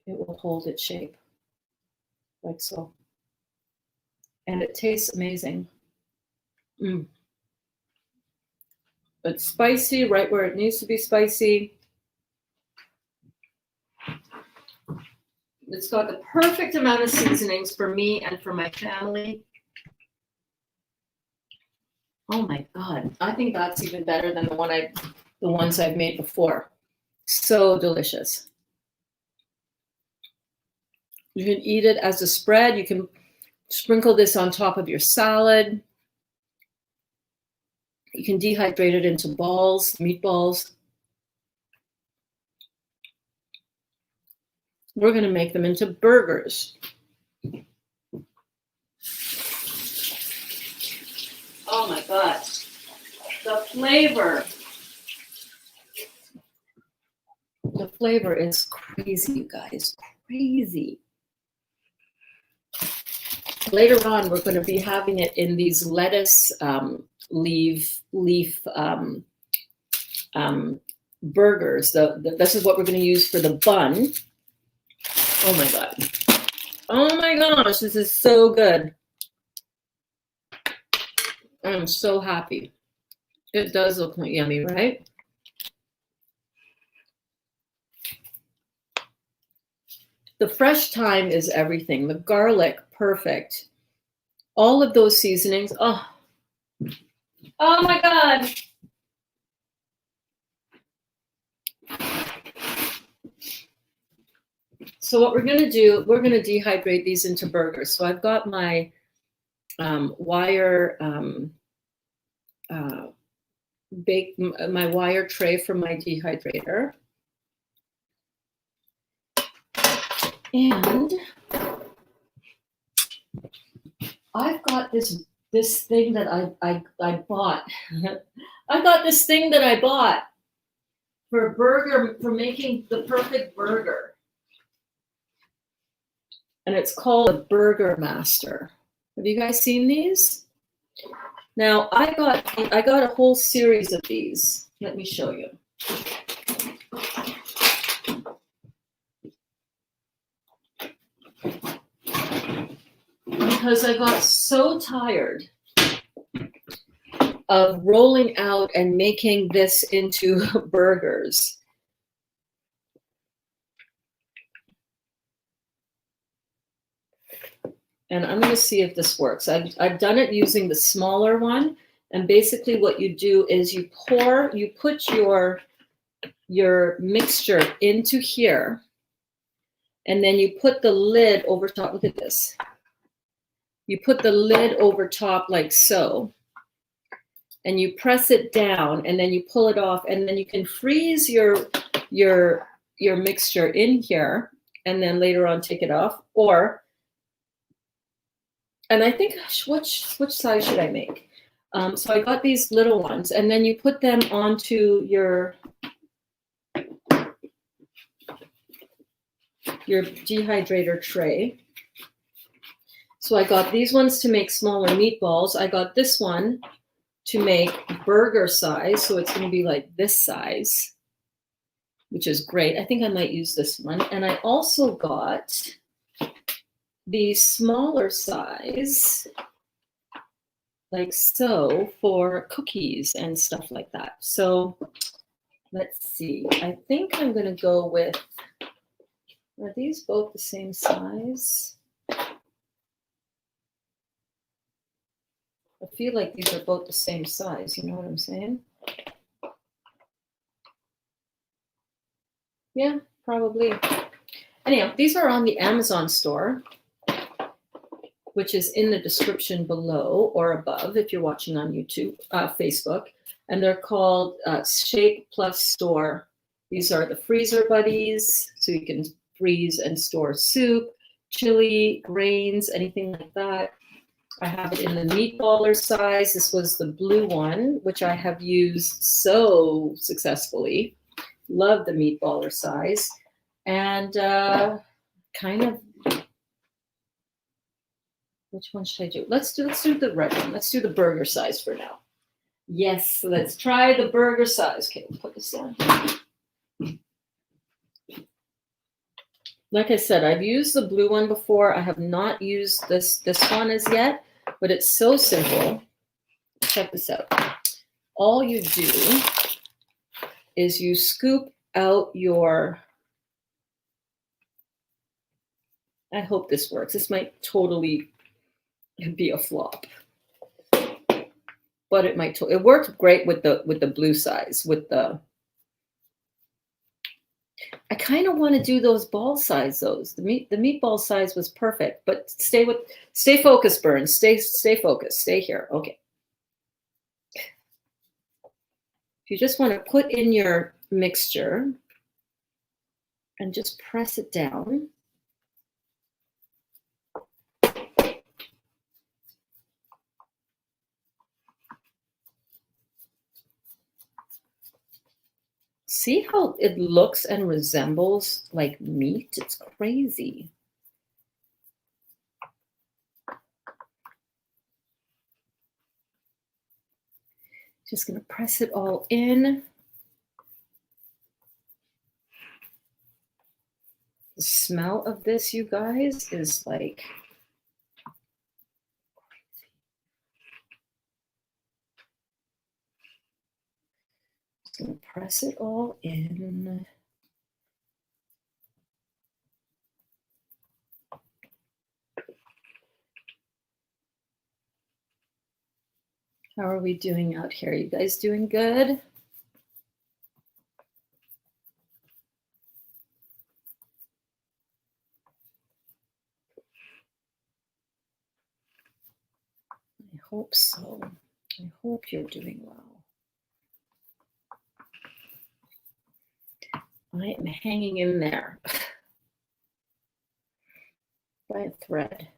it will hold its shape, like so. And it tastes amazing. It's spicy, right where it needs to be spicy. It's got the perfect amount of seasonings for me and for my family. Oh my God, I think that's even better than the ones I've made before. So delicious. You can eat it as a spread. You can sprinkle this on top of your salad. You can dehydrate it into balls, meatballs. We're going to make them into burgers. Oh my God. The flavor. The flavor is crazy, you guys. Crazy. Later on, we're going to be having it in these lettuce leaf burgers. This is what we're going to use for the bun. Oh my God. Oh my gosh, this is so good. I'm so happy. It does look yummy, right? The fresh thyme is everything. The garlic, perfect. All of those seasonings. Oh, Oh my God. So what we're going to do, we're going to dehydrate these into burgers. So I've got my wire my wire tray from my dehydrator. And I've got this thing that I bought. I got this thing that I bought for burger, for making the perfect burger. And it's called a Burger Master. Have you guys seen these? Now I got a whole series of these. Let me show you. Because I got so tired of rolling out and making this into burgers. And I'm going to see if this works. I've done it using the smaller one. And basically what you do is you put your mixture into here. And then you put the lid over top. Look at this. You put the lid over top like so. And you press it down and then you pull it off. And then you can freeze your mixture in here. And then later on take it off. And I think, which size should I make? So I got these little ones, and then you put them onto your dehydrator tray. So I got these ones to make smaller meatballs. I got this one to make burger size, so it's going to be like this size, which is great. I think I might use this one. And I also got the smaller size, like so, for cookies and stuff like that. So let's see. I think I'm going to go with, are these both the same size? I feel like these are both the same size. You know what I'm saying? Yeah, probably. Anyhow, these are on the Amazon store, which is in the description below or above if you're watching on YouTube, Facebook. And they're called Shake Plus Store. These are the freezer buddies, so you can freeze and store soup, chili, grains, anything like that. I have it in the meatballer size. This was the blue one, which I have used so successfully. Love the meatballer size. And kind of, which one should I do? Let's do the red one. Let's do the burger size for now. Yes, let's try the burger size. Okay, we'll put this down. Like I said, I've used the blue one before. I have not used this one as yet, but it's so simple. Check this out. All you do is you scoop out your, I hope this works. This might totally be a flop, but it might. It worked great with the blue size. I kind of want to do those ball size. The meatball size was perfect, but stay focused, Bern. Stay focused. Stay here. Okay. If you just want to put in your mixture and just press it down. See how it looks and resembles like meat? It's crazy. Just gonna press it all in. The smell of this, you guys, is like just gonna press it all in. How are we doing out here? You guys doing good? I hope so. I hope you're doing well. I am hanging in there by a thread.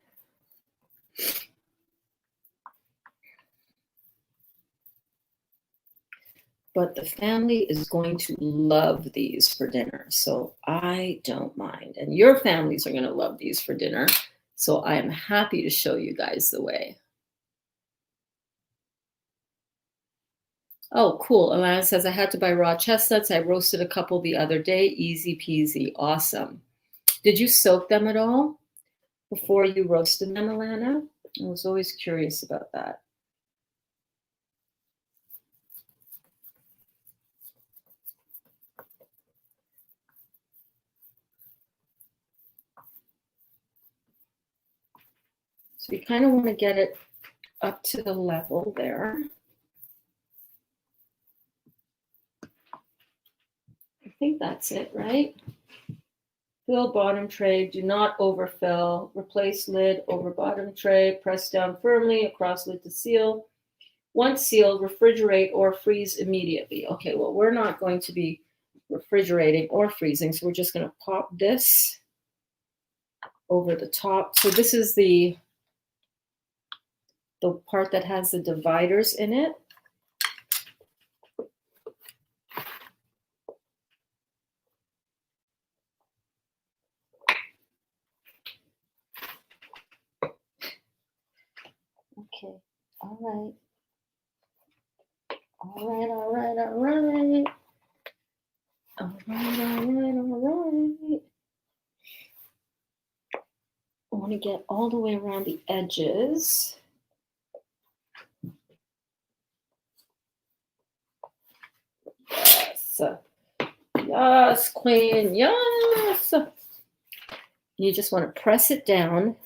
But the family is going to love these for dinner, so I don't mind. And your families are going to love these for dinner, so I am happy to show you guys the way. Oh, cool. Alana says, I had to buy raw chestnuts. I roasted a couple the other day. Easy peasy. Awesome. Did you soak them at all before you roasted them, Alana? I was always curious about that. So you kind of want to get it up to the level there. I think that's it, right? Fill bottom tray, do not overfill. Replace lid over bottom tray, press down firmly across lid to seal. Once sealed, refrigerate or freeze immediately. Okay, well, we're not going to be refrigerating or freezing, so we're just going to pop this over the top. So this is the part that has the dividers in it. Okay, all right. All right, all right, all right. All right, all right, all right. I want to get all the way around the edges. Yes. Yes, queen. Yes. You just want to press it down.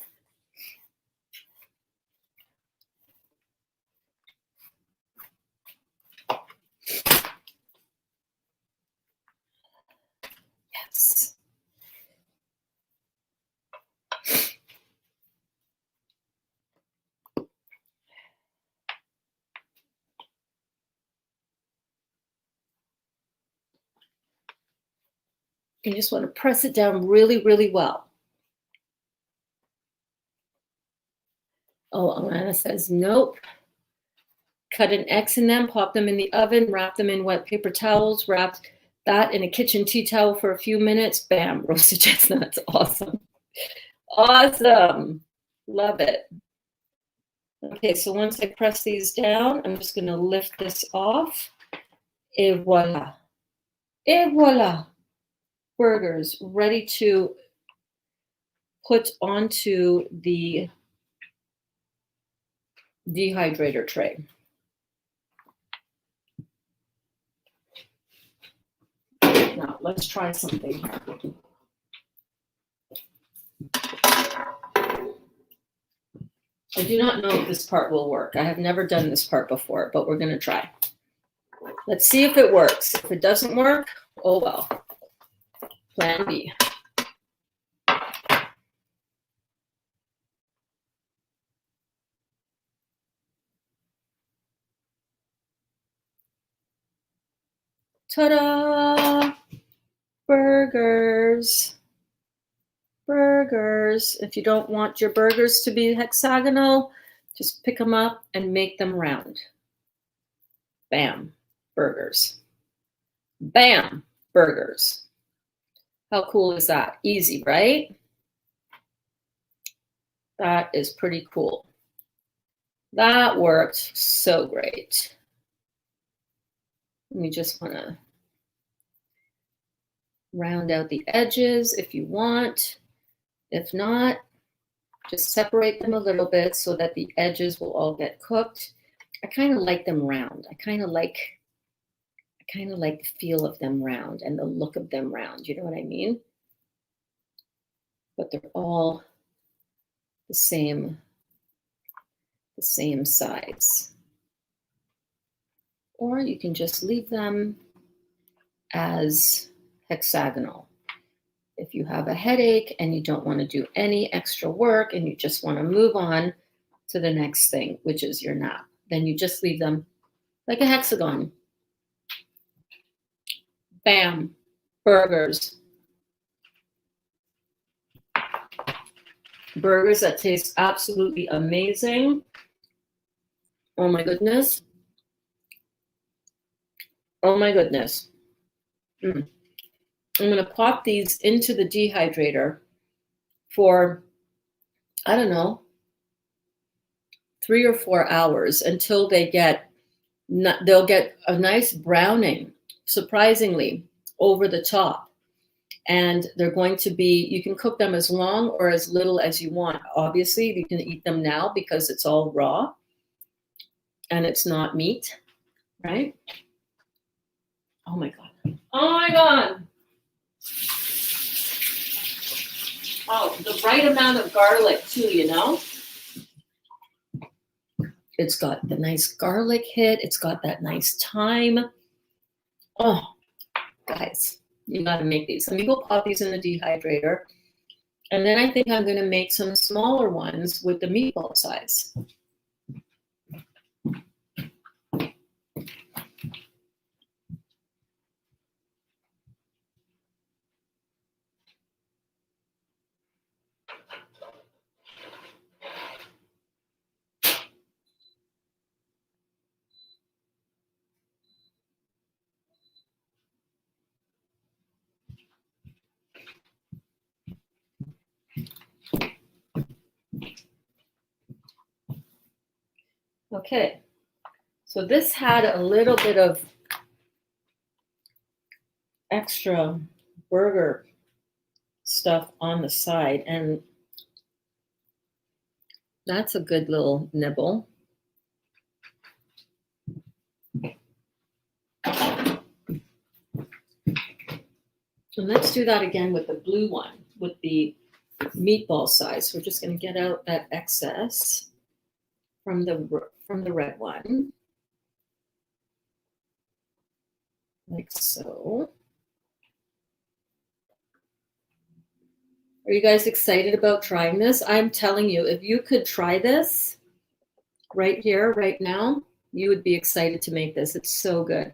Yes. You just want to press it down really, really well. Oh, Alana says, nope. Cut an X in them, pop them in the oven, wrap them in wet paper towels, wrap that in a kitchen tea towel for a few minutes. Bam, roasted chestnuts. Awesome. Awesome. Love it. Okay, so once I press these down, I'm just going to lift this off. Et voila. Et voila. Burgers ready to put onto the dehydrator tray. Now, let's try something. I do not know if this part will work. I have never done this part before, but we're going to try. Let's see if it works. If it doesn't work, oh well. Plan B. Ta-da! Burgers. Burgers. If you don't want your burgers to be hexagonal, just pick them up and make them round. Bam. Burgers. Bam. Burgers. How cool is that? Easy, right? That is pretty cool. That worked so great. You just want to round out the edges if you want. If not, just separate them a little bit so that the edges will all get cooked. I kind of like them round. I kind of like the feel of them round and the look of them round. You know what I mean? But they're all the same size. or you can just leave them as hexagonal. If you have a headache and you don't want to do any extra work and you just want to move on to the next thing, which is your nap, then you just leave them like a hexagon. Bam, burgers. Burgers that taste absolutely amazing. Oh my goodness. Oh my goodness. I'm going to pop these into the dehydrator for, I don't know, 3 or 4 hours until they'll get a nice browning, surprisingly, over the top. And they're going to be, you can cook them as long or as little as you want. Obviously, you can eat them now because it's all raw and it's not meat, right? Oh my God. Oh my God. Oh, the right amount of garlic too, you know? It's got the nice garlic hit. It's got that nice thyme. Oh, guys, you got to make these. Let me go pop these in the dehydrator. And then I think I'm going to make some smaller ones with the meatball size. Okay, so this had a little bit of extra burger stuff on the side, and that's a good little nibble. And let's do that again with the blue one, with the meatball size. We're just going to get out that excess from the red one, like so. Are you guys excited about trying this? I'm telling you, if you could try this right here, right now, you would be excited to make this. It's so good.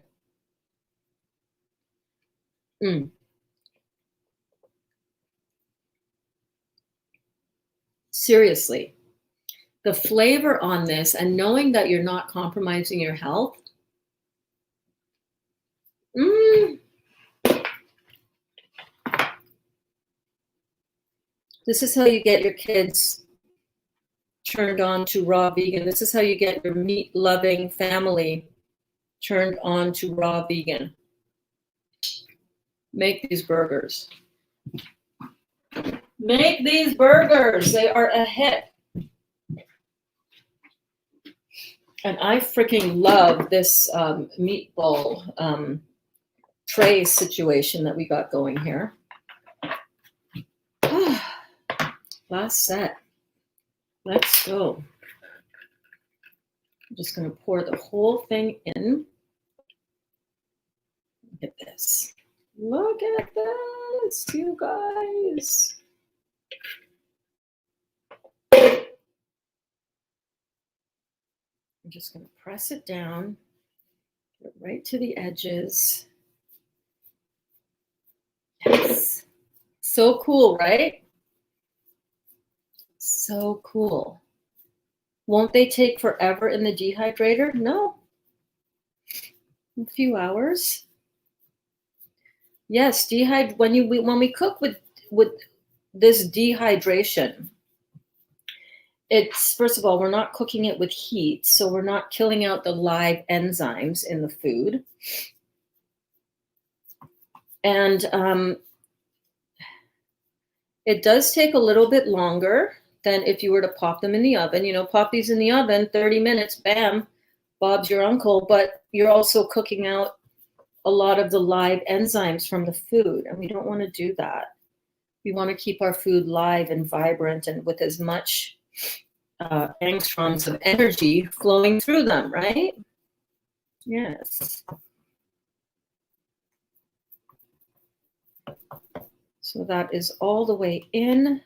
Seriously, the flavor on this and knowing that you're not compromising your health. This is how you get your kids turned on to raw vegan. This is how you get your meat-loving family turned on to raw vegan. Make these burgers. Make these burgers. They are a hit. And I freaking love this meatball tray situation that we got going here. Last set. Let's go. I'm just going to pour the whole thing in. Look at this. Look at this, you guys. I'm just going to press it down, get right to the edges. Yes. So cool, right? So cool. Won't they take forever in the dehydrator? No. A few hours. Yes, when we cook with this dehydration, it's, first of all, we're not cooking it with heat, so we're not killing out the live enzymes in the food. And it does take a little bit longer than if you were to pop them in the oven. You know, pop these in the oven, 30 minutes, bam, Bob's your uncle. But you're also cooking out a lot of the live enzymes from the food, and we don't want to do that. We want to keep our food live and vibrant and with as much angstroms of energy flowing through them, right? Yes. So that is all the way in.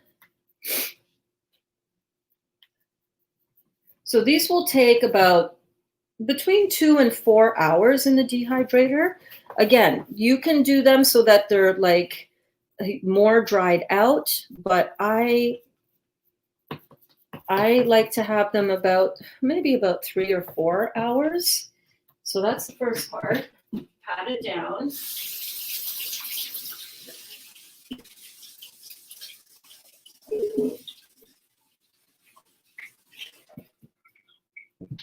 So these will take about between 2 and 4 hours in the dehydrator. Again, you can do them so that they're like more dried out, but I like to have them maybe about 3 or 4 hours. So that's the first part. Pat it down.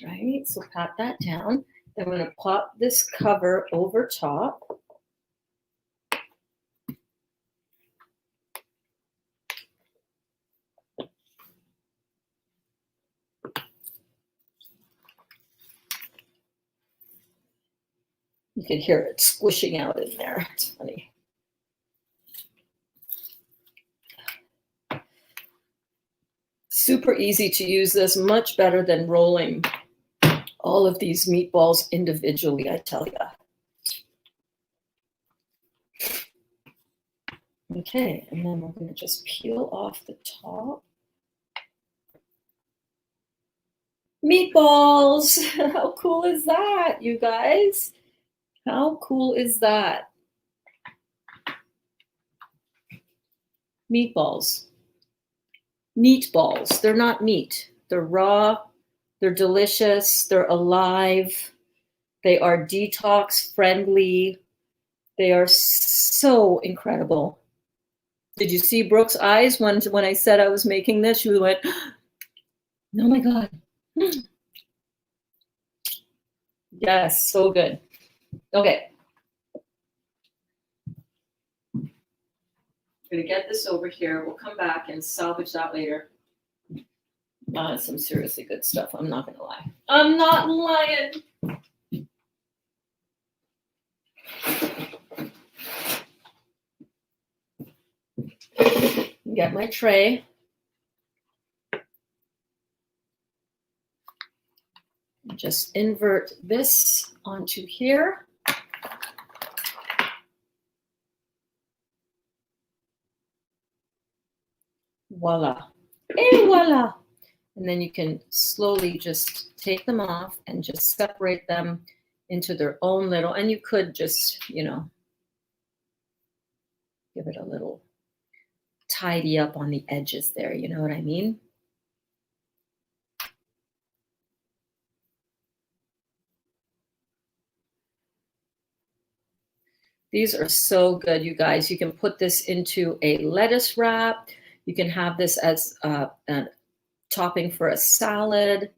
Right, so pat that down. Then I'm going to pop this cover over top. You can hear it squishing out in there. It's funny. Super easy to use this, much better than rolling all of these meatballs individually, I tell you. Okay, and then we're going to just peel off the top. Meatballs! How cool is that, you guys? How cool is that? Meatballs. Meatballs. They're not meat. They're raw. They're delicious. They're alive. They are detox friendly. They are so incredible. Did you see Brooke's eyes when I said I was making this? She went, oh my God. Yes, so good. Okay. I'm going to get this over here. We'll come back and salvage that later. Some seriously good stuff. I'm not going to lie. I'm not lying. Get my tray. Just invert this onto here. Voila. Et voila. And then you can slowly just take them off and just separate them into their own little, and you could just, you know, give it a little tidy up on the edges there. You know what I mean? These are so good, you guys. You can put this into a lettuce wrap. You can have this as a topping for a salad.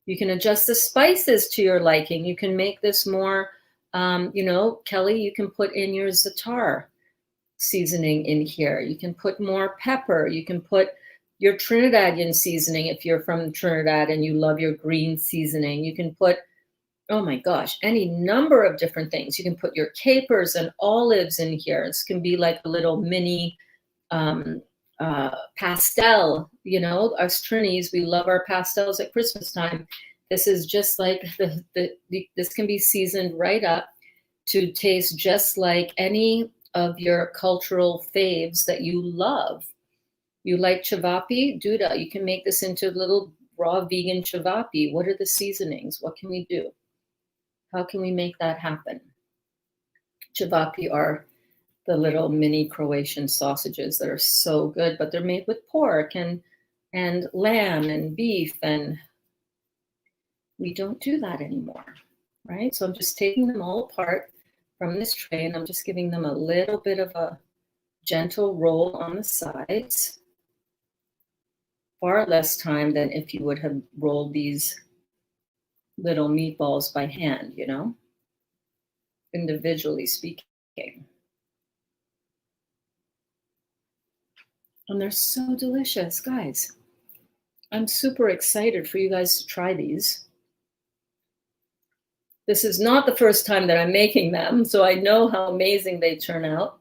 You can adjust the spices to your liking. You can make this more, you know, Kelly, you can put in your za'atar seasoning in here. You can put more pepper. You can put your Trinidadian seasoning if you're from Trinidad and you love your green seasoning. You can put, oh my gosh, any number of different things. You can put your capers and olives in here. This can be like a little mini pastel. You know, us Trinis, we love our pastels at Christmas time. This is just like this can be seasoned right up to taste just like any of your cultural faves that you love. You like chavapi? Duda, you can make this into little raw vegan chavapi. What are the seasonings? What can we do? How can we make that happen? Chavapi are the little mini Croatian sausages that are so good, but they're made with pork and lamb and beef, and we don't do that anymore, right? So I'm just taking them all apart from this tray, and I'm just giving them a little bit of a gentle roll on the sides. Far less time than if you would have rolled these little meatballs by hand, you know, individually speaking. And they're so delicious, guys. I'm super excited for you guys to try these. This is not the first time that I'm making them, so I know how amazing they turn out.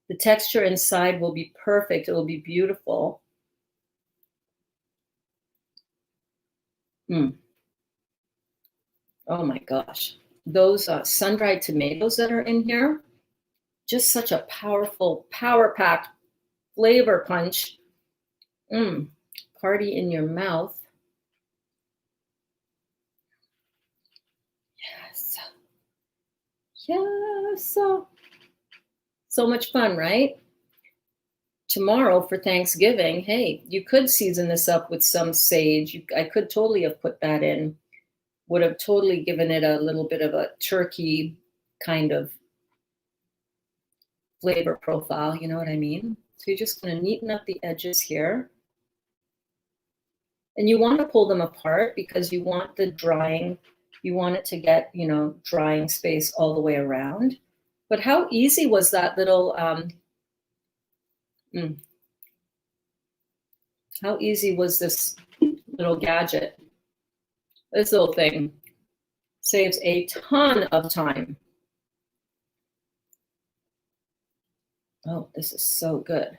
The texture inside will be perfect. It will be beautiful. Oh my gosh. those sun-dried tomatoes that are in here, just such a powerful, power-packed flavor punch. Party in your mouth. Yes. Yes. So much fun, right? Tomorrow for Thanksgiving, hey, you could season this up with some sage. I could totally have put that in. Would have totally given it a little bit of a turkey kind of flavor profile, you know what I mean? So you're just going to neaten up the edges here. And you want to pull them apart because you want the drying, you want it to get, you know, drying space all the way around. But how easy was that little, how easy was this little gadget? This little thing saves a ton of time. Oh, this is so good.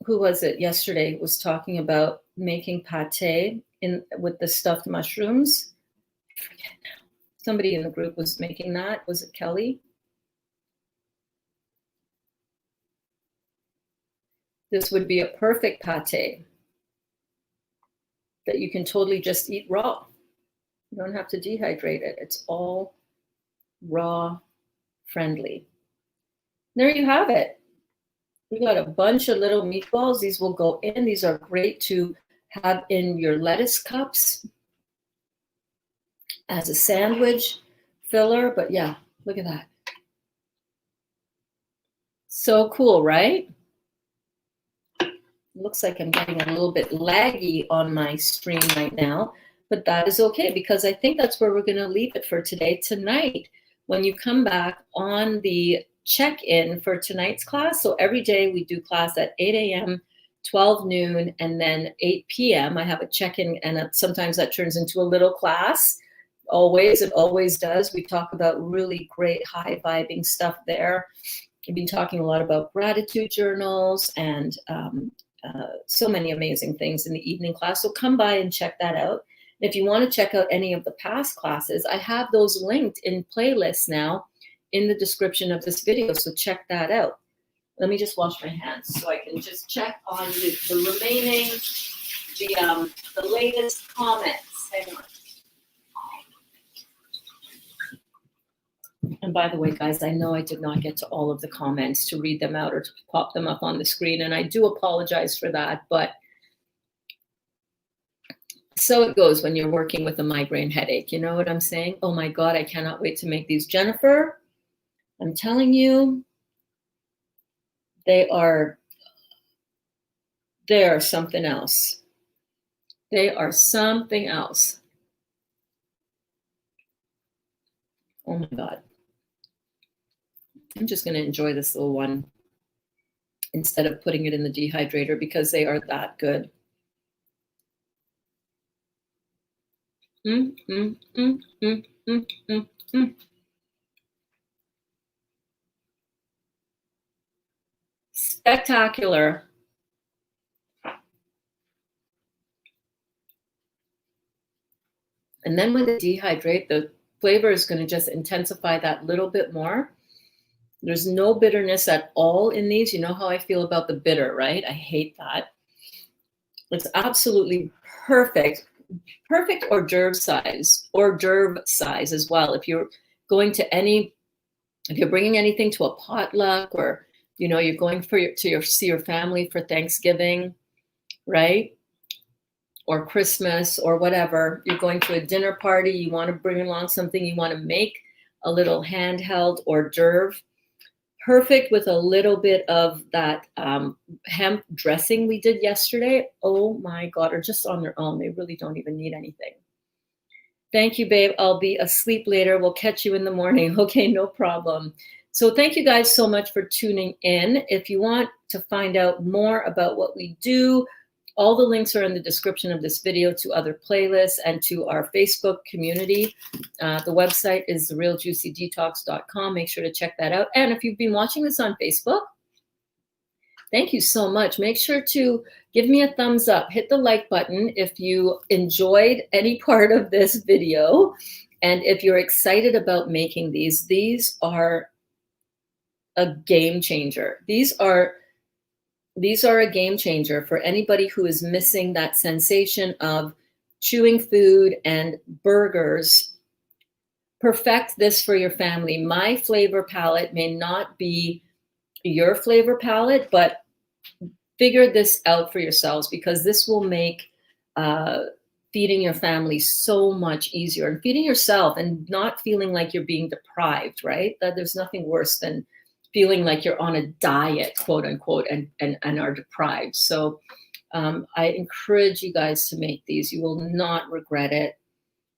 Who was it yesterday was talking about making pate with the stuffed mushrooms? I forget now. Somebody in the group was making that. Was it Kelly? This would be a perfect pate that you can totally just eat raw. You don't have to dehydrate it. It's all raw friendly. There you have it. We got a bunch of little meatballs. These will go in. These are great to have in your lettuce cups as a sandwich filler. But yeah, look at that. So cool, right? Looks like I'm getting a little bit laggy on my stream right now, but that is okay because I think that's where we're going to leave it for today. Tonight, when you come back on the check-in for tonight's class. So every day we do class at 8 a.m., 12 noon, and then 8 p.m. I have a check-in, and sometimes that turns into a little class. It always does. We talk about really great high-vibing stuff there. We've been talking a lot about gratitude journals and so many amazing things in the evening class. So come by and check that out. If you want to check out any of the past classes, I have those linked in playlists now in the description of this video, so check that out. Let me just wash my hands so I can just check on the remaining, the latest comments. Hang on. And by the way, guys, I know I did not get to all of the comments to read them out or to pop them up on the screen, and I do apologize for that, but so it goes when you're working with a migraine headache. You know what I'm saying? Oh my God, I cannot wait to make these. Jennifer, I'm telling you, they are something else. They are something else. Oh my God. I'm just going to enjoy this little one instead of putting it in the dehydrator because they are that good. Spectacular. And then when they dehydrate, the flavor is going to just intensify that little bit more. There's no bitterness at all in these. You know how I feel about the bitter, right? I hate that. It's absolutely perfect. Perfect hors d'oeuvre size as well. If you're going to if you're bringing anything to a potluck, or you know you're going to see your family for Thanksgiving, right? Or Christmas or whatever, you're going to a dinner party, you want to bring along something, you want to make a little handheld hors d'oeuvre. Perfect with a little bit of that hemp dressing we did yesterday. Oh my God, or just on their own. They really don't even need anything. Thank you, babe. I'll be asleep later. We'll catch you in the morning. Okay, no problem. So thank you guys so much for tuning in. If you want to find out more about what we do, all the links are in the description of this video to other playlists and to our Facebook community. The website is therealjuicydetox.com. Make sure to check that out. And if you've been watching this on Facebook, thank you so much. Make sure to give me a thumbs up. Hit the like button if you enjoyed any part of this video. And if you're excited about making these are a game changer. These are a game changer for anybody who is missing that sensation of chewing food and burgers. Perfect this for your family. My flavor palette may not be your flavor palette, but figure this out for yourselves, because this will make feeding your family so much easier, and feeding yourself and not feeling like you're being deprived, right? That there's nothing worse than feeling like you're on a diet, quote unquote, and are deprived. So I encourage you guys to make these. You will not regret it.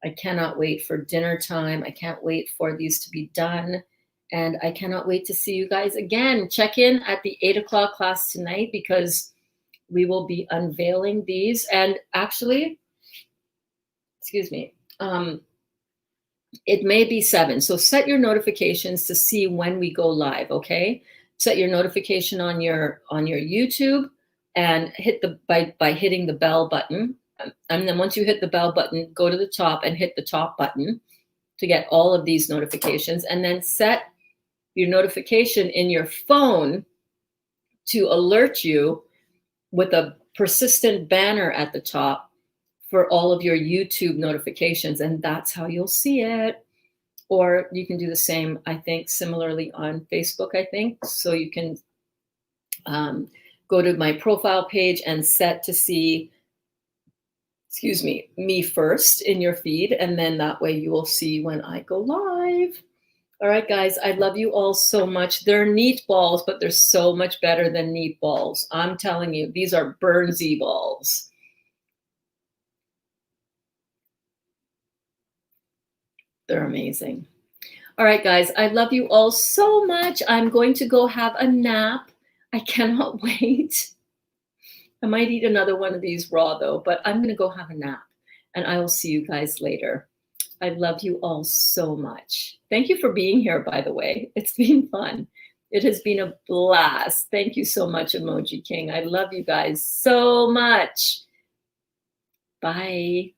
I cannot wait for dinner time. I can't wait for these to be done. And I cannot wait to see you guys again. Check in at the 8 o'clock class tonight, because we will be unveiling these. And actually, excuse me, it may be 7. So set your notifications to see when we go live, okay? Set your notification on your YouTube, and hit by hitting the bell button. And then once you hit the bell button, go to the top and hit the top button to get all of these notifications. And then set your notification in your phone to alert you with a persistent banner at the top for all of your YouTube notifications. And that's how you'll see it. Or you can do the same, I think, similarly on Facebook, I think. So you can go to my profile page and set to see, excuse me first in your feed. And then that way you will see when I go live. All right, guys, I love you all so much. They're neat balls, but they're so much better than neat balls. I'm telling you, these are Bernsie balls. They're amazing. All right, guys, I love you all so much. I'm going to go have a nap. I cannot wait. I might eat another one of these raw though, but I'm going to go have a nap, and I will see you guys later. I love you all so much. Thank you for being here, by the way. It's been fun. It has been a blast. Thank you so much, Emoji King. I love you guys so much. Bye.